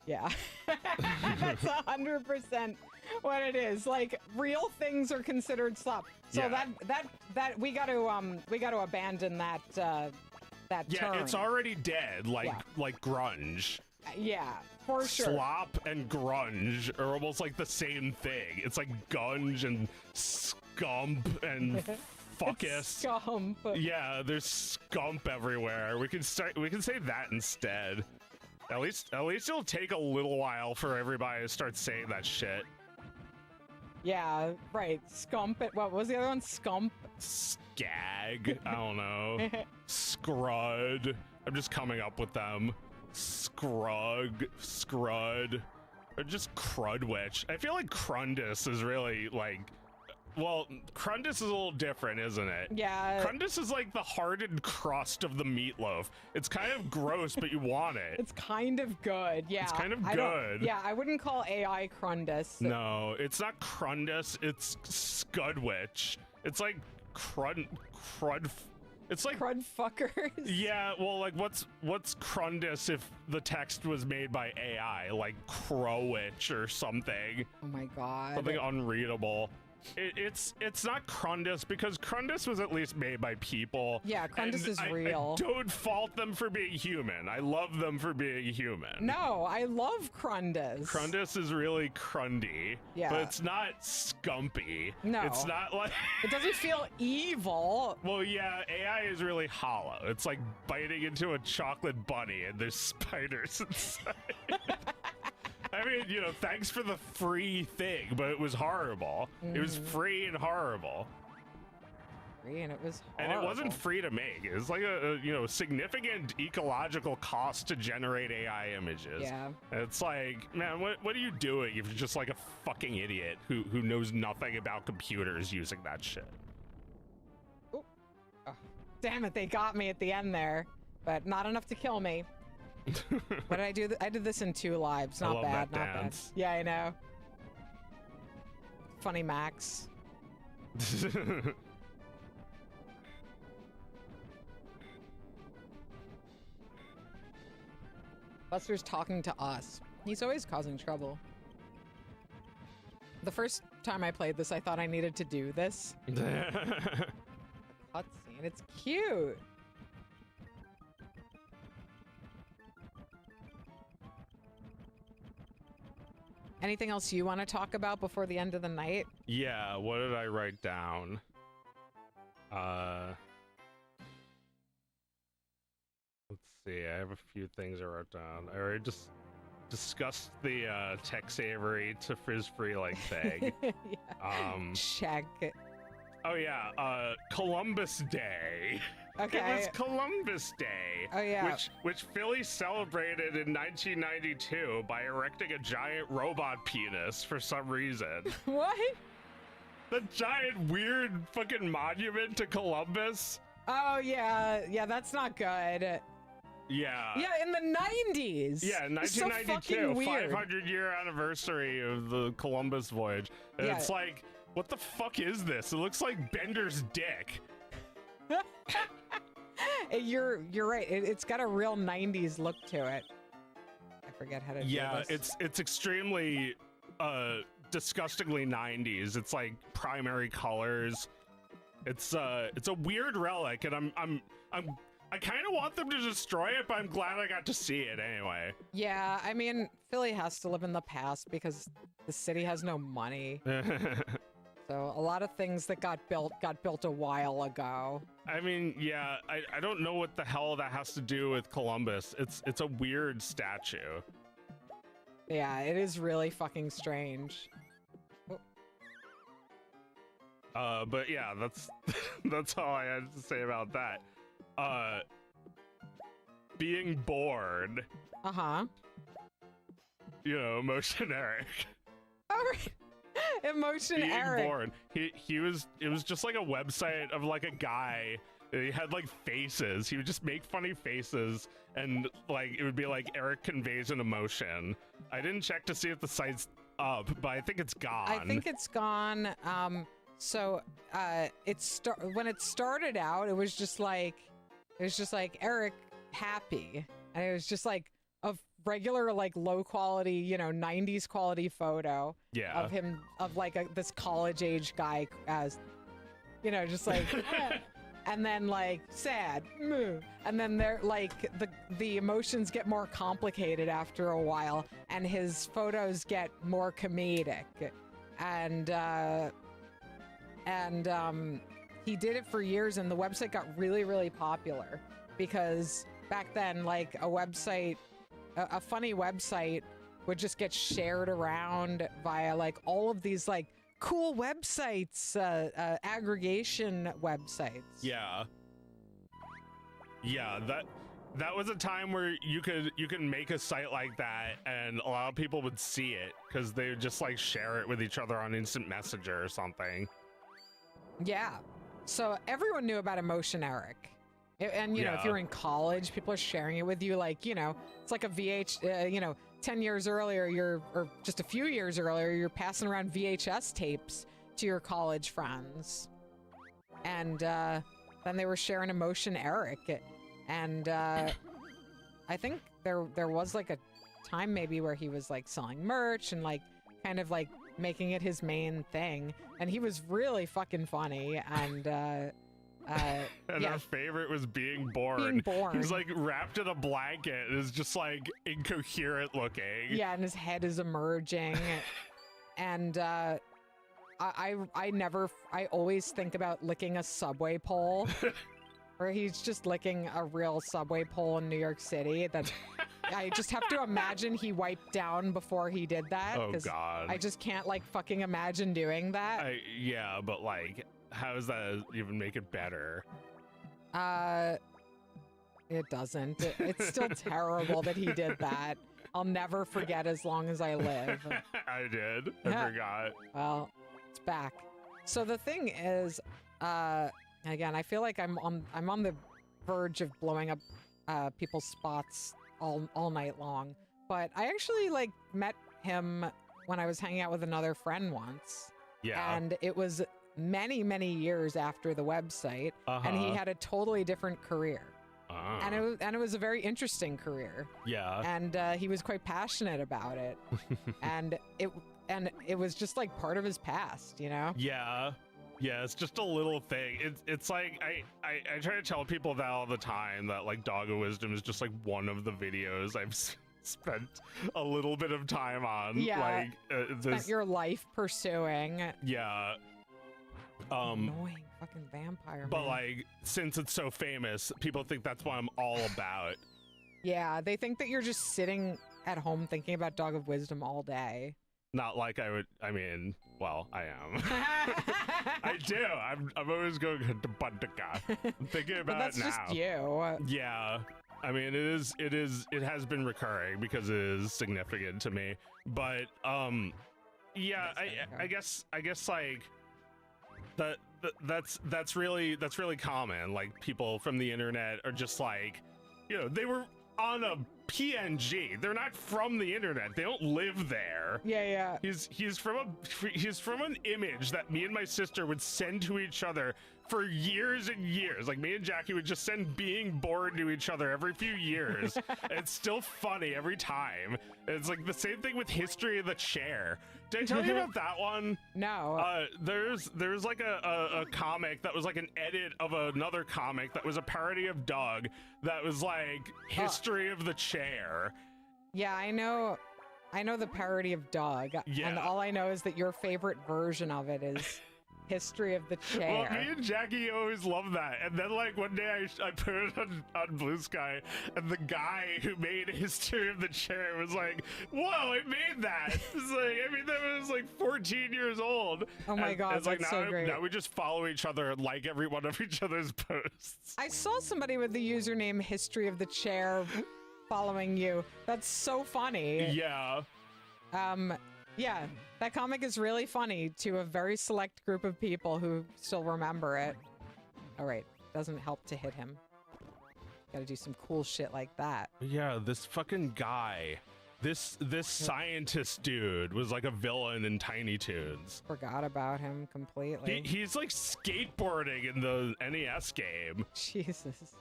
Yeah, that's 100% what it is. Like, real things are considered slop. So Yeah. that we got to abandon that that Yeah, term. it's already dead. Like grunge. Yeah, for sure. Slop and grunge are almost like the same thing. It's like gunge and scump and fuckus. Scump. Yeah, there's scump everywhere. We can say that instead. At least it'll take a little while for everybody to start saying that shit. Yeah, right. Scump. What was the other one? Scump. Scag. I don't know. Scrud. I'm just coming up with them. Scrug. Scrud. Or just Crudwitch. I feel like Crundus is really like... Well, Crundus is a little different, isn't it? Yeah. Crundus is like the hardened crust of the meatloaf. It's kind of gross, but you want it. It's kind of good, yeah. It's kind of good. Yeah, I wouldn't call AI Crundus. No, it's not Crundus, it's Scudwitch. It's like crud. It's like Crudfuckers. Yeah, well, like what's Crundus if the text was made by AI, like Crowitch or something? Oh my god. Something unreadable. It's not Crundus, because Crundus was at least made by people. Yeah, Crundus is I real. don't fault them for being human. I love them for being human. No, I love Crundus. Crundus is really crundy. Yeah. But it's not scumpy. No. It's not like... It doesn't feel evil. Well, yeah, AI is really hollow. It's like biting into a chocolate bunny and there's spiders inside. I mean, you know, thanks for the free thing, but it was horrible. It was free and horrible. Free and it was And horrible. it wasn't free to make. It was like a you know, significant ecological cost to generate AI images. Yeah. And it's like, man, what are you doing if you're just like a fucking idiot who knows nothing about computers using that shit? Ooh. Oh, damn it, they got me at the end there. But not enough to kill me. What did I do? I did this in 2 lives. I Not love bad, that not dance. bad. Yeah, I know. Funny Max. Buster's talking to us. He's always causing trouble. The first time I played this, I thought I needed to do this. Cutscene. It's cute. Anything else you want to talk about before the end of the night? Yeah, what did I write down? Let's see. I have a few things I wrote down. I already just discussed the Tex Avery to Frizz-Free like thing. Yeah. Check. Oh yeah, Columbus Day. Okay. It was Columbus Day. Oh yeah. Which Philly celebrated in 1992 by erecting a giant robot penis for some reason. What? The giant weird fucking monument to Columbus. Oh yeah, yeah. That's not good. Yeah. Yeah, in the 90s. Yeah, It's so 1992, fucking weird. 500-year anniversre of the Columbus voyage. And Yeah. it's like, what the fuck is this? It looks like Bender's dick. You're right. It's got a real 90s look to it. I forget how to do Yeah, this. it's extremely disgustingly 90s. It's like primary colors. It's a weird relic, and I kind of want them to destroy it, but I'm glad I got to see it anyway. Yeah, I mean, Philly has to live in the past because the city has no money. So a lot of things that got built a while ago. I mean, yeah, I don't know what the hell that has to do with Columbus. It's a weird statue. Yeah, it is really fucking strange. But yeah, that's all I had to say about that. Being bored, Uh-huh. you know, Emotion Eric. All right. Emotion Being Eric. bored. It was just like a website of like a guy. He had like faces. He would just make funny faces, and like it would be like Eric conveys an emotion. I didn't check to see if the site's up, but I think it's gone. I think it's gone. So when it started out, it was just like Eric happy, and it was just like a regular like low quality, you know, 90s quality photo Yeah. of him, of like this college age guy, as you know, just like and then like sad, and then they're like the emotions get more complicated after a while, and his photos get more comedic, and he did it for years, and the website got really, really popular because back then, like a funny website would just get shared around via like all of these like cool websites, aggregation websites. Yeah. Yeah, that was a time where you could make a site like that, and a lot of people would see it because they would just like share it with each other on Instant Messenger or something. Yeah. So everyone knew about Emotion Eric. And, you know, if Yeah. you're in college, people are sharing it with you. Like, you know, it's like a you know, 10 years earlier, or just a few years earlier, you're passing around VHS tapes to your college friends. And then they were sharing Emotion Eric. And I think there was like a time maybe where he was like selling merch and like kind of like making it his main thing. And he was really fucking funny. And And yeah. our favorite was Being Born. Being Born. He's like wrapped in a blanket and is just like incoherent looking. Yeah, and his head is emerging. And I always think about licking a subway pole. Or he's just licking a real subway pole in New York City that I just have to imagine he wiped down before he did that. Oh 'cause god. I just can't like fucking imagine doing that. Yeah, but like, how does that even make it better? It doesn't. It's still terrible that he did that. I'll never forget as long as I live. I did. I forgot. Well, it's back. So the thing is, again, I feel like I'm on the verge of blowing up people's spots all night long. But I actually like met him when I was hanging out with another friend once. Yeah. And it was many, many years after the website, and he had a totally different career. And it was a very interesting career. Yeah. And he was quite passionate about it. and it was just like part of his past, you know? Yeah. Yeah, it's just a little thing. It's like I try to tell people that all the time, that like Dog of Wisdom is just like one of the videos I've spent a little bit of time on. Yeah. Like Spent your life pursuing. Yeah. Annoying fucking vampire. But man. like, since it's so famous, people think that's what I'm all about. Yeah, they think that you're just sitting at home thinking about Dog of Wisdom all day. Not like I would. I mean, well, I am. I do. I'm always going to Buntika. I'm thinking about But that's it now. just you. Yeah. I mean, it has been recurring because it is significant to me. But yeah, I guess like that's really common. Like, people from the internet are just like, you know, they were on a PNG. They're not from the internet. They don't live there. Yeah. He's from an image that me and my sister would send to each other for years and years. Like, me and Jackie would just send being bored to each other every few years. It's still funny every time. It's like the same thing with History of the Chair. Did I tell you about that one? No. There's like a comic that was like an edit of another comic that was a parody of Doug that was like History of the Chair. Yeah, I know the parody of Doug. Yeah. And all I know is that your favorite version of it is History of the Chair. Well, me and Jackie always loved that. And then, like, one day I put it on Blue Sky, and the guy who made History of the Chair was like, whoa, I made that. It's like, I mean, that was like 14 years old. Oh my God, it's like, that's so great. Now we just follow each other and like every one of each other's posts. I saw somebody with the username History of the Chair following you. That's so funny. Yeah. Yeah, that comic is really funny to a very select group of people who still remember it. All right, doesn't help to hit him. Gotta do some cool shit like that. Yeah, this fucking guy, this scientist dude was like a villain in Tiny Toons. Forgot about him completely. He's like skateboarding in the NES game. Jesus.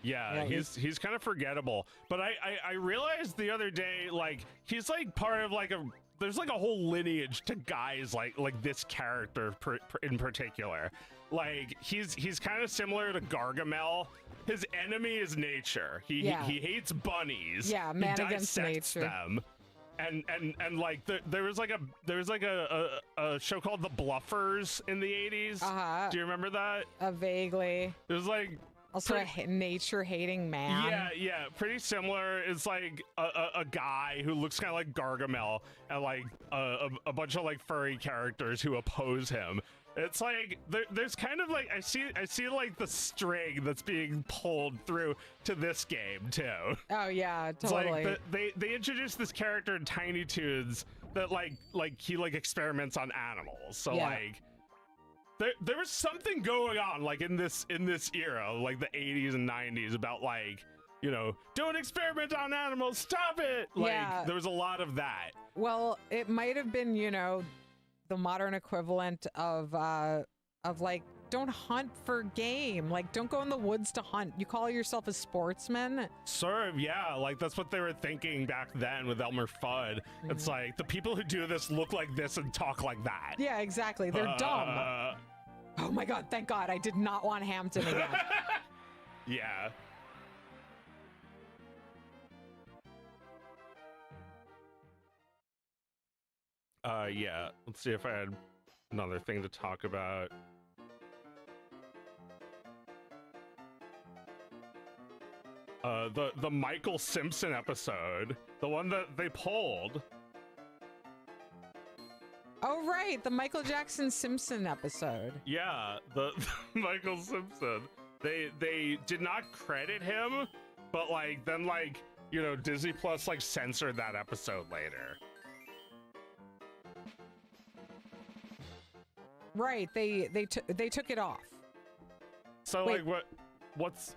Yeah, he's kind of forgettable. But I realized the other day, like, he's like part of like there's like a whole lineage to guys like this character in particular. Like, he's kind of similar to Gargamel. His enemy is nature. He hates bunnies. Yeah, man he against dissects nature. them. And like there was like a show called The Bluffers in the 80s. Do you remember that? Vaguely. It was like Also a nature-hating man. Yeah, pretty similar. It's like a guy who looks kind of like Gargamel, and like a bunch of like furry characters who oppose him. It's like there's kind of like I see like the string that's being pulled through to this game too. Oh yeah, totally. It's like they introduced this character in Tiny Toons that like he like experiments on animals. So like. There was something going on, like, in this era, like the 80s and 90s, about, like, you know, don't experiment on animals, stop it! Like, there was a lot of that. Well, it might have been, you know, the modern equivalent of like, don't hunt for game. Like, don't go in the woods to hunt. You call yourself a sportsman? Sort of, yeah. Like, that's what they were thinking back then with Elmer Fudd. Mm-hmm. It's like, the people who do this look like this and talk like that. Yeah, exactly. They're dumb. Oh my God, thank God. I did not want Hampton again. Yeah. Yeah. Let's see if I had another thing to talk about. The Michael Simpson episode, the one that they pulled. Oh, right. The Michael Jackson Simpson episode. Yeah, the Michael Simpson. They did not credit him, but like then like, you know, Disney Plus like censored that episode later. Right. They took it off. So Wait. like what's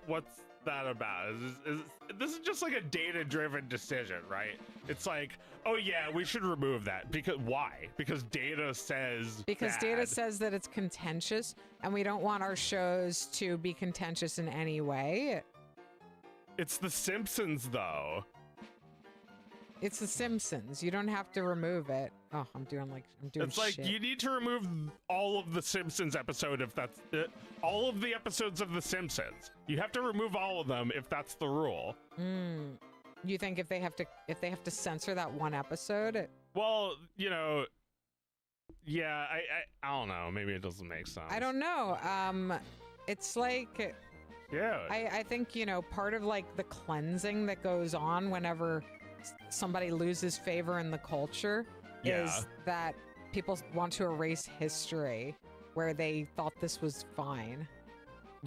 that about is this is just like a data-driven decision, right? It's like, oh yeah, we should remove that. Because why? Because data says Because bad. data says that it's contentious, and we don't want our shows to be contentious in any way. It's The Simpsons, though. It's The Simpsons. You don't have to remove it. Oh, I'm doing It's like shit. you need to remove all of the Simpsons episode if that's all of the episodes of the Simpsons. You have to remove all of them if that's the rule. You think if they have to censor that one episode? Well, you know, yeah, I don't know. Maybe it doesn't make sense. I don't know. It's like, Yeah. I think, you know, part of like the cleansing that goes on whenever somebody loses favor in the culture is that people want to erase history where they thought this was fine.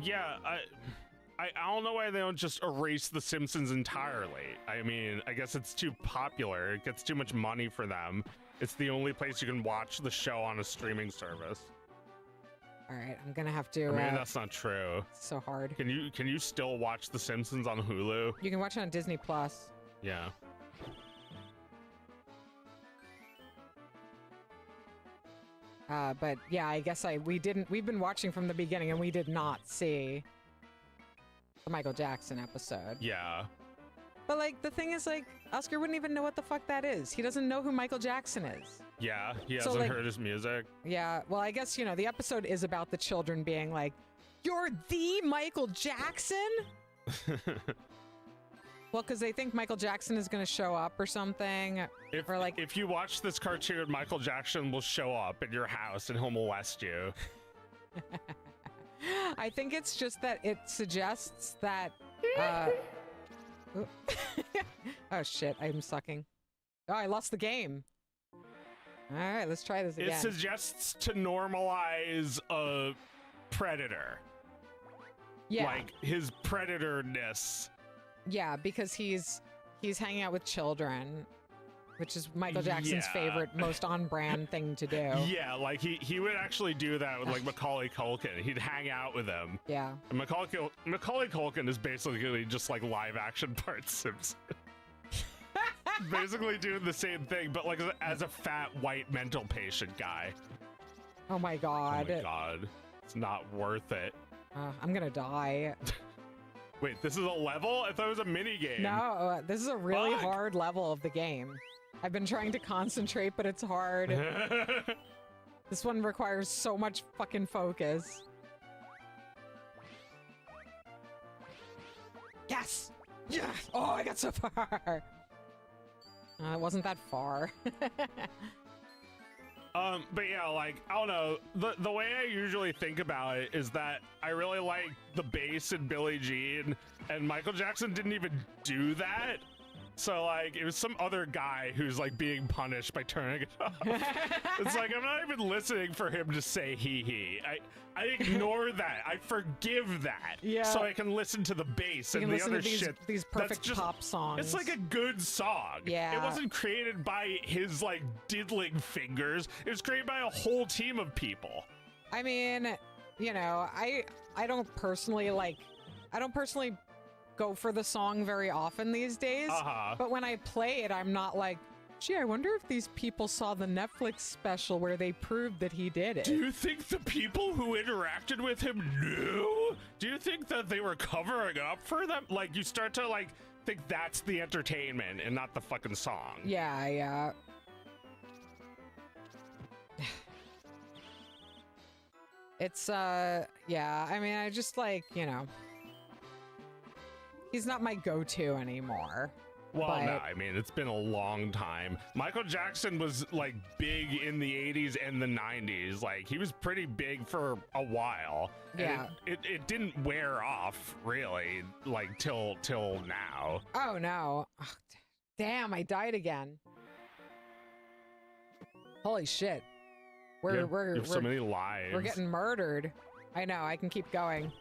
Yeah, I don't know why they don't just erase The Simpsons entirely. I mean, I guess it's too popular. It gets too much money for them. It's the only place you can watch the show on a streaming service. All right, I'm gonna have to. I mean, that's not true. It's so hard. Can you still watch The Simpsons on Hulu? You can watch it on Disney Plus. Yeah. But yeah, I guess we've been watching from the beginning and we did not see the Michael Jackson episode. Yeah. But like, the thing is, like, Oscar wouldn't even know what the fuck that is. He doesn't know who Michael Jackson is. Yeah, he So, hasn't like- heard his music. Yeah, well, I guess, you know, the episode is about the children being like, "You're the Michael Jackson?" Well, because they think Michael Jackson is going to show up or something. If Or, like- if you watch this cartoon, Michael Jackson will show up at your house and he'll molest you. I think it's just that it suggests that. Oh shit! I'm sucking. Oh, I lost the game. All right, let's try this again. It suggests to normalize a predator. Yeah, Like his predatorness. yeah, because he's hanging out with children, which is Michael Jackson's Yeah. favorite, most on-brand thing to do. Yeah, like he would actually do that with like Macaulay Culkin. He'd hang out with him. Yeah. And Macaulay Culkin is basically just like live action Bart Simpson. Basically doing the same thing, but like as a fat white mental patient guy. Oh my Oh god. my god. It's not worth it. I'm gonna die. Wait, this is a level? I thought it was a mini game. No, this is a really Fuck. hard level of the game. I've been trying to concentrate, but it's hard. This one requires so much fucking focus. Yes! Yes! Oh, I got so far! It wasn't that far. But yeah, like, I don't know, the way I usually think about it is that I really like the bass in Billie Jean, and Michael Jackson didn't even do that. So like, it was some other guy who's like being punished by turning it off. It's like, I'm not even listening for him to say hee. I ignore that. I forgive that. Yeah. So I can listen to the bass You and can the listen other to shit. these that's perfect just- pop songs. It's like a good song. Yeah. It wasn't created by his like diddling fingers. It was created by a whole team of people. I mean, you know, I don't personally go for the song very often these days. Uh-huh. But when I play it, I'm not like, gee, I wonder if these people saw the Netflix special where they proved that he did it. Do you think the people who interacted with him knew? Do you think that they were covering up for them? Like, you start to like think that's the entertainment and not the fucking song. Yeah, yeah. It's, yeah, I mean, I just like, you know, he's not my go-to anymore. Well, but- no, I mean, it's been a long time. Michael Jackson was like big in the 80s and the 90s. Like, he was pretty big for a while. And Yeah. it didn't wear off really, like till now. Oh, no. Ugh, damn, I died again. Holy shit. You have so many lives. We're getting murdered. I know, I can keep going.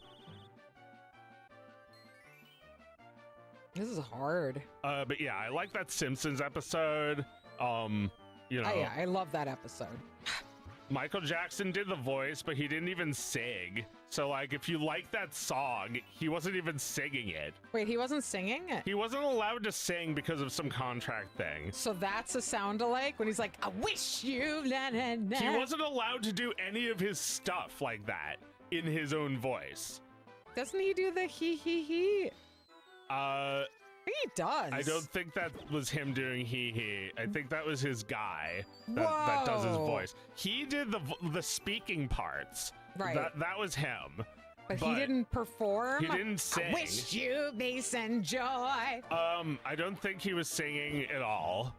This is hard. But yeah, I like that Simpsons episode. You know, Yeah, I love that episode. Michael Jackson did the voice, but he didn't even sing. So, like, if you like that song, he wasn't even singing it. Wait, he wasn't singing? He wasn't allowed to sing because of some contract thing. So that's a sound-alike when he's like, I wish you, la, la, la. He wasn't allowed to do any of his stuff like that in his own voice. Doesn't he do the he? I think he does. I don't think that was him doing he. I think that was his guy that does his voice. He did the speaking parts. Right. That was him. But he didn't perform? He didn't sing. I wish you peace and joy. I don't think he was singing at all.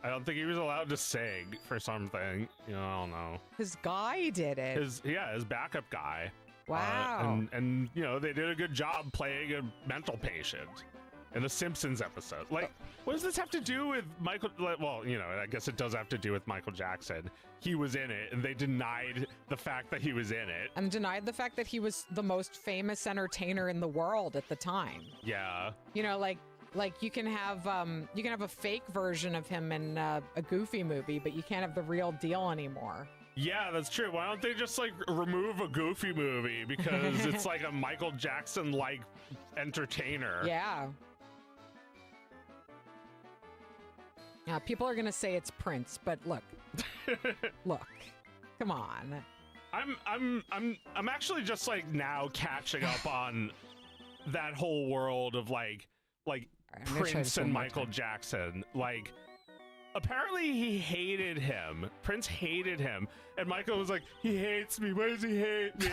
I don't think he was allowed to sing for something. You know, I don't know. His guy did it. His backup guy. Wow. And you know, they did a good job playing a mental patient in a Simpsons episode. Like, what does this have to do with Michael? Well, you know, I guess it does have to do with Michael Jackson. He was in it, and they denied the fact that he was in it. And denied the fact that he was the most famous entertainer in the world at the time. Yeah. You know, like you can have a fake version of him in a Goofy movie, but you can't have the real deal anymore. Yeah, that's true. Why don't they just like remove a Goofy movie because it's like a Michael Jackson like entertainer? Yeah. Yeah, people are gonna say it's Prince, but look, look, come on. I'm actually just like now catching up on that whole world of like Prince and Michael Jackson. Like, apparently he hated him. Prince hated him, and Michael was like, he hates me. Why does he hate me?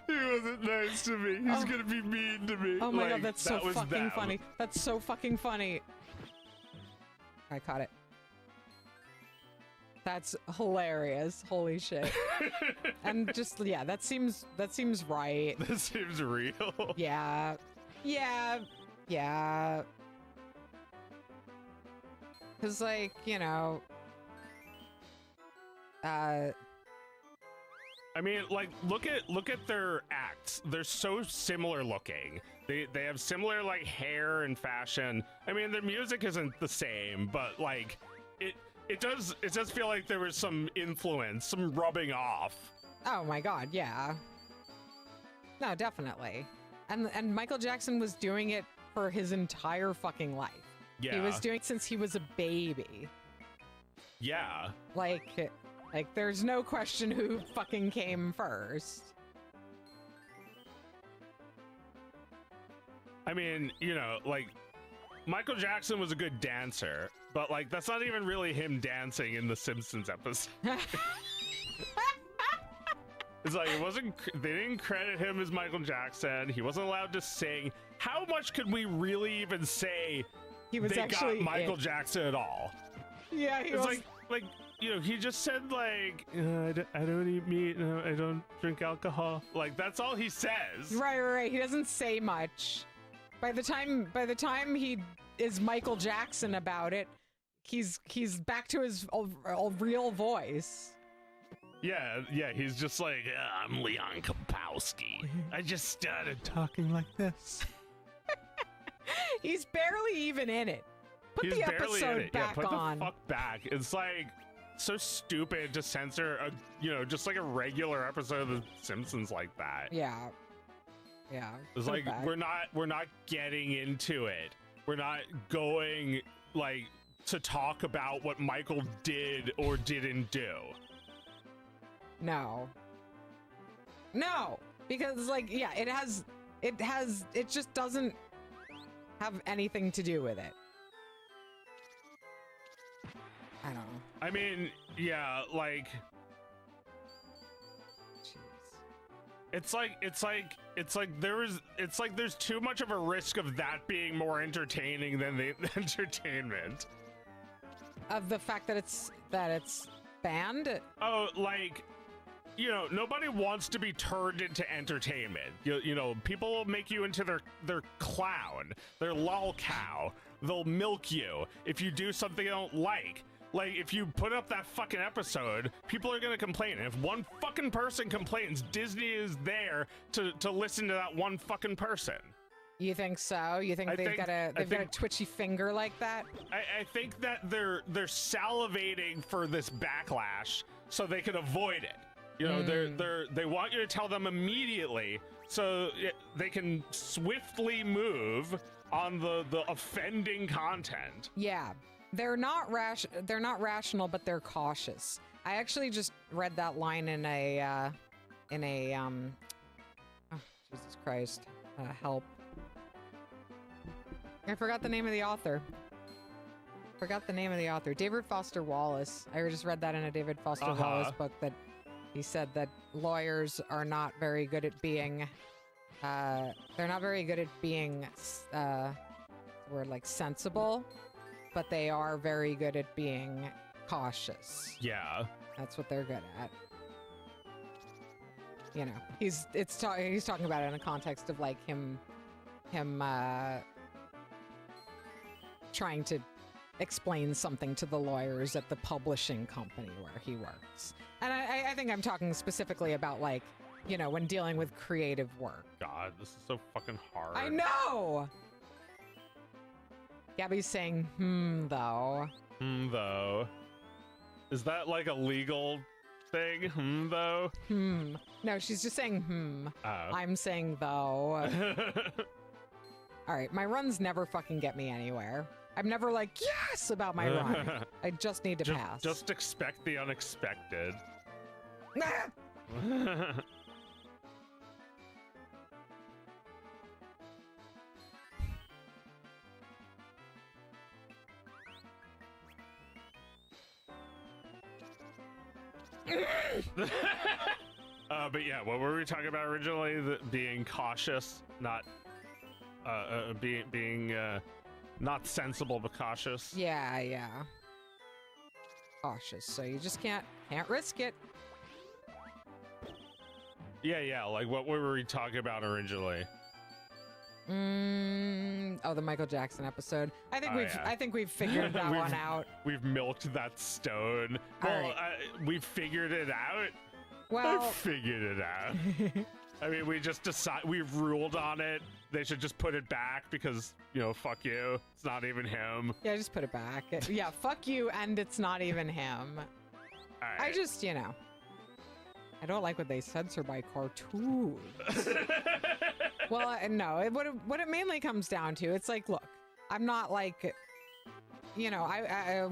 He wasn't nice to me. He's gonna be mean to me. Oh my god, that's so fucking funny. them. That's so fucking funny. I caught it. That's hilarious. Holy shit. And just, yeah, that seems right. This seems real. Yeah. Yeah. Yeah. Cause like, you know, I mean, like, look at their acts. They're so similar looking. They have similar like hair and fashion. I mean, their music isn't the same, but like it does feel like there was some influence, some rubbing off. Oh my god, yeah. No, definitely. And Michael Jackson was doing it for his entire fucking life. Yeah. He was doing it since he was a baby. Yeah. Like there's no question who fucking came first. I mean, you know, like, Michael Jackson was a good dancer, but like that's not even really him dancing in the Simpsons episode. It's like they didn't credit him as Michael Jackson. He wasn't allowed to sing. How much could we really even say He was they actually got Michael Jackson at all? Yeah, he It's was like you know, he just said like I don't eat meat, no, I don't drink alcohol. Like that's all he says. Right. He doesn't say much. By the time he is Michael Jackson about it, he's back to his real voice. Yeah, he's just like, I'm Leon Kapowski. I just started talking like this. He's barely even in it. Put He's the barely in episode it. back yeah, put on. the fuck back. It's like so stupid to censor just like a regular episode of The Simpsons like that. Yeah. It's like we're not getting into it. We're not going like to talk about what Michael did or didn't do. No, because like, yeah, it just doesn't have anything to do with it. I don't know. I mean, yeah, like Jeez. it's like there's too much of a risk of that being more entertaining than the entertainment. Of the fact that it's banned? Oh, like, you know, nobody wants to be turned into entertainment. You know, people will make you into their clown, their lol cow. They'll milk you if you do something they don't like. Like, if you put up that fucking episode, people are gonna complain. And if one fucking person complains, Disney is there to listen to that one fucking person. You think so? You think they've got a twitchy finger like that? I think that they're salivating for this backlash so they can avoid it. You know, they want you to tell them immediately so they can swiftly move on the offending content. Yeah, they're not rational, but they're cautious. I actually just read that line in a oh, Jesus Christ, help. I forgot the name of the author. David Foster Wallace. I just read that in a David Foster Wallace book that he said that lawyers are not very good at being, they're not very good at being, we're like sensible, but they are very good at being cautious. Yeah. That's what they're good at. You know, he's talking about it in a context of like him trying to explain something to the lawyers at the publishing company where he works. And I think I'm talking specifically about, like, you know, when dealing with creative work. God, this is so fucking hard. I know! Gabby's saying, though. Though. Is that like a legal thing? Though? No, she's just saying, Oh. I'm saying, though. Alright, my runs never fucking get me anywhere. I'm never like, yes, about my run. I just need to pass. Just expect the unexpected. But yeah, what were we talking about originally? Being cautious, not being not sensible but cautious. Yeah. Cautious, so you just can't risk it. Yeah, like what were we talking about originally? Oh, the Michael Jackson episode. I think we've figured that one out. We've milked that stone. We've figured it out. Well, I figured it out. I mean, we just we've ruled on it. They should just put it back because, you know, fuck you. It's not even him. Yeah, just put it back. Yeah, fuck you, and it's not even him. Right. I just, you know, I don't like what they censor by cartoons. Well, no, what it mainly comes down to, it's like, look, I'm not like, you know,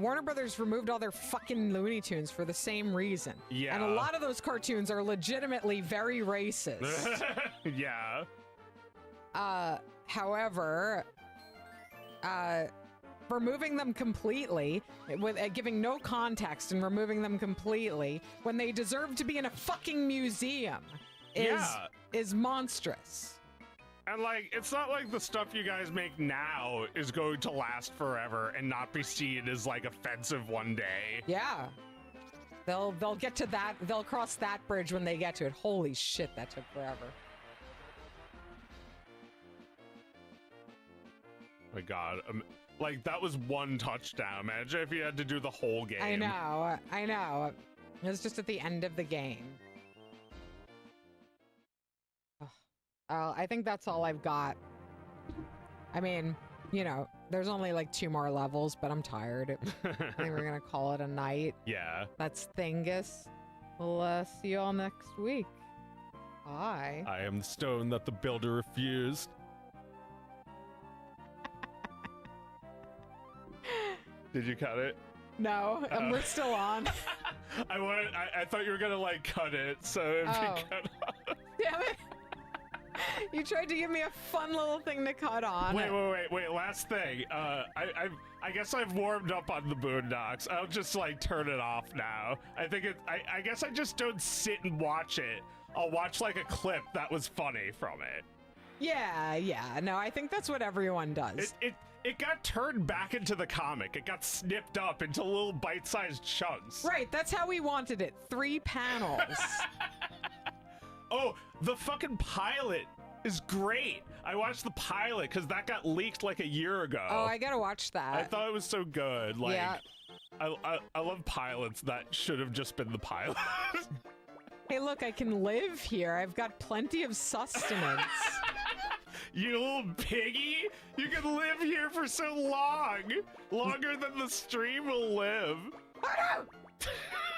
Warner Brothers removed all their fucking Looney Tunes for the same reason. Yeah. And a lot of those cartoons are legitimately very racist. Yeah. However, removing them completely, with giving no context and removing them completely when they deserve to be in a fucking museum is monstrous. And, like, it's not like the stuff you guys make now is going to last forever and not be seen as, like, offensive one day. Yeah. They'll get to that. They'll cross that bridge when they get to it. Holy shit, that took forever. My God. Like, that was one touchdown. Imagine if you had to do the whole game. I know. It was just at the end of the game. I think that's all I've got. I mean, you know, there's only like 2 more levels, but I'm tired. I think we're gonna call it a night. Yeah. That's Thingus. We'll see you all next week. Bye. I am the stone that the builder refused. Did you cut it? No, we're still on. I thought you were gonna like cut it, so it'd be cut off. Damn it. You tried to give me a fun little thing to cut on. Wait, last thing. I guess I've warmed up on the Boondocks. I'll just like turn it off now. I guess I just don't sit and watch it. I'll watch like a clip that was funny from it. Yeah. No, I think that's what everyone does. It got turned back into the comic. It got snipped up into little bite-sized chunks. Right, that's how we wanted it. 3 panels. Oh, the fucking pilot is great. I watched the pilot because that got leaked like a year ago. Oh, I gotta watch that. I thought it was so good. Like, yeah. I love pilots that should have just been the pilot. Hey, look, I can live here. I've got plenty of sustenance. You little piggy! You can live here for so long! Longer than the stream will live! Oh no!